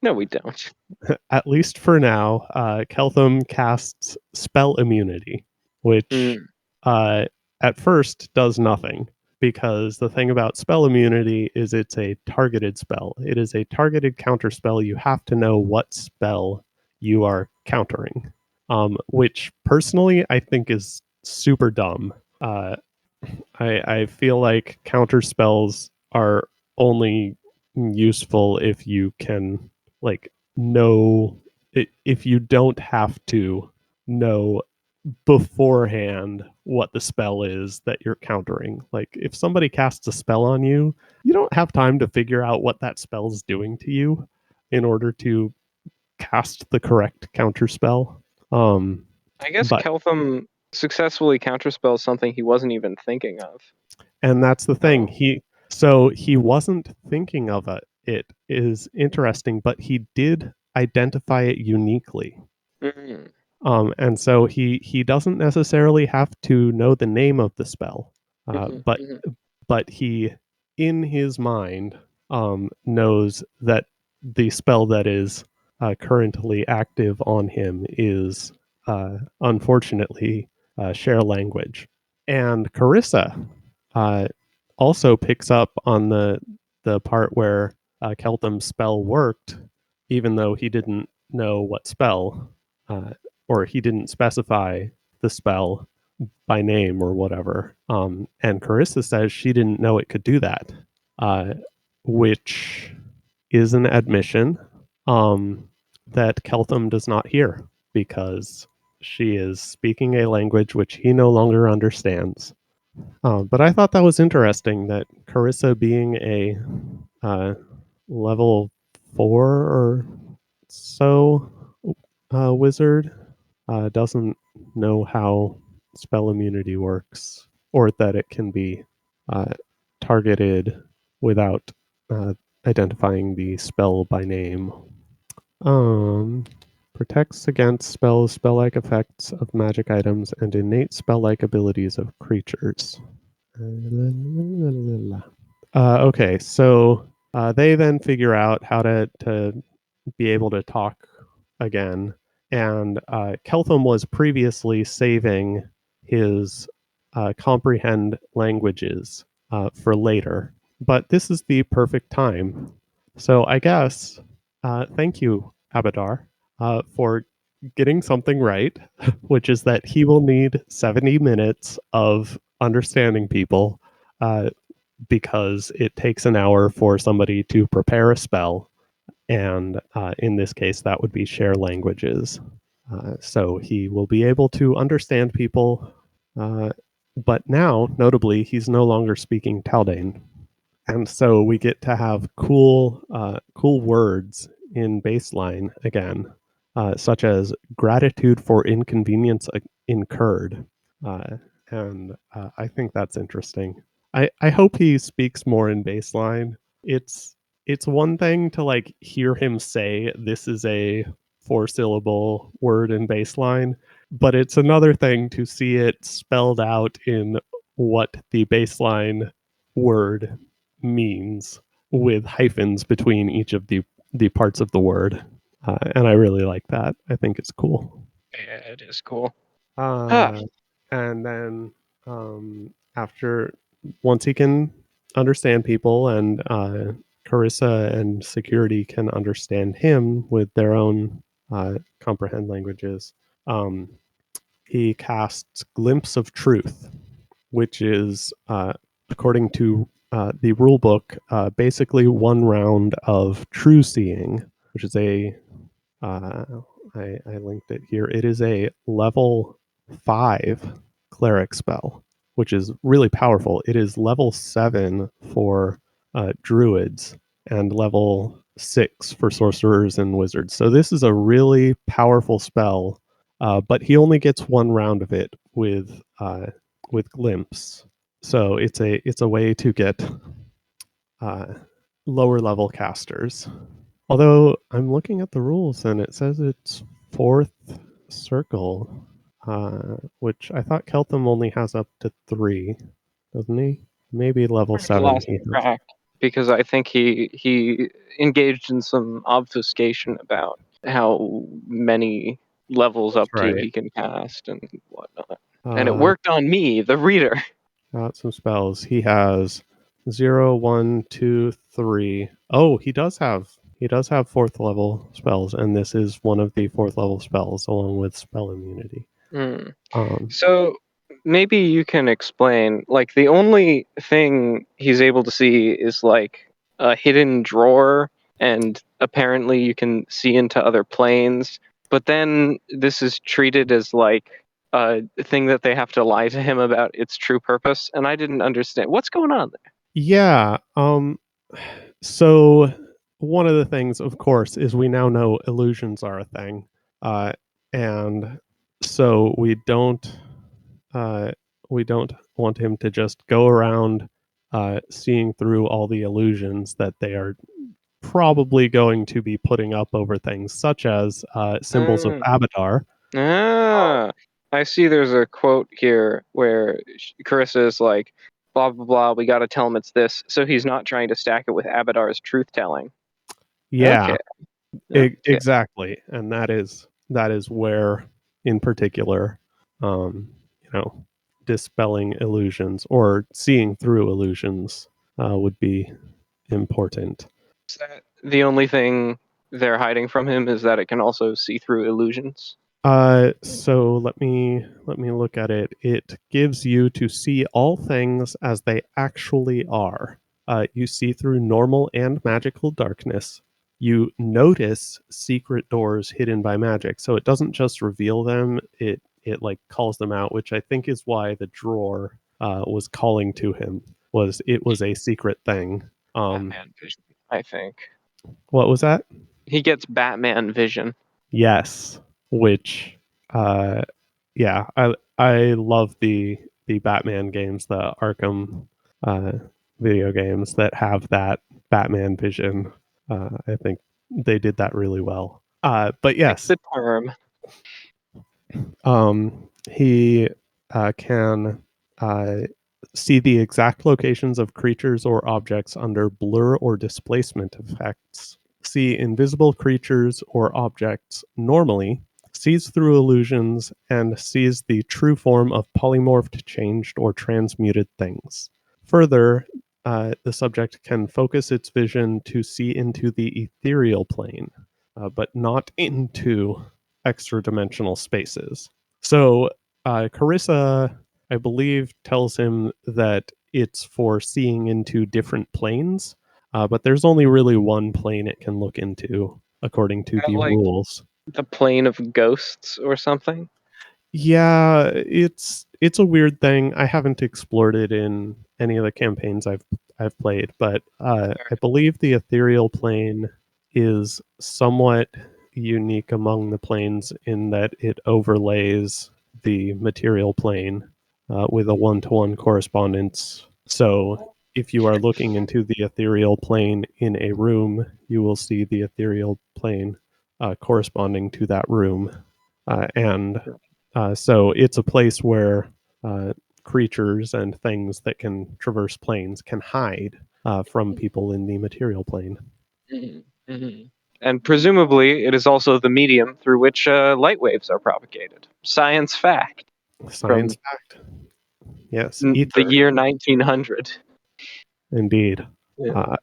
No, we don't. at least for now, Keltham casts spell immunity, which Mm. uh, at first does nothing because the thing about spell immunity is it's a targeted spell. It is a targeted counter spell. You have to know what spell you are countering, which personally I think is super dumb. I feel like counter spells are only useful if you can like know if you don't have to know beforehand what the spell is that you're countering. Like if somebody casts a spell on you, you don't have time to figure out what that spell is doing to you in order to cast the correct counter spell. I guess But Keltham successfully counterspells something he wasn't even thinking of. and that's the thing. Oh. He wasn't thinking of it. It is interesting, but he did identify it uniquely. Mm. And so he doesn't necessarily have to know the name of the spell, but Mm-hmm. he in his mind knows that the spell that is currently active on him is unfortunately share language. And Carissa uh, also picks up on the part where Keltham's spell worked, even though he didn't know what spell, or he didn't specify the spell by name or whatever. And Carissa says she didn't know it could do that, uh, which is an admission that Keltham does not hear because she is speaking a language which he no longer understands. But I thought that was interesting that Carissa, being a level 4 or so wizard, doesn't know how spell immunity works or that it can be uh, targeted without uh, identifying the spell by name. Um, Protects against spells, spell-like effects of magic items, and innate spell-like abilities of creatures. Okay, so they then figure out how to be able to talk again. And Keltham was previously saving his comprehend languages for later, but this is the perfect time. So I guess thank you, Abadar, for getting something right, which is that he will need 70 minutes of understanding people. Uh, because it takes an hour for somebody to prepare a spell. And in this case, that would be share languages. So he will be able to understand people. But now, notably, he's no longer speaking Taldane. And so we get to have cool words in baseline again, such as gratitude for inconvenience incurred. And I think that's interesting. I hope he speaks more in baseline. It's one thing to like hear him say this is a 4-syllable word in baseline, but it's another thing to see it spelled out in what the baseline word means with hyphens between each of the parts of the word. And I really like that. I think it's cool. Yeah, it is cool. And then after, once he can understand people and Carissa and security can understand him with their own comprehend languages, he casts Glimpse of Truth, which is, according to the rule book, basically one round of true seeing, which is I linked it here. It is a level 5 cleric spell, which is really powerful. It is level 7 for druids and level 6 for sorcerers and wizards. So this is a really powerful spell, but he only gets one round of it with glimpse. So it's a way to get lower level casters. Although I'm looking at the rules and it says it's 4th circle, which I thought Keltham only has up to 3, doesn't he? Maybe level 7 Lost he has. track because I think he engaged in some obfuscation about how many levels up to he can cast and whatnot. And it worked on me, the reader. Got some spells. He has 0, 1, 2, 3. Oh, he does have 4th level spells, and this is one of the 4th level spells along with spell immunity. So maybe you can explain, like, the only thing he's able to see is like a hidden drawer, and apparently you can see into other planes, but then this is treated as like a thing that they have to lie to him about its true purpose, and I didn't understand what's going on there. Yeah. So one of the things, of course, is we now know illusions are a thing, and so we don't want him to just go around seeing through all the illusions that they are probably going to be putting up over things such as symbols of Abadar. I see there's a quote here where Carissa is like, blah, blah, blah, we gotta tell him it's this, so he's not trying to stack it with Abadar's truth-telling. Yeah, Okay. exactly. And that is where, in particular, dispelling illusions or seeing through illusions would be important. Is that the only thing they're hiding from him, is that it can also see through illusions? So let me look at it. It gives you to see all things as they actually are. You see through normal and magical darkness. You notice secret doors hidden by magic. So it doesn't just reveal them, it like calls them out, which I think is why the drawer was calling to him. It was a secret thing. Batman vision, I think. What was that? He gets Batman vision. Yes, which yeah, I love the Batman games, the Arkham video games that have that Batman vision. I think they did that really well. But yes, the term. He can see the exact locations of creatures or objects under blur or displacement effects, see invisible creatures or objects normally, sees through illusions, and sees the true form of polymorphed, changed, or transmuted things. Further, the subject can focus its vision to see into the ethereal plane, but not into extra dimensional spaces. So Carissa, I believe, tells him that it's for seeing into different planes, but there's only really one plane it can look into according to the Like rules. the plane of ghosts or something. Yeah, it's a weird thing. I haven't explored it in any of the campaigns I've played, but I believe the ethereal plane is somewhat unique among the planes in that it overlays the material plane with a one-to-one correspondence. So if you are looking into the ethereal plane in a room, you will see the ethereal plane corresponding to that room. And so it's a place where creatures and things that can traverse planes can hide from people in the material plane. Mm-hmm. Mm-hmm. And presumably, it is also the medium through which light waves are propagated. Science fact Science from fact. Yes, the ether, year 1900. indeed. Yeah. Uh,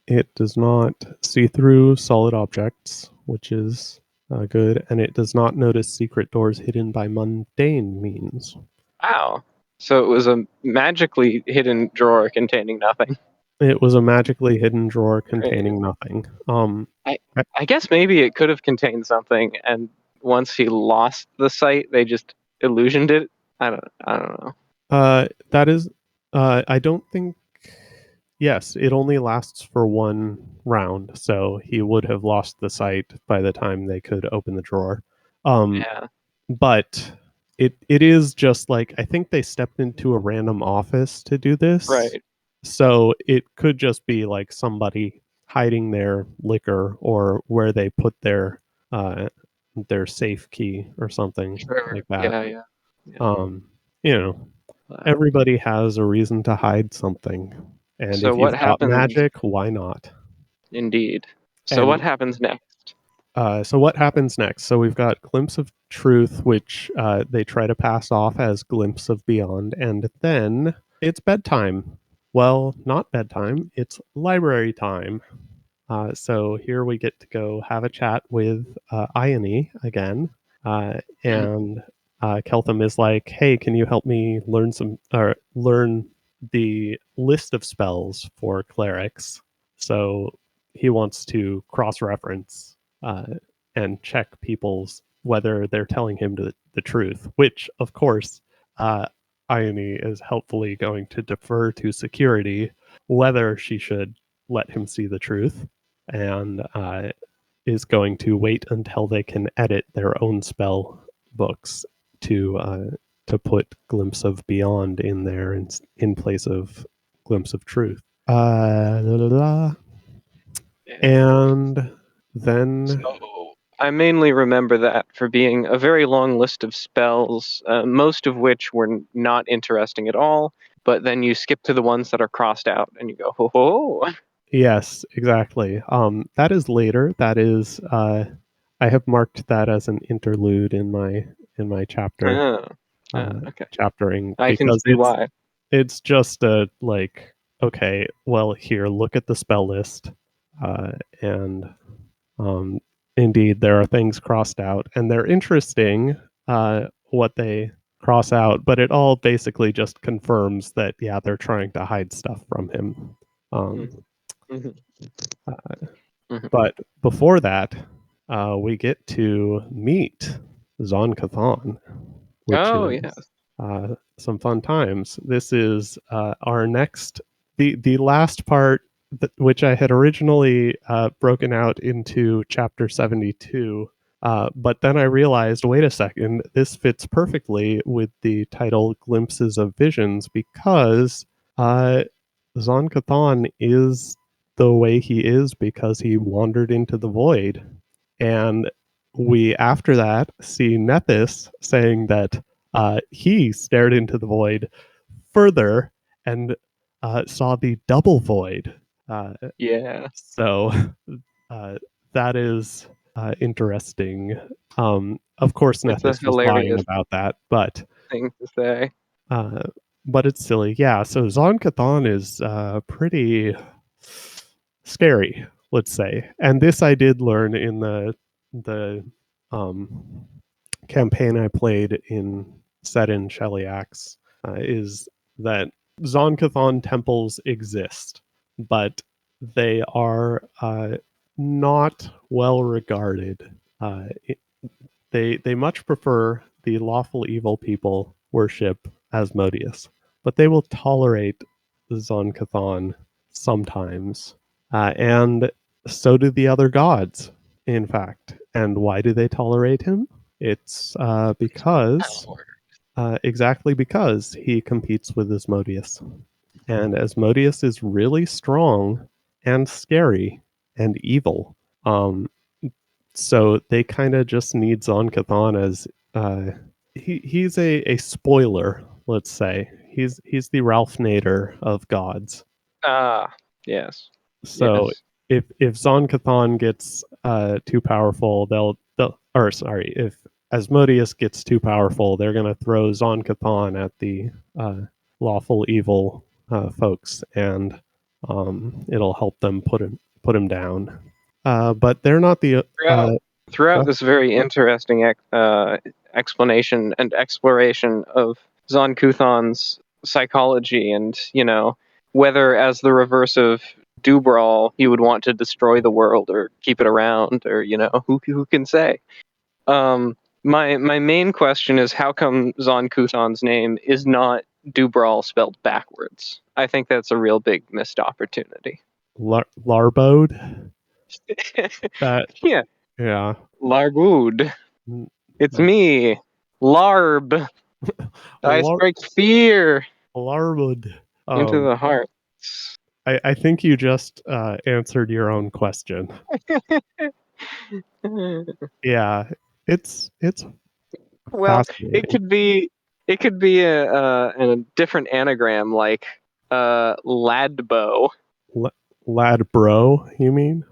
it does not see through solid objects, which is good, and it does not notice secret doors hidden by mundane means. Wow. So it was a magically hidden drawer containing nothing. It was a magically hidden drawer Great. containing nothing. I I guess maybe it could have contained something, and once he lost the sight, they just illusioned it. I don't know. That is, I don't think. Yes, it only lasts for one round, so he would have lost the sight by the time they could open the drawer. Um, Yeah. but it is just like I think they stepped into a random office to do this, Right. so it could just be like somebody hiding their liquor or where they put uh, their safe key or something Sure. like that. Yeah. Yeah. Yeah. Um, you know, Wow. everybody has a reason to hide something. And So if what you've got happens? magic, why not? Indeed. So what And happens next? so, what happens next? So, we've got Glimpse of Truth, which they try to pass off as Glimpse of Beyond. And then it's bedtime. Well, not bedtime, it's library time. So, here we get to go have a chat with Ione again. And Keltham is like, "Hey, can you help me learn the list of spells for clerics?" So he wants to cross-reference uh, and check people's whether they're telling him the truth. Which, of course, uh, Ione is helpfully going to defer to security whether she should let him see the truth, and is going to wait until they can edit their own spell books to put Glimpse of Beyond in there in place of Glimpse of Truth. La, la, la. Yeah. And then So I mainly remember that for being a very long list of spells, most of which were not interesting at all. But then you skip to the ones that are crossed out, and you go, ho ho. yes, exactly. That is later. That is I have marked that as an interlude in my chapter Oh, okay. chaptering I can because see why. it's just a like, okay, well, here, look at the spell list, uh, and um, indeed there are things crossed out, and they're interesting what they cross out, but it all basically just confirms that yeah, they're trying to hide stuff from him. um, Mm-hmm. Mm-hmm. but before that, we get to meet Zon Cathan, which Oh, is yes. some fun times. This is our next, the last part, which I had originally broken out into chapter 72. But then I realized, wait a second, this fits perfectly with the title Glimpses of Visions because Zon Cathan is the way he is because he wandered into the void. And we, after that, see Nethys saying that he stared into the void further and saw the double void. Uh, Yeah. so uh, that is interesting. Of course, It's a Nethys was lying hilarious about that, thing to say. uh, but it's silly. Yeah, so Zon Cathan is pretty scary, let's say. And this I did learn in the um, campaign I played in set in Shellyax, is that Zon-Cathon temples exist, but they are not well regarded. They much prefer the lawful evil people worship Asmodeus, but they will tolerate Zon-Cathon sometimes, and so do the other gods. In fact, and why do they tolerate him? It's because exactly because he competes with Asmodeus. And Asmodeus is really strong and scary and evil. So they kind of just need Zon-Cathon as he's a spoiler, let's say. He's the Ralph Nader of gods. Ah, yes. So Yes. if Zon-Cathon gets too powerful, if Asmodeus gets too powerful, they're gonna throw Zon-Cathon at the lawful evil folks, and it'll help them put him down. But they're not the Throughout this very interesting explanation and exploration of Zon-Kuthon's psychology, and whether, as the reverse of Dubrawl, he would want to destroy the world or keep it around, or who can say? My main question is, how come Zon-Kuthon's name is not Dubrawl spelled backwards? I think that's a real big missed opportunity. Larbode. That Yeah, yeah. Larboud. It's me, Larb. I strike fear Larbode. into the heart. I think you just answered your own question. Yeah, it's Well, fascinating. it could be a different anagram, like Ladbo. Lad bro, you mean?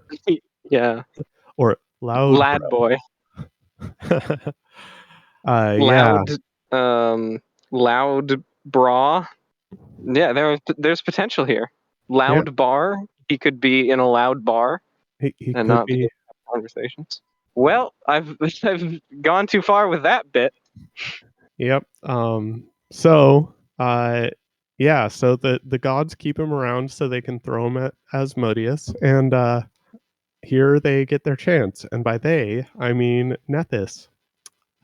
Yeah, Or loud Lad boy. bro? Yeah. Loud, loud bra. Yeah, there's potential here. Yeah, Loud bar. He could be in a loud bar he and could not be be. in conversations. Well, I've I've gone too far with that bit. Yep. So, yeah. So the gods keep him around so they can throw him at Asmodeus, and here they get their chance. And by they, I mean Nethys,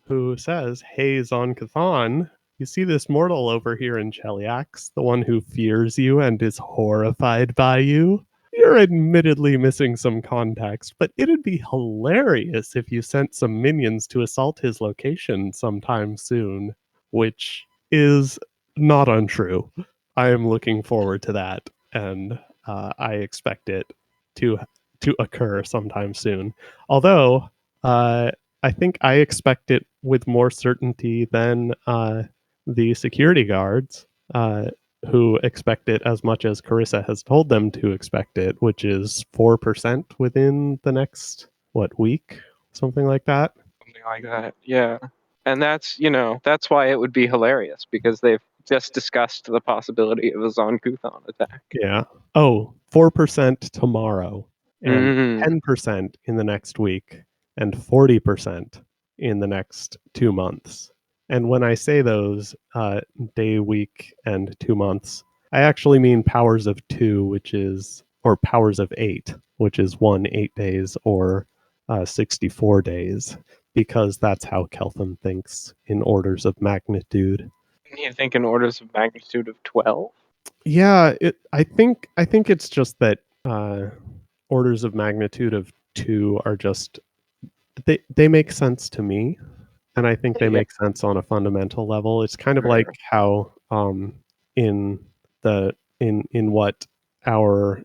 who says, "Hey, Zon-Cathon, you see this mortal over here in Cheliax, the one who fears you and is horrified by you? You're admittedly missing some context, but it'd be hilarious if you sent some minions to assault his location sometime soon," which is not untrue. I am looking forward to that, and I expect it to occur sometime soon. Although, I think I expect it with more certainty than the security guards, who expect it as much as Carissa has told them to expect it, which is 4% within the next week, something like that. Something like that. Yeah. And that's why it would be hilarious, because they've just discussed the possibility of a Zon-Kuthon attack. Yeah. Oh, 4% tomorrow, and Mm. 10% in the next week, and 40% in the next 2 months. And when I say those day, week, and 2 months, I actually mean powers of 2, or powers of 8, which is 8 days, or 64 days, because that's how Keltham thinks in orders of magnitude. You think in orders of magnitude of 12? Yeah, I think it's just that orders of magnitude of 2 are just they make sense to me, and I think they Yeah. make sense on a fundamental level. It's kind of Sure. like how in what our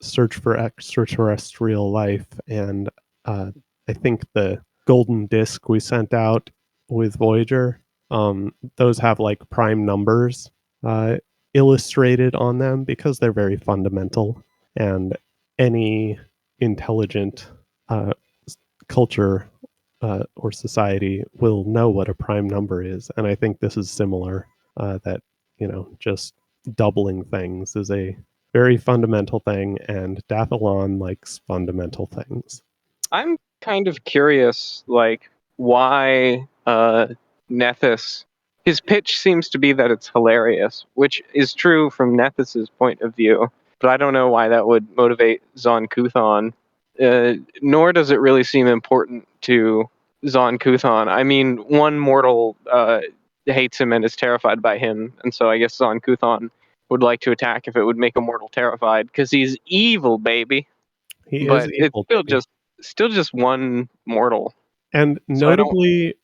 search for extraterrestrial life, and I think the golden disk we sent out with Voyager, those have like prime numbers uh, illustrated on them because they're very fundamental, and any intelligent uh, culture or society will know what a prime number is. And I think this is similar, that, just doubling things is a very fundamental thing, and Dathalon likes fundamental things. I'm kind of curious, like, why Nethys his pitch seems to be that it's hilarious, which is true from Nethys's point of view, but I don't know why that would motivate Zon Kuthon. Nor does it really seem important to Zon Kuthon. I mean, one mortal hates him and is terrified by him, and so I guess Zon Kuthon would like to attack if it would make a mortal terrified, because he's evil, baby. He is But it's evil, baby. still just one mortal. And So I don't. notably,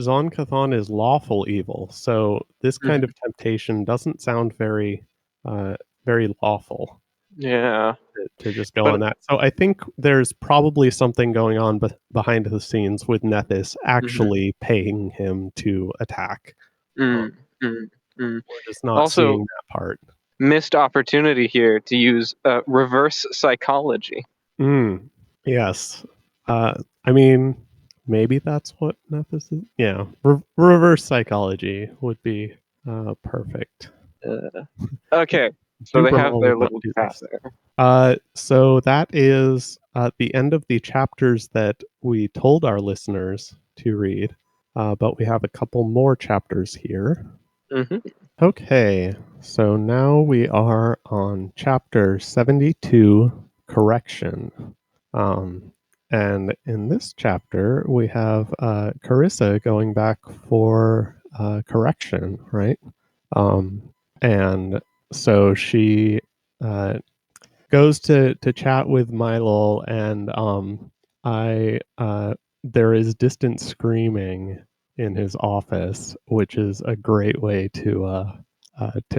Zon Cathon is lawful evil, so this kind of temptation doesn't sound very, very lawful Yeah, to just go but on that. So I think there's probably something going on behind the scenes with Nethys mhm. actually paying him to attack. Um, Mm, mm, mm. we're just not Also, seeing that part. missed opportunity here to use reverse psychology. Mm, yes. Uh, I mean, maybe that's what Nethys is. Yeah, reverse psychology would be perfect. Uh, okay, so they have Dupermall their would not little do chat this. there. So that is the end of the chapters that we told our listeners to read, but we have a couple more chapters here. Hmm. Okay, so now we are on chapter 72, Correction. Um, and in this chapter, we have Carissa going back for correction, right? Um, and so she uh, goes to chat with Milo, and I there is distant screaming in his office, which is a great way to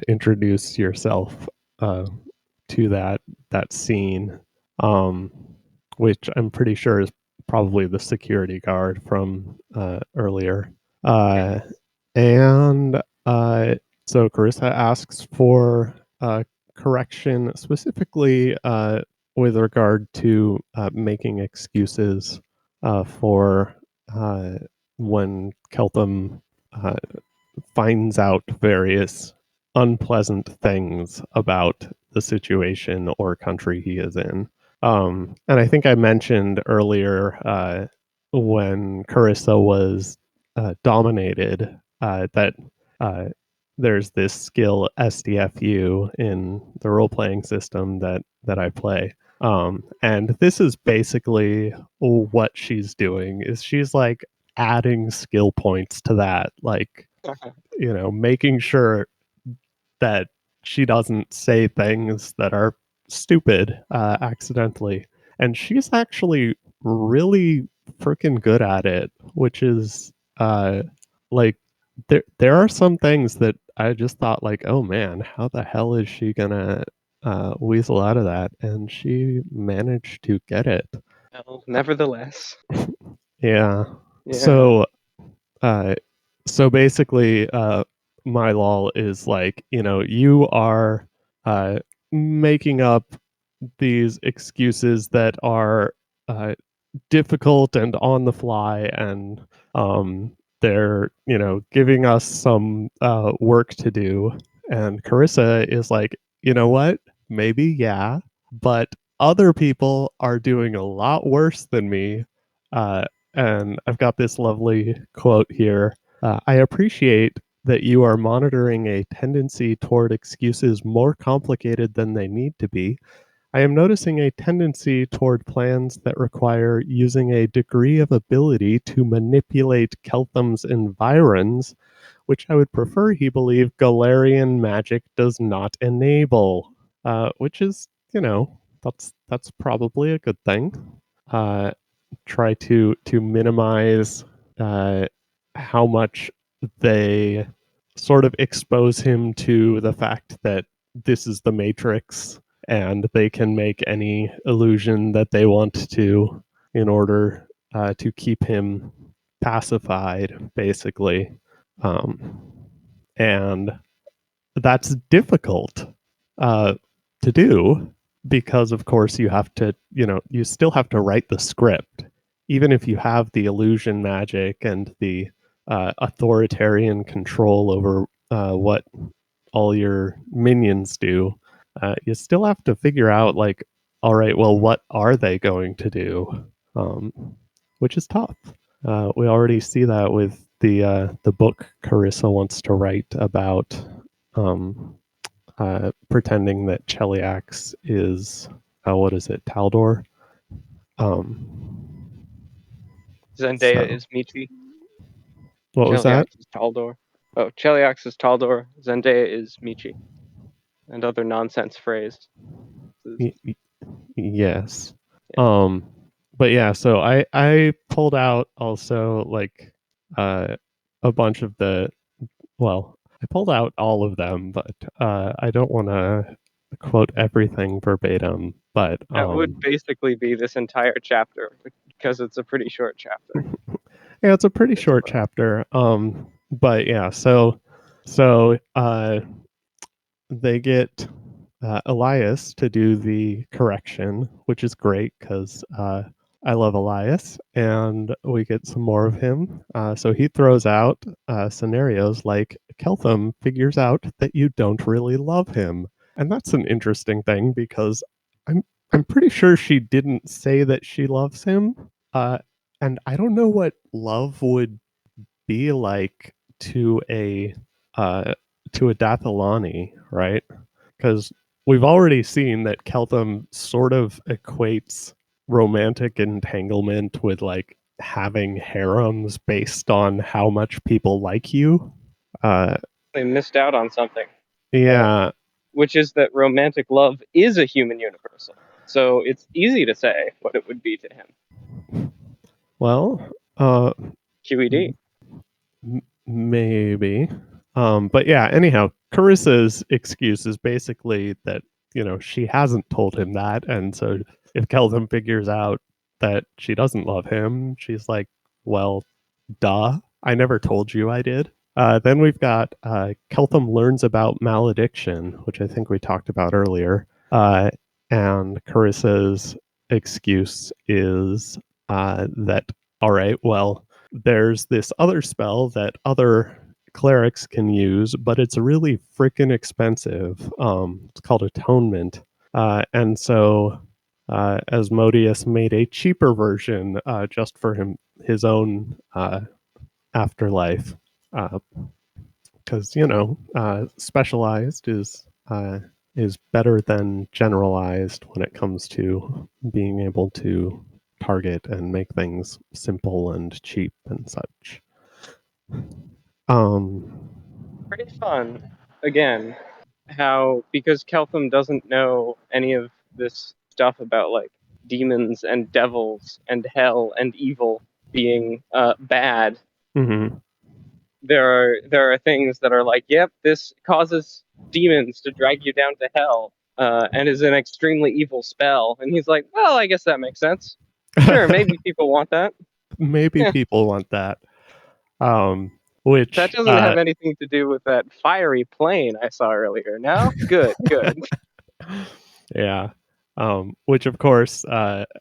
introduce yourself uh, to that scene, um, which I'm pretty sure is probably the security guard from earlier. Uh, and so Carissa asks for correction, specifically with regard to making excuses for when Keltham uh, finds out various unpleasant things about the situation or country he is in. And I think I mentioned earlier when Carissa was dominated that uh, there's this skill SDFU in the role playing system that I play. And this is basically what she's doing is she's like adding skill points to that, like, making sure that she doesn't say things that are stupid accidentally. And she's actually really freaking good at it, which is like there are some things that I just thought like, oh man, how the hell is she gonna weasel out of that? And she managed to get it. Well, nevertheless, Yeah. yeah. So uh, so basically, my law is like, you are uh, making up these excuses that are uh, difficult and on the fly, and they're, giving us some work to do. And Carissa is like, you know what? Maybe, yeah, but other people are doing a lot worse than me. Uh, and I've got this lovely quote here. I appreciate that you are monitoring a tendency toward excuses more complicated than they need to be. I am noticing a tendency toward plans that require using a degree of ability to manipulate Keltham's environs, which I would prefer he believe Galarian magic does not enable. Which is, that's probably a good thing. Uh, Try to minimize uh, how much they sort of expose him to the fact that this is the Matrix and they can make any illusion that they want to in order to keep him pacified, basically. Um, and that's difficult uh, to do because, of course, you have to, you still have to write the script, even if you have the illusion magic and the authoritarian control over what all your minions do. You still have to figure out, like, all right, well, what are they going to do? Um, which is tough. We already see that with the book Carissa wants to write about pretending that Cheliax is what is it, Taldor? Zendaya So is Michi. what was that? Cheliax is Taldor. Oh, Cheliax is Taldor. Zendaya is Michi. And other nonsense phrase. Y- y- yes. Yeah. But yeah, so I pulled out also like a bunch of the, well, I pulled out all of them, but I don't want to quote everything verbatim, but That would basically be this entire chapter because it's a pretty short chapter. yeah, it's a pretty It's short fun. chapter. But yeah, so they get Elias to do the correction, which is great because I love Elias, and we get some more of him. So he throws out scenarios like Keltham figures out that you don't really love him, and that's an interesting thing because I'm pretty sure she didn't say that she loves him, and I don't know what love would be like to a Dathalani, right? Because we've already seen that Keltham sort of equates romantic entanglement with like having harems based on how much people like you. Uh, They missed out on something, yeah, which is that romantic love is a human universal. So it's easy to say what it would be to him. well, uh, QED. maybe. But yeah, anyhow, Carissa's excuse is basically that, she hasn't told him that. And so if Keltham figures out that she doesn't love him, she's like, well, duh, I never told you I did. Then we've got Keltham learns about malediction, which I think we talked about earlier. And Carissa's excuse is that, all right, well, there's this other spell that other clerics can use, but it's really freaking expensive. It's called Atonement. And so Asmodeus made a cheaper version just for his own afterlife. Because, specialized is better than generalized when it comes to being able to target and make things simple and cheap and such. Pretty fun. Again, how because Keltham doesn't know any of this stuff about like demons and devils and hell and evil being bad. Mm-hmm. There are things that are like, yep, this causes demons to drag you down to hell, and is an extremely evil spell. And he's like, well, I guess that makes sense. Sure, maybe people want that. Maybe Yeah, people want that. that Which doesn't have anything to do with that fiery plane I saw earlier. No, good, good. yeah. Which of course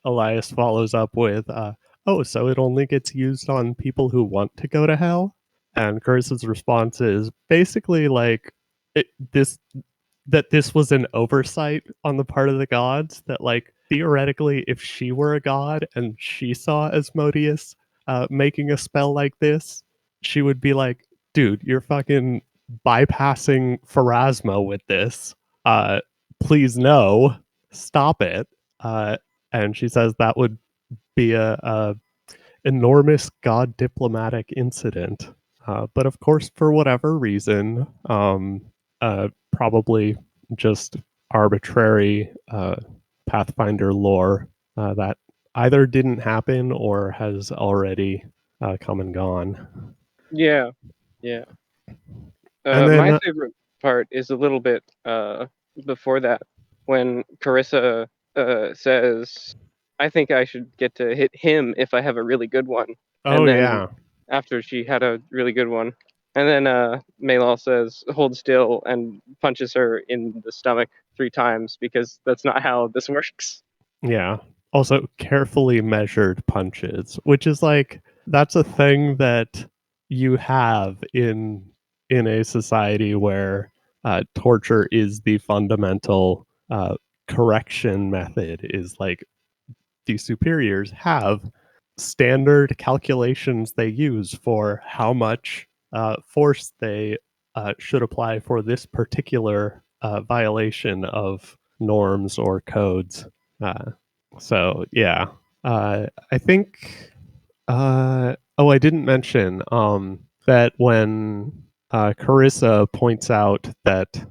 Elias follows up with oh, so it only gets used on people who want to go to hell? And Curse's response is basically like it, this that this was an oversight on the part of the gods, that like theoretically if she were a god and she saw Asmodeus making a spell like this, she would be like, dude, you're fucking bypassing Pharasma with this. Please no, stop it. Uh, and she says that would be a enormous god diplomatic incident. But of course, for whatever reason, probably just arbitrary Pathfinder lore, that either didn't happen or has already come and gone. Yeah, yeah. And My then, favorite part is a little bit before that, when Carissa says, "I think I should get to hit him if I have a really good one," oh and then yeah, after she had a really good one, and then Malal says, "Hold still," and punches her in the stomach 3 times because that's not how this works. yeah. Also, carefully measured punches, which is like that's a thing that you have in a society where torture is the fundamental correction method. Is like the superiors have standard calculations they use for how much force they should apply for this particular violation of norms or codes. So yeah, I think. I didn't mention that when Carissa points out that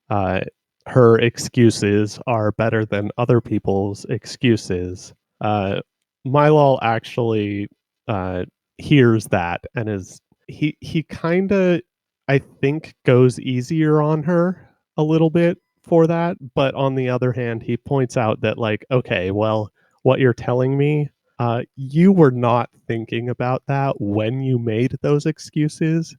uh, her excuses are better than other people's excuses, Mylal actually uh, hears that and he kind of, I think, goes easier on her a little bit for that. But on the other hand, he points out that, like, okay, well, what you're telling me, you were not thinking about that when you made those excuses.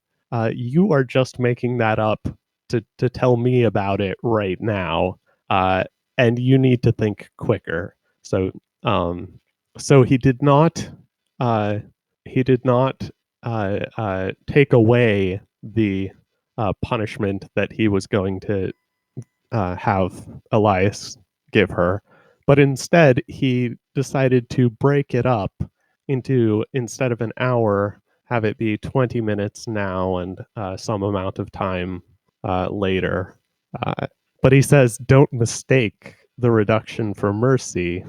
You are just making that up to tell me about it right now. And you need to think quicker. So, um, so uh, he did not take away the punishment that he was going to have Elias give her, but instead he decided to break it up into, instead of an hour, have it be 20 minutes now and some amount of time later. But he says, don't mistake the reduction for mercy.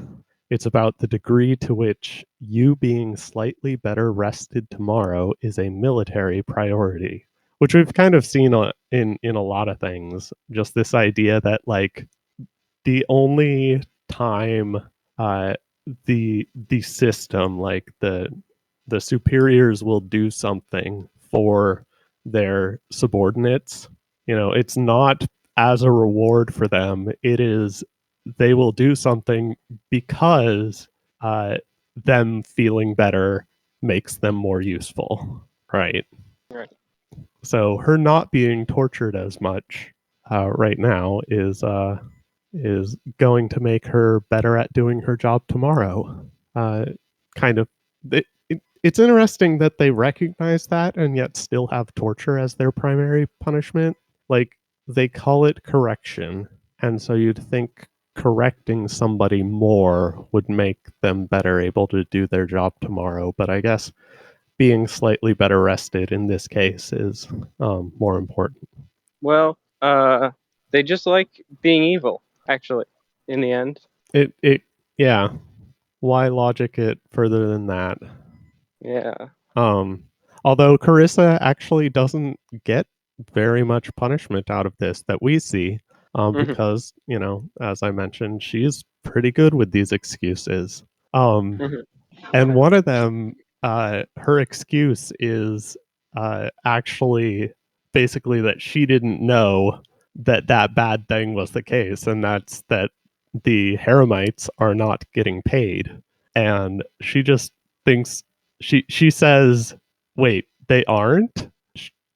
It's about the degree to which you being slightly better rested tomorrow is a military priority, which we've kind of seen in a lot of things. Just this idea that, like, the only time uh, the system, like the superiors, will do something for their subordinates, it's not as a reward for them. It is, they will do something because uh, them feeling better makes them more useful, right? Right. So her not being tortured as much right now is going to make her better at doing her job tomorrow. Kind of, it's interesting that they recognize that and yet still have torture as their primary punishment. Like, they call it correction, and so you'd think correcting somebody more would make them better able to do their job tomorrow. But I guess being slightly better rested in this case is more important. Well, they just like being evil, actually, in the end. Yeah. Why logic it further than that? Yeah. Um, Although Carissa actually doesn't get very much punishment out of this that we see, Mhm. because, as I mentioned, she's pretty good with these excuses. Mhm. And one of them, her excuse is actually basically that she didn't know that that bad thing was the case, and that's that the Haremites are not getting paid. And she just thinks, she says, "Wait, they aren't?"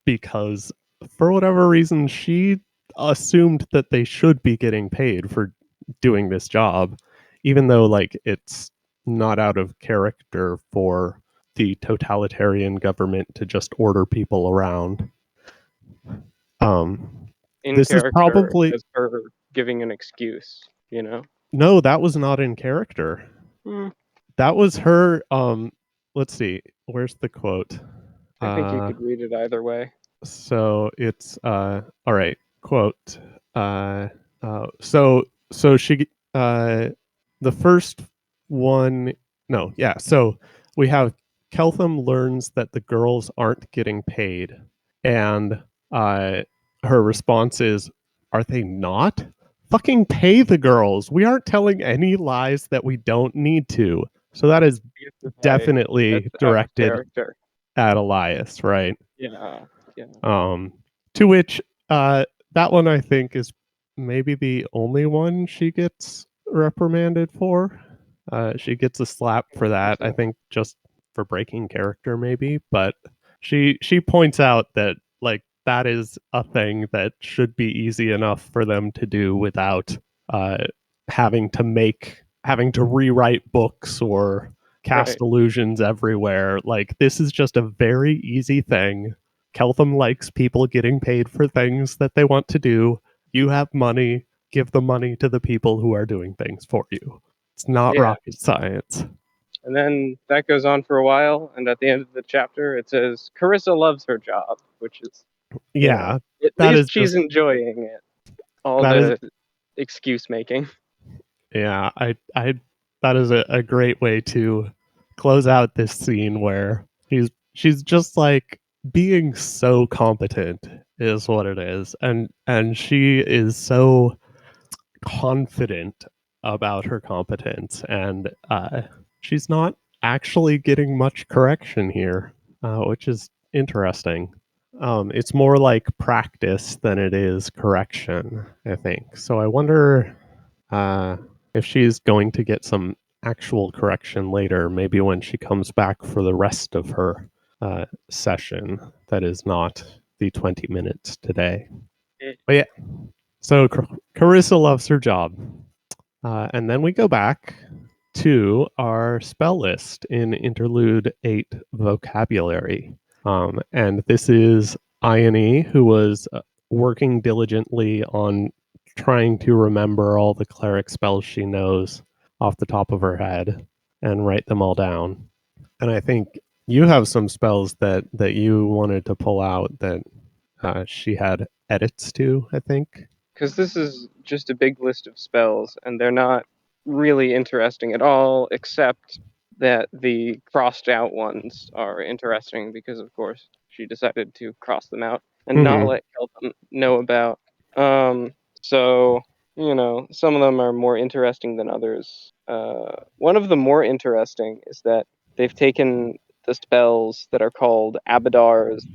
Because for whatever reason, she assumed that they should be getting paid for doing this job, even though, like, it's not out of character for the totalitarian government to just order people around. Um, In this is character probably, as her giving an excuse, you know? no, that was not in character. Mm, That was her. Let's see, where's the quote? I think you Uh, could read it either way. so it's all right. Quote. Uh, so she the first one. No, yeah. So we have Keltham learns that the girls aren't getting paid, and uh, her response is, "Are they not? Fucking pay the girls. We aren't telling any lies that we don't need to." So that is Hey, definitely that's out of directed character. at Elias, right? Yeah. Yeah. Um, to which that one, I think, is maybe the only one she gets reprimanded for. She gets a slap for that, I think, just for breaking character, maybe. But she points out that, like, that is a thing that should be easy enough for them to do without uh, having to rewrite books or cast Right. illusions everywhere. Like, this is just a very easy thing. Keltham likes people getting paid for things that they want to do. You have money, give the money to the people who are doing things for you. It's not Yeah. rocket science. And then that goes on for a while, and at the end of the chapter, it says Carissa loves her job, which is, Yeah, at that least is she's just enjoying it. All that is the excuse making. yeah. I that is a great way to close out this scene where she's just like being so competent is what it is, and she is so confident about her competence, and she's not actually getting much correction here, which is interesting. It's more like practice than it is correction, I think. So I wonder uh, if she's going to get some actual correction later, maybe when she comes back for the rest of her session that is not the 20 minutes today. But yeah, so Carissa loves her job. And then we go back to our spell list in Interlude 8 Vocabulary. And this is Ione, who was working diligently on trying to remember all the cleric spells she knows off the top of her head and write them all down. And I think you have some spells that you wanted to pull out that she had edits to, I think. Because this is just a big list of spells, and they're not really interesting at all, except that the crossed out ones are interesting because, of course, she decided to cross them out and not let Keltham know about. So, some of them are more interesting than others. One of the more interesting is that they've taken the spells that are called Abadar's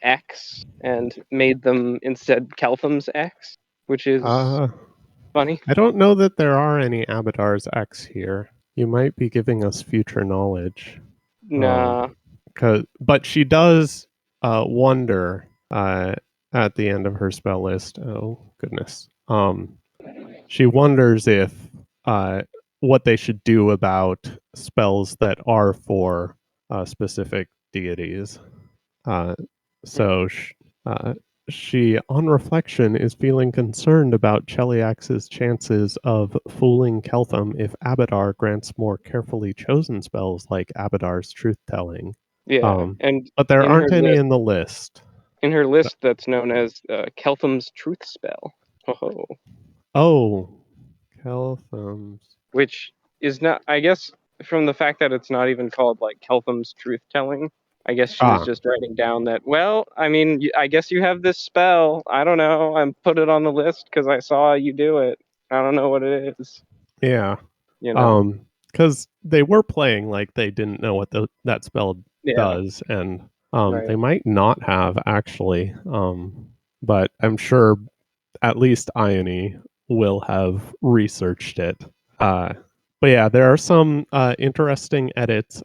X and made them instead Keltham's X, which is Uh, funny. I don't know that there are any Abadar's X here. You might be giving us future knowledge. Nah. But she does wonder at the end of her spell list. Oh goodness. She wonders if what they should do about spells that are for specific deities. Uh, so uh, she, on reflection, is feeling concerned about Cheliax's chances of fooling Keltham if Abadar grants more carefully chosen spells like Abadar's truth telling. Yeah, and But there in her aren't any list, in the list. that's known as Keltham's Truth Spell. Oh, Oh, Keltham's. which is not, I guess, from the fact that it's not even called like Keltham's Truth Telling. I guess she was Ah, just writing down that. Well, I mean, I guess you have this spell. I don't know. I put it on the list because I saw you do it. I don't know what it is. yeah. You know. Because they were playing like they didn't know what that spell Yeah. does, and Right. they might not have actually. But I'm sure at least Ione will have researched it. Uh, but yeah, there are some interesting edits.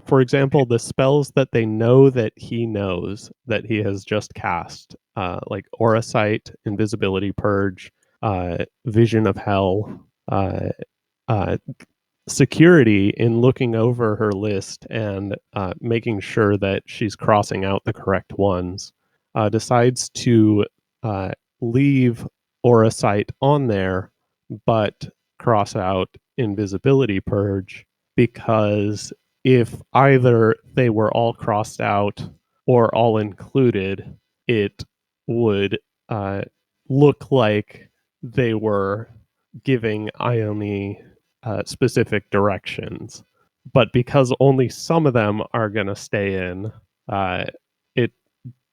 For example, the spells that they know that he knows that he has just cast, like Aura Sight, Invisibility Purge, Vision of Hell, uh, security in looking over her list and making sure that she's crossing out the correct ones, decides to uh, leave Aura Sight on there, but cross out Invisibility Purge because if either they were all crossed out or all included, it would uh, look like they were giving Ione specific directions. But because only some of them are going to stay in, it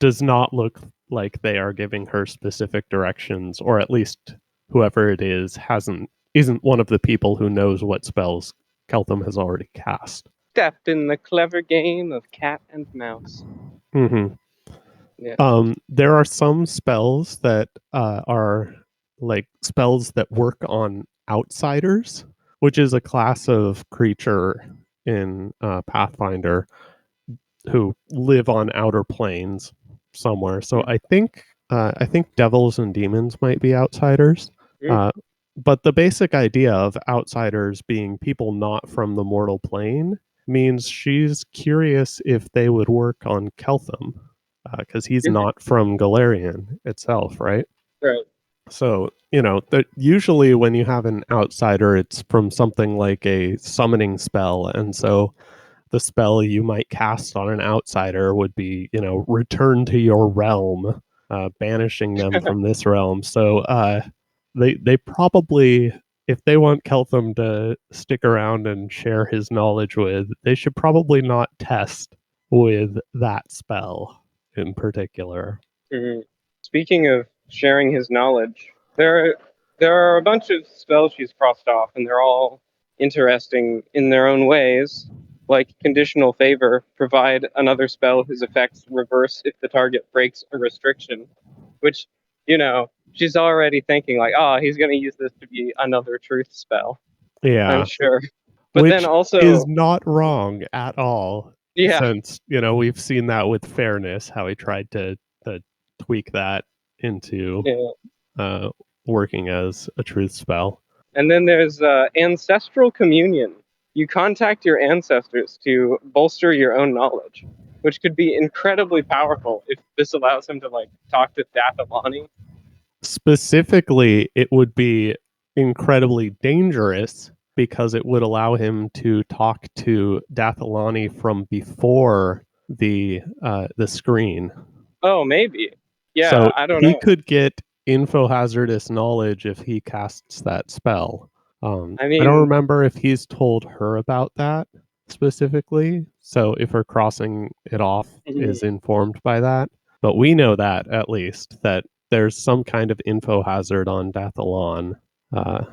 does not look like they are giving her specific directions, or at least whoever it is isn't one of the people who knows what spells Keltham has already cast. Step in the clever game of cat and mouse. Mm-hmm. Yeah. There are some spells that are like spells that work on outsiders, which is a class of creature in Pathfinder who live on outer planes somewhere. So I think devils and demons might be outsiders. Mm-hmm. Uh, but the basic idea of outsiders being people not from the mortal plane means she's curious if they would work on Keltham because he's not from Galarian itself, right? Right. So, usually when you have an outsider, it's from something like a summoning spell. And so the spell you might cast on an outsider would be, return to your realm, banishing them from this realm. So they probably, if they want Keltham to stick around and share his knowledge with, they should probably not test with that spell in particular. Mhm. Speaking of sharing his knowledge, there are a bunch of spells she's crossed off, and they're all interesting in their own ways. Like conditional favor, provide another spell whose effects reverse if the target breaks a restriction, which she's already thinking like, oh, he's going to use this to be another truth spell. I'm Yeah, sure. But then which is also, not wrong at all, yeah, since we've seen that with fairness, how he tried to tweak that into yeah. uh, working as a truth spell. And then there's ancestral communion. You contact your ancestors to bolster your own knowledge, which could be incredibly powerful if this allows him to like talk to Dathomani. Specifically, it would be incredibly dangerous because it would allow him to talk to Dathalani from before the screen. Oh, maybe. So Yeah, I don't he know. could get info hazardous knowledge if he casts that spell. I I don't mean, remember if he's told her about that specifically. So if her crossing it off is informed by that. But we know that at least that there's some kind of info hazard on Dathalon.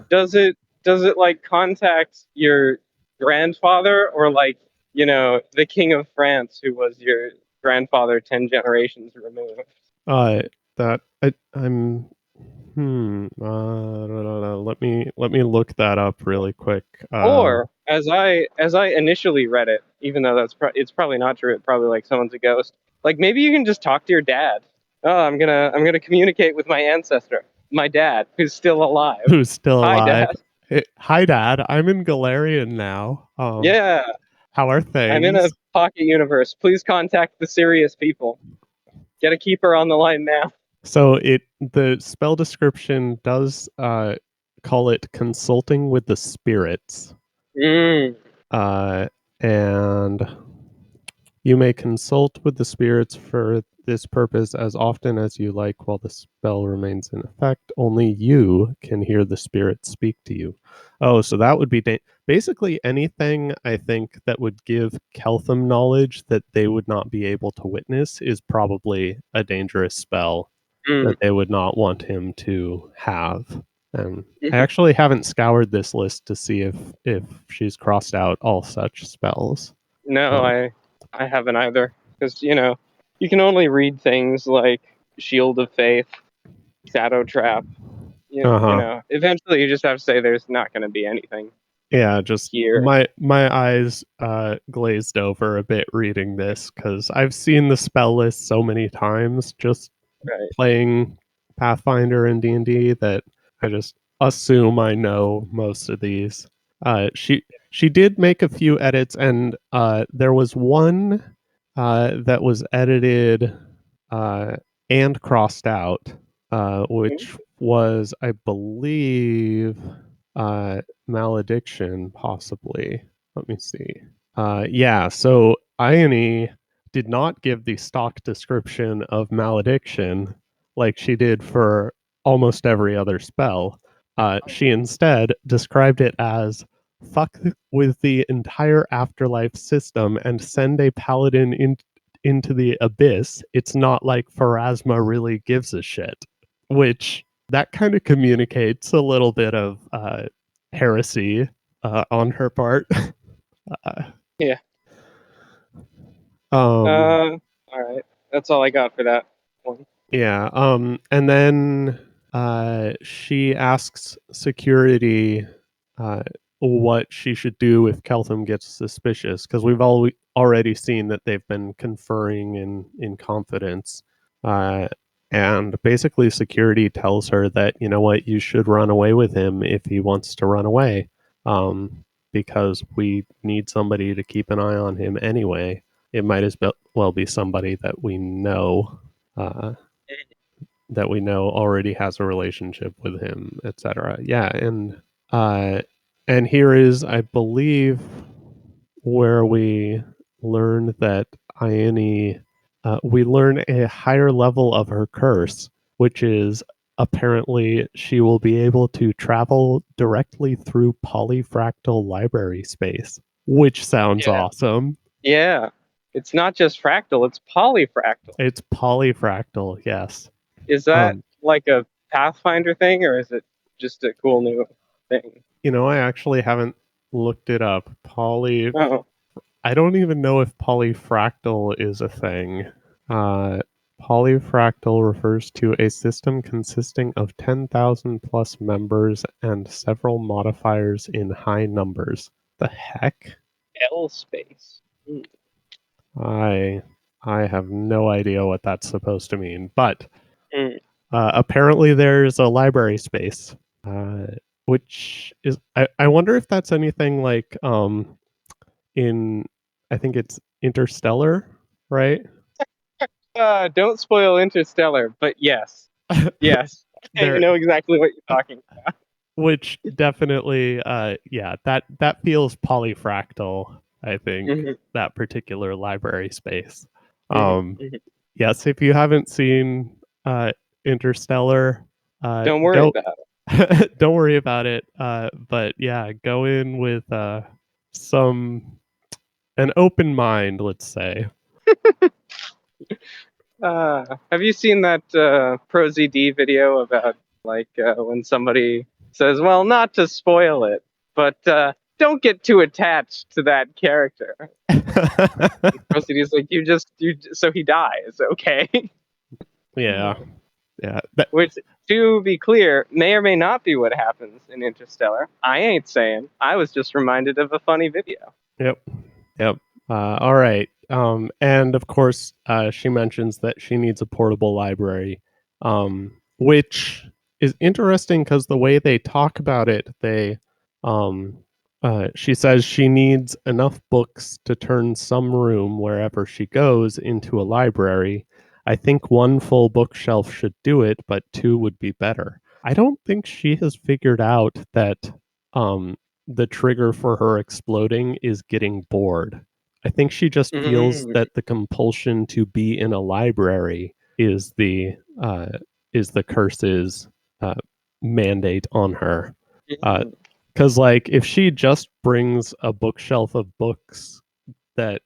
does it like contact your grandfather or like the king of France who was your grandfather 10 generations removed? Uh, that I'm no. Let me look that up really quick. Or as I initially read it, even though it's probably not true, it's probably like someone's a ghost. Like maybe you can just talk to your dad. Oh, I'm gonna communicate with my ancestor, my dad, who's still alive. Who's still Hi, alive? dad. Hi, Dad. I'm in Galarian now. Yeah, How are I'm in a things? pocket universe. Please contact the serious people. Get a keeper on the line now. So the spell description does call it consulting with the spirits, Mm. uh, and you may consult with the spirits for this purpose as often as you like while the spell remains in effect. Only you can hear the spirits speak to you. Oh, so that would be basically anything I think that would give Keltham knowledge that they would not be able to witness is probably a dangerous spell Mm. that they would not want him to have. And I Mhm. actually haven't scoured this list to see if she's crossed out all such spells. No, Um, I haven't either because you can only read things like Shield of Faith, Shadow Trap. uh-huh. Eventually you just have to say there's not going to be anything Yeah, just here. my eyes glazed over a bit reading this because I've seen the spell list so many times just Right. playing Pathfinder and D&D that I just assume I know most of these. She did make a few edits, and there was one that was edited uh, and crossed out, which was, I believe, malediction, possibly. Let me see. Yeah, so Ione did not give the stock description of malediction like she did for almost every other spell. She instead described it as fuck with the entire afterlife system and send a paladin into the abyss. It's not like Pharasma really gives a shit, which that kind of communicates a little bit of heresy on her part. uh, Yeah. um, All right. That's all I got for that one. yeah. And then she asks security uh, what she should do if Keltham gets suspicious, because we've already seen that they've been conferring in confidence. Uh, and basically, security tells her that, you know what, you should run away with him if he wants to run away, because we need somebody to keep an eye on him anyway. It might as well be somebody that we know. Uh, that we know already has a relationship with him, etc. Yeah, and here is, I believe, where we learn that Ione, we learn a higher level of her curse, which is apparently she will be able to travel directly through polyfractal library space, which sounds Yeah. awesome. Yeah. It's not just fractal, it's polyfractal. It's polyfractal, yes. Is that like a Pathfinder thing, or is it just a cool new thing? I actually haven't looked it up. Oh, I don't even know if polyfractal is a thing. Uh, Polyfractal refers to a system consisting of 10,000 plus members and several modifiers in high numbers. The heck? L space. Hmm. I I have no idea what that's supposed to mean, but Hmm. apparently there's a library space, uh, which is I wonder if that's anything like in, I think it's Interstellar, right? Don't spoil Interstellar, but yes. Yes. I There, know exactly what you're talking which definitely, yeah, that feels polyfractal. I think about. that particular library space. Hmm. Um, Hmm. yes, if you haven't seen Interstellar, Don't worry don't about don't worry about it. But yeah, go in with some an open mind, let's say. Have you seen that ProZD video about when somebody says, "Well, not to spoil it, but don't get too attached to that character." ProZD's like, so he dies, okay?" Yeah, yeah. Which, to be clear, may or may not be what happens in Interstellar. I ain't saying. I was just reminded of a funny video. Yep. Yep. All right. And of course, she mentions that she needs a portable library, which is interesting because the way they talk about it, um, she says she needs enough books to turn some room wherever she goes into a library. I think one full bookshelf should do it, but two would be better. I don't think she has figured out that um, the trigger for her exploding is getting bored. I think she just feels Mm. that the compulsion to be in a library uh, is the curse's uh, mandate on her. Mm. Because like if she just brings a bookshelf of books that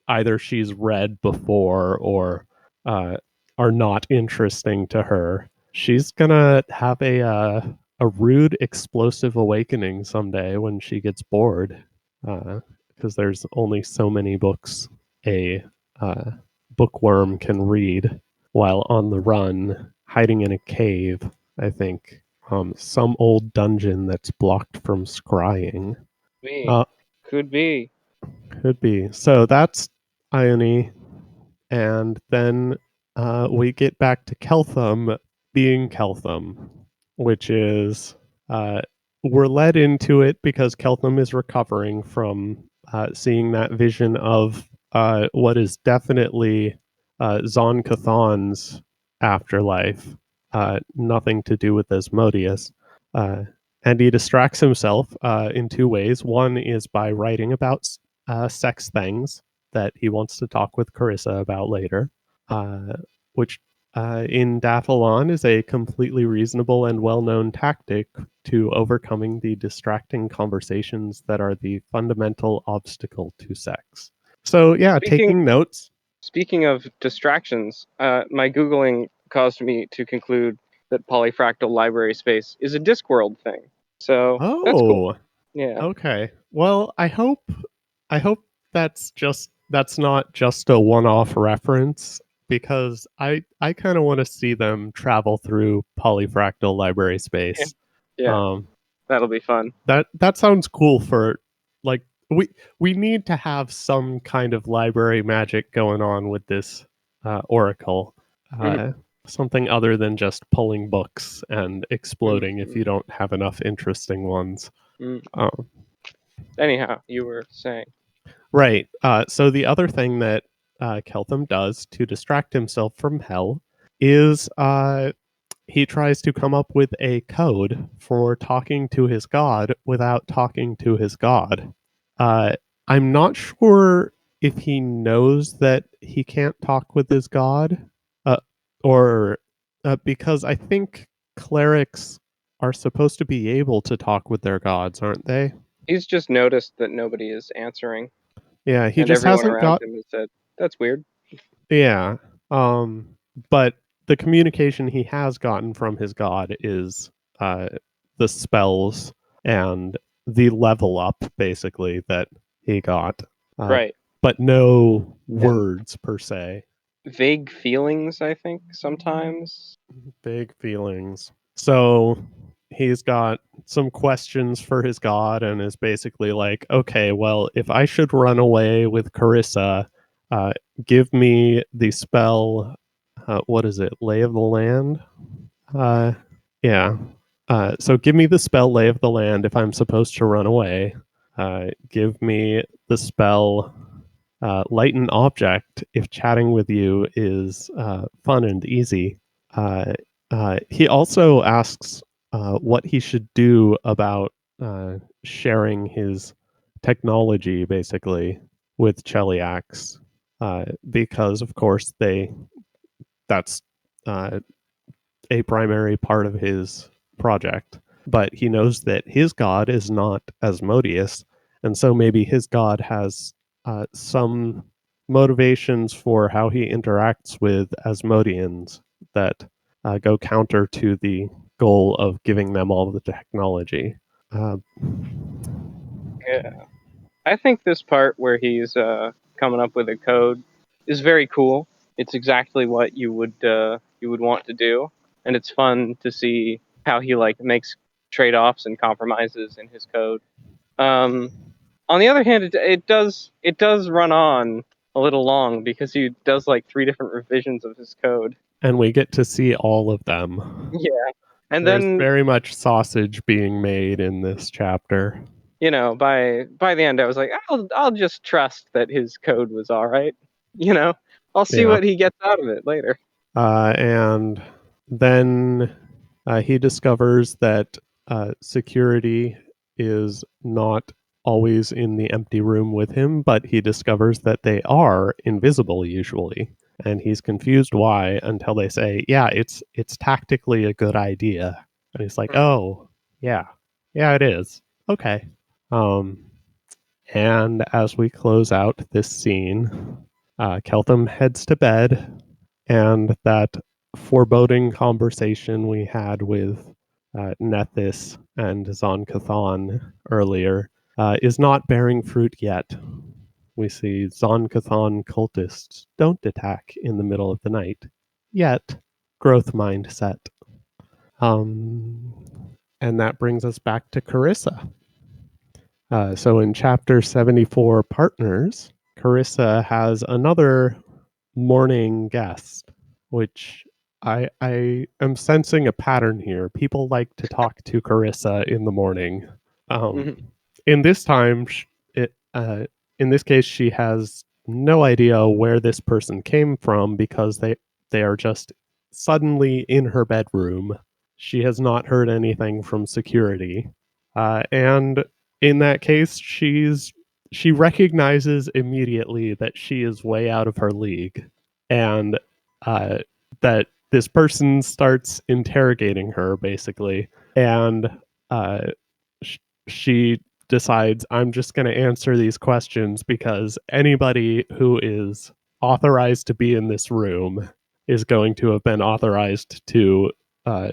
either she's read before or uh, are not interesting to her, she's gonna have a rude explosive awakening someday when she gets bored, because there's only so many books a uh, bookworm can read while on the run, hiding in a cave. I think some old dungeon that's blocked from scrying. Me. Uh, Could be. could be. So that's Ione, and then we get back to Keltham being Keltham, which is we're led into it because Keltham is recovering from seeing that vision of what is definitely Zon Cathan's afterlife, nothing to do with Asmodeus. Uh, and he distracts himself in two ways. One is by writing about sex things that he wants to talk with Carissa about later, uh, which in Dathalon is a completely reasonable and well known tactic to overcoming the distracting conversations that are the fundamental obstacle to sex. So, yeah, Speaking taking notes. Speaking of distractions, my Googling caused me to conclude that polyfractal library space is a Discworld thing. So that's cool. Oh, Yeah. okay. Well, I hope that's not just a one-off reference, because I kind of want to see them travel through polyfractal library Yeah. space. Yeah. Um, That'll be fun. that sounds cool for, like, we need to have some kind of library magic going on with this oracle. Mhm. Uh, Something other than just pulling books and exploding if Mhm. you don't have enough interesting ones. Mhm. Um, Anyhow, you were saying. Right. So the other thing that Keltham does to distract himself from hell is he tries to come up with a code for talking to his god without talking to his god. I'm not sure if he knows that he can't talk with his god, uh, or because I think clerics are supposed to be able to talk with their gods, aren't they? He's just noticed that nobody is answering, Yeah, he and just everyone hasn't around got. him has said, "That's weird." Yeah, but the communication he has gotten from his god is uh, the spells and the level up, basically, that he got, uh, Right. but no And words per se. vague feelings, I think, sometimes. Big feelings. So he's got some questions for his god and is basically like, okay, well, if I should run away with Carissa, uh, give me the spell. What is it? Lay of the Land? Uh, yeah. So give me the spell Lay of the Land if I'm supposed to run away. Give me the spell Lighten Object if chatting with you is fun and easy. Uh, he also asks what he should do about sharing his technology, basically, with Cheliax, because, of course, that's uh, a primary part of his project. But he knows that his god is not Asmodeus, and so maybe his god has some motivations for how he interacts with Asmodeans that go counter to the goal of giving them all the technology. Uh, Yeah. I think this part where he's coming up with a code is very cool. It's exactly what you would want to do, and it's fun to see how he like makes trade-offs and compromises in his code. Um, on the other hand, it does run on a little long because he does like 3 different revisions of his code. and we get to see all of them. Yeah, and There's then very much sausage being made in this chapter. by the end, I was like, I'll just trust that his code was all right. You know, I'll see Yeah. what he gets out of it later. And then he discovers that security is not always in the empty room with him, but he discovers that they are invisible usually. And he's confused why until they say, "Yeah, it's tactically a good idea." And he's like, Mhm. "Oh, yeah, yeah, it is. Okay." Um, and as we close out this scene, Keltham heads to bed, and that foreboding conversation we had with Nethys and Zon-Cathon earlier is not bearing fruit yet. We see Zon-Cathon cultists don't attack in the middle of the night, yet growth mindset. Um, and that brings us back to Carissa. So in chapter 74, Partners, Carissa has another morning guest, which I am sensing a pattern here. People like to talk to Carissa in the morning. Um, Mhm. in this time, it in this case, she has no idea where this person came from because they are just suddenly in her bedroom. She has not heard anything from security, and in that case, she recognizes immediately that she is way out of her league, and uh, that this person starts interrogating her basically, and uh, she decides, I'm just going to answer these questions because anybody who is authorized to be in this room is going to have been authorized to uh,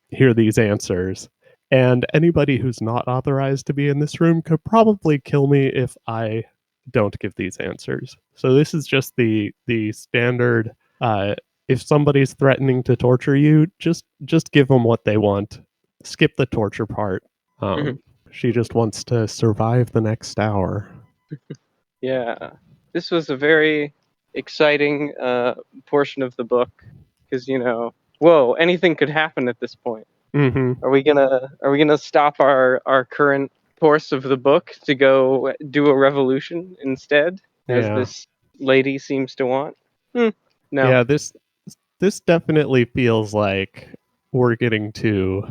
hear these answers. And anybody who's not authorized to be in this room could probably kill me if I don't give these answers. So this is just the standard. If somebody's threatening to torture you, just give them what they want. Skip the torture part. Mhm. She just wants to survive the next hour. Yeah, this was a very exciting portion of the book because whoa, anything could happen at this point. Mm-hmm. Are we gonna stop our current course of the book to go do a revolution instead, as Yeah. this lady seems to want? Hmm. No. Yeah, this definitely feels like we're getting to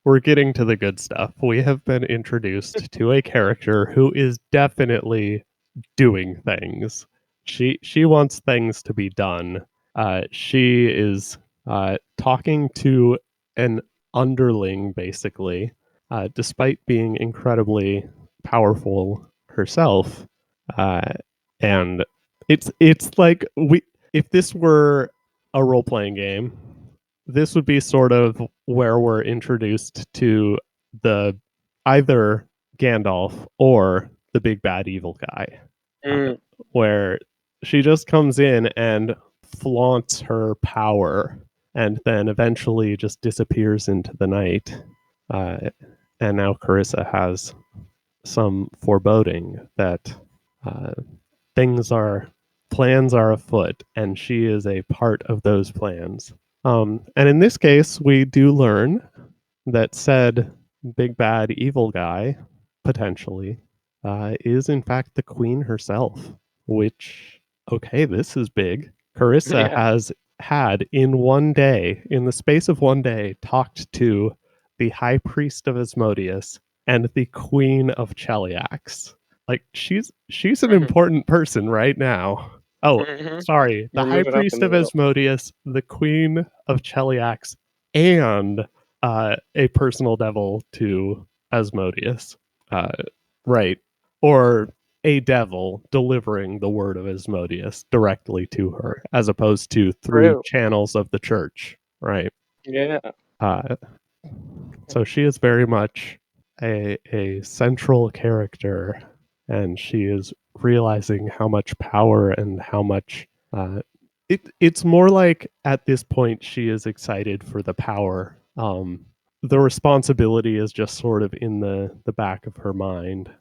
the good stuff. We have been introduced to a character who is definitely doing things. She wants things to be done. She is talking to an underling, basically, despite being incredibly powerful herself. Uh, and it's like we if this were a role playing game, this would be sort of where we're introduced to the either Gandalf or the big bad evil guy, uh, Mm. where she just comes in and flaunts her power and then eventually just disappears into the night. Uh, and now Carissa has some foreboding that uh, things are plans are afoot, and she is a part of those plans. And in this case, we do learn that said big bad evil guy potentially is in fact the queen herself. Which, okay, this is big. Carissa Yeah. has had in one day, in the space of one day, talked to the high priest of Asmodeus and the queen of Cheliax. Like she's an Mhm. important person right now. Oh, Mhm. sorry, the You're high moving up in priest the of world. Asmodeus, the queen of Cheliax, and a personal devil to Asmodeus. Uh, right. Or a devil delivering the word of Asmodeus directly to her, as opposed to through True. channels of the church. Right. Yeah. Uh, so she is very much a central character, and she is realizing how much power and how much it's more like at this point she is excited for the power. The responsibility is just sort of in the back of her mind.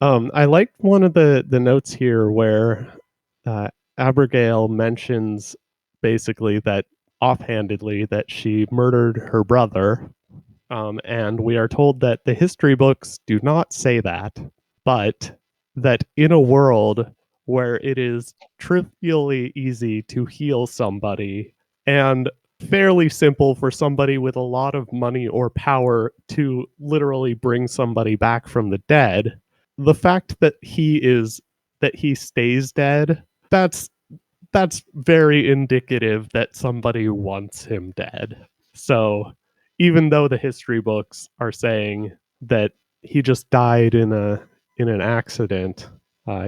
I liked one of the notes here where uh, Abigail mentions basically that offhandedly that she murdered her brother, and we are told that the history books do not say that, but that in a world where it is trivially easy to heal somebody and fairly simple for somebody with a lot of money or power to literally bring somebody back from the dead, the fact that he stays dead, that's very indicative that somebody wants him dead. So even though the history books are saying that he just died in an accident,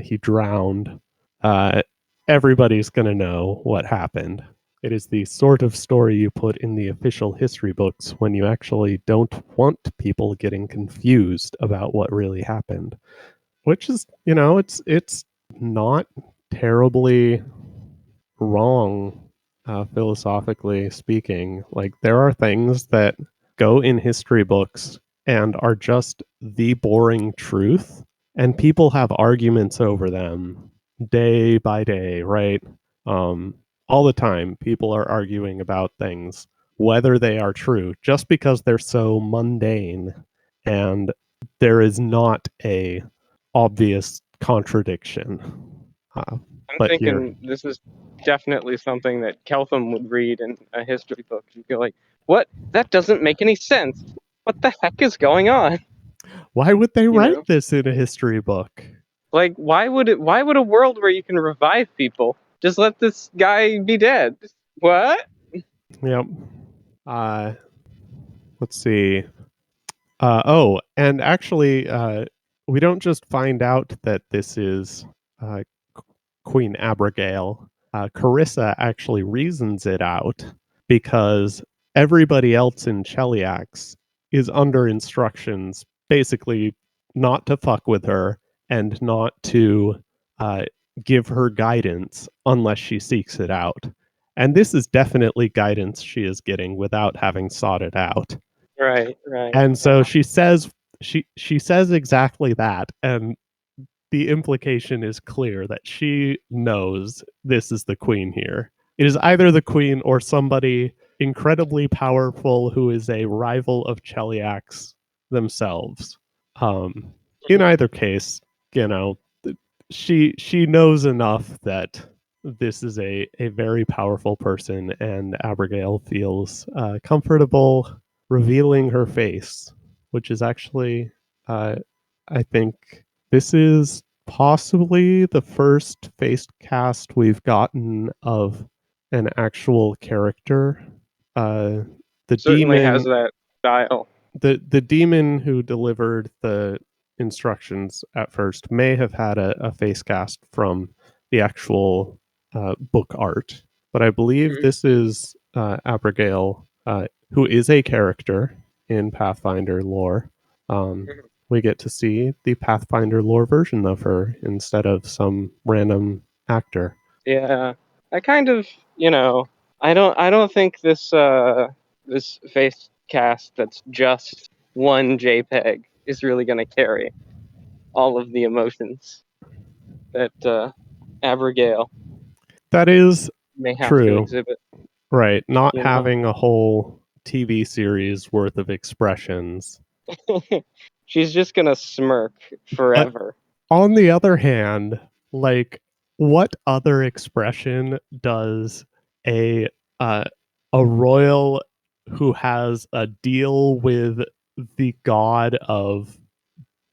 he drowned, uh, everybody's gonna know what happened. It is the sort of story you put in the official history books when you actually don't want people getting confused about what really happened. Which is, it's not terribly wrong, philosophically speaking. Like, there are things that go in history books and are just the boring truth, and people have arguments over them day by day, right? Um, all the time, people are arguing about things, whether they are true, just because they're so mundane, and there is not a obvious contradiction. Uh, I'm but here, thinking this is definitely something that Keltham would read in a history book. He'd go like, "What? That doesn't make any sense. What the heck is going on?" why would they You write know, this in a history book? like why would it? Why would a world where you can revive people just let this guy be dead? What? Yep. Uh, let's see. Oh, and actually, we don't just find out that this is uh, Queen Abigail. Carissa actually reasons it out because everybody else in Cheliax is under instructions, basically not to fuck with her and not to uh, give her guidance unless she seeks it out. And this is definitely guidance she is getting without having sought it out. Right. Right. And so Yeah. she says exactly that, and the implication is clear that she knows this is the queen here. It is either the queen or somebody incredibly powerful who is a rival of Cheliax themselves. Um, in either case, you know, she knows enough that this is a very powerful person, and Abigail feels comfortable revealing her face, which is actually, I think, this is possibly the first face cast we've gotten of an actual character. Uh, the Certainly has demon, that style. the demon who delivered the instructions at first may have had a face cast from the actual book art, but I believe Mhm. this is Abigail, who is a character in Pathfinder lore. Mhm. We get to see the Pathfinder lore version of her instead of some random actor. Yeah, I kind of, I don't think this face cast that's just one JPEG is really going to carry all of the emotions that Abigail That is may have to true, exhibit. right? Not You know, having a whole TV series worth of expressions. she's just going to smirk But forever. on the other hand, like, what other expression does a uh, a royal who has a deal with the god of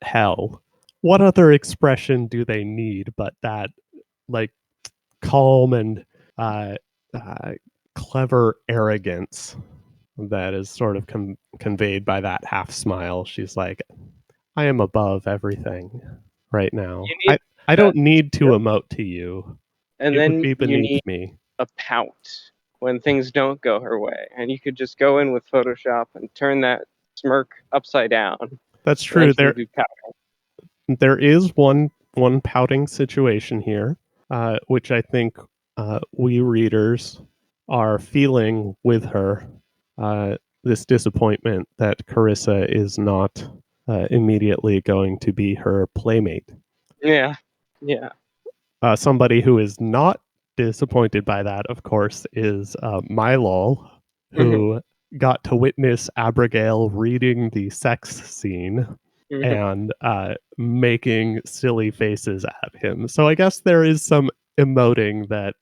hell? What other expression do they need but that, like, calm and uh, uh, clever arrogance that is sort of conveyed by that half smile? She's like, I am above everything right now. You need I that, don't need to yep. emote to you. And It would then be you beneath need me. a pout when things don't go her way, and you could just go in with Photoshop and turn that smirk upside down, and That's then true. she would be pouting. There is one pouting situation here, which I think we readers are feeling with her. This disappointment that Carissa is not immediately going to be her playmate. Yeah, yeah. Somebody who is not disappointed by that, of course, is Mylol, Hmm. who got to witness Abigail reading the sex scene Hmm. and making silly faces at him. So I guess there is some emoting that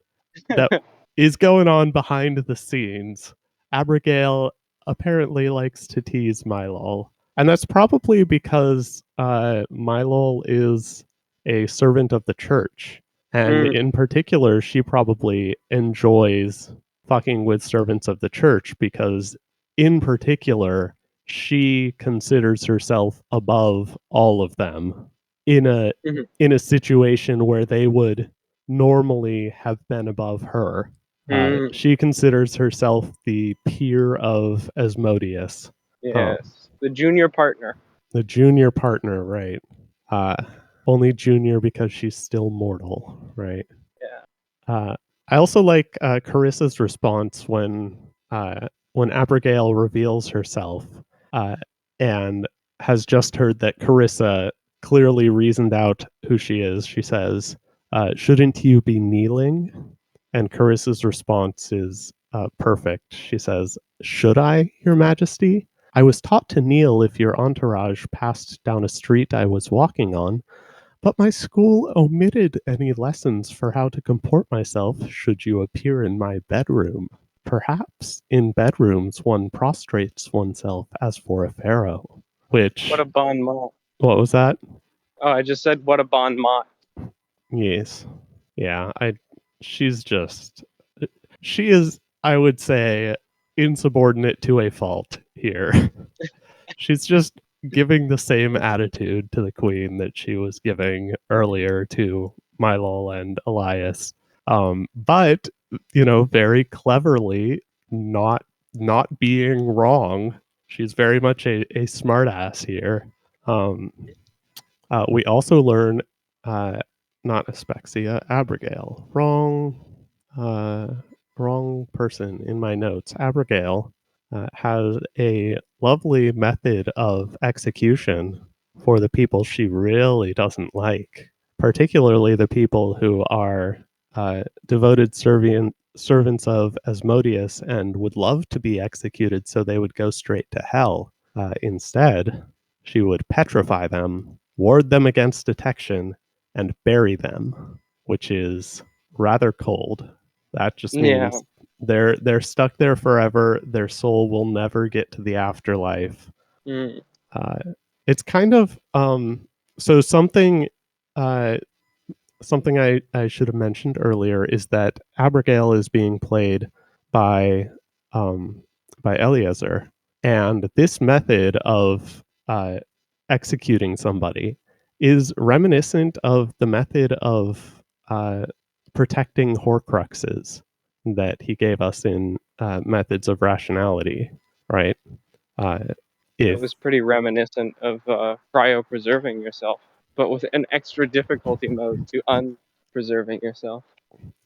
is going on behind the scenes. Abigail apparently likes to tease Mylol, and that's probably because Mylol is a servant of the church, and Mm, in particular, she probably enjoys fucking with servants of the church because, in particular, she considers herself above all of them in mhm, a situation where they would normally have been above her. mm. She considers herself the peer of Asmodeus, Yes, the junior partner. the junior partner, right? Uh, Only junior because she's still mortal, right? Yeah. Uh, I also like Carissa's response when Abigail reveals herself uh, and has just heard that Carissa clearly reasoned out who she is. She says, "Shouldn't you be kneeling?" And Carissa's response is perfect. She says, "Should I, Your Majesty? I was taught to kneel if your entourage passed down a street I was walking on, but my school omitted any lessons for how to comport myself should you appear in my bedroom. Perhaps in bedrooms one prostrates oneself as for a pharaoh." What Which, a bon mot. what was that? Oh, I just said what a bon mot. Yes. Yeah, she's just, she is, I would say, insubordinate to a fault here. She's just giving the same attitude to the queen that she was giving earlier to Mylol and Elias. But very cleverly, not being wrong. She's very much a smart ass here. Um, we also learn not Aspexia, Abigail. Uh, wrong person in my notes. Abigail has a lovely method of execution for the people she really doesn't like, particularly the people who are devoted servants of Asmodeus and would love to be executed so they would go straight to hell. Instead, she would petrify them, ward them against detection, and bury them, which is rather cold. That just Yeah. means they're stuck there forever. Their soul will never get to the afterlife. Mm. Uh, it's kind of so something uh, something I should have mentioned earlier is that Abigail is being played by um, by Eliezer, and this method of executing somebody is reminiscent of the method of protecting Horcruxes that he gave us in Methods of Rationality, right? Uh, It if was pretty reminiscent of cryo-preserving yourself, but with an extra difficulty mode to unpreserving yourself.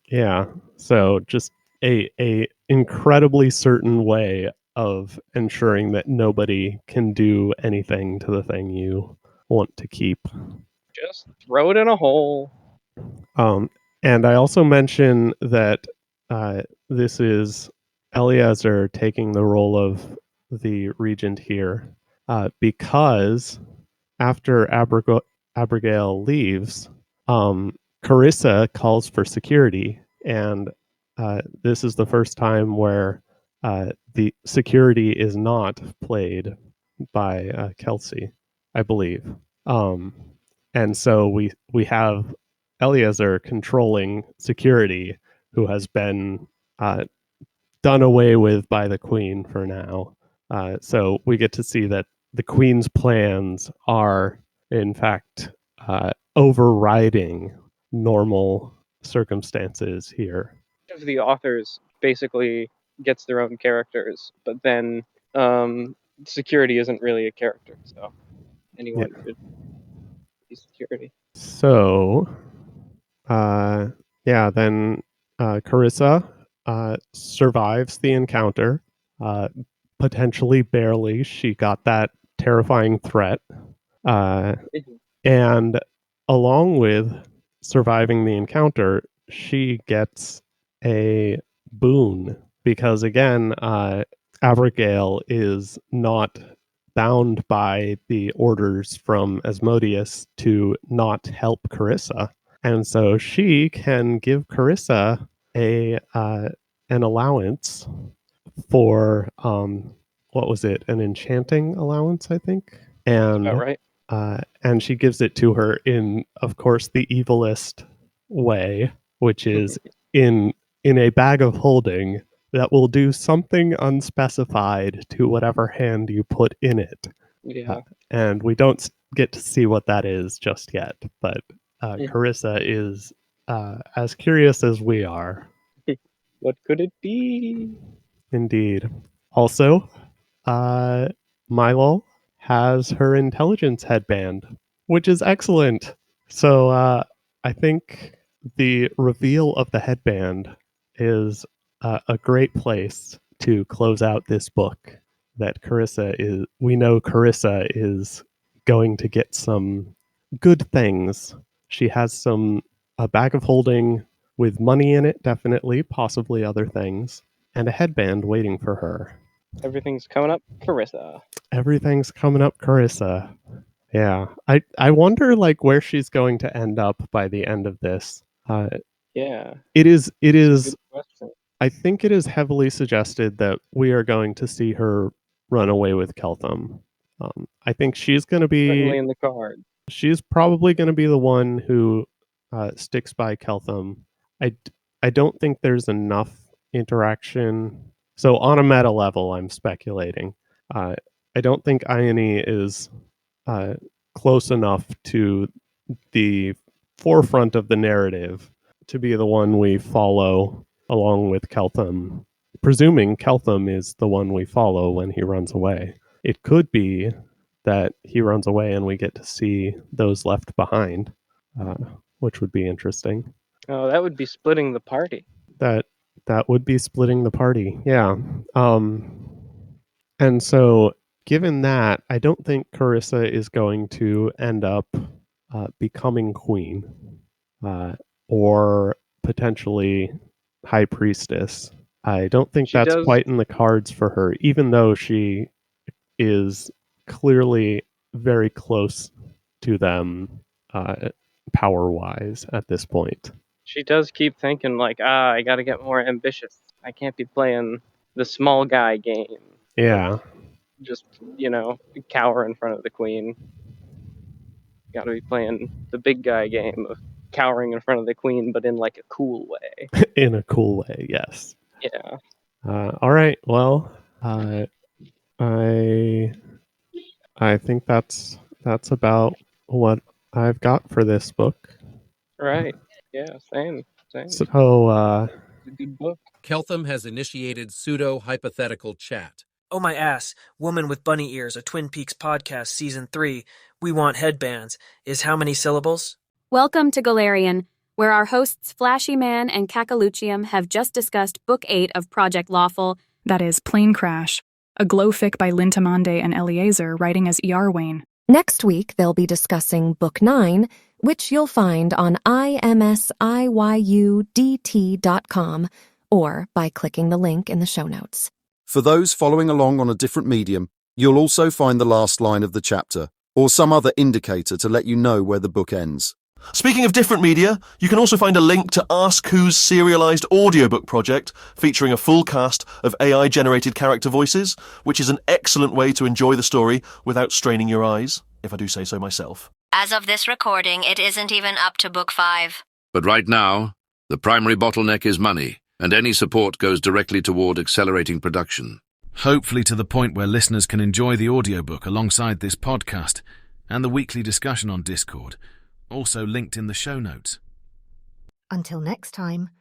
Yeah. So just a incredibly certain way of ensuring that nobody can do anything to the thing you want to keep. Just throw it in a hole. Um, and I also mention that this is Eliezer taking the role of the regent here because after Abigail leaves, Carissa calls for security, and this is the first time where the security is not played by Kelsey, I believe. Um, and so we have Eliezer controlling security, who has been uh, done away with by the Queen for now. So we get to see that the Queen's plans are, in fact, overriding normal circumstances here. Of the authors basically gets their own characters, but then security isn't really a character, so Yeah. anyone could be security. So, yeah, then Carissa survives the encounter, uh, potentially barely. She got that terrifying threat. Uh, And along with surviving the encounter, she gets a boon because, again, Abigail is not bound by the orders from Asmodeus to not help Carissa. And so she can give Carissa a an allowance for what was it? An enchanting allowance, I think. That's about right. And she gives it to her in, of course, the evilest way, which is in in a bag of holding that will do something unspecified to whatever hand you put in it. Yeah. And we don't get to see what that is just yet, but Carissa is as curious as we are. What could it be? Indeed. Also, uh, Milo has her intelligence headband, which is excellent. So I think the reveal of the headband is a great place to close out this book. That Carissa is, we know Carissa is going to get some good things. She has a bag of holding with money in it, definitely, possibly other things, and a headband waiting for her. Everything's coming up, Carissa. Everything's coming up, Carissa. Yeah, I wonder like where she's going to end up by the end of this. Yeah, It it's a is. good question. I think it is heavily suggested that we are going to see her run away with Keltham. I think she's going to be. Certainly in the card. She's probably going to be the one who sticks by Keltham. I I don't think there's enough interaction. So on a meta level, I'm speculating. Uh, I don't think Ione is uh, close enough to the forefront of the narrative to be the one we follow along with Keltham, presuming Keltham is the one we follow when he runs away. It could be that he runs away and we get to see those left behind, uh, which would be interesting. Oh, that would be splitting the party. That that would be splitting the party. Yeah. Um, and so, given that, I don't think Carissa is going to end up becoming queen uh, or potentially high priestess. I don't think She that's does quite in the cards for her, even though she is clearly very close to them power wise at this point. She does keep thinking, like, I gotta get more ambitious. I can't be playing the small guy game. Yeah. Just, cower in front of the queen. Gotta be playing the big guy game of cowering in front of the queen, but in, like, a cool way. In a cool way, yes. Yeah. All right. Well, I think that's about what I've got for this book. Right. Yeah, same. So, It's a good book. Keltham has initiated pseudo-hypothetical chat. Oh my ass, Woman with Bunny Ears, a Twin Peaks podcast, Season 3, We Want Headbands, is how many syllables? Welcome to Galarian, where our hosts Flashy Man and Cakoluchiam have just discussed Book 8 of Project Lawful. That is Planecrash, a glowfic by Lintamonde and Eliezer writing as E.R. Wayne. Next week, they'll be discussing Book 9, which you'll find on imsiYUDT.com or by clicking the link in the show notes. For those following along on a different medium, you'll also find the last line of the chapter, or some other indicator to let you know where the book ends. Speaking of different media, you can also find a link to Ask Who's serialised audiobook project featuring a full cast of AI-generated character voices, which is an excellent way to enjoy the story without straining your eyes, if I do say so myself. As of this recording, it isn't even up to Book 5. But right now, the primary bottleneck is money, and any support goes directly toward accelerating production. Hopefully to the point where listeners can enjoy the audiobook alongside this podcast and the weekly discussion on Discord, also linked in the show notes. Until next time,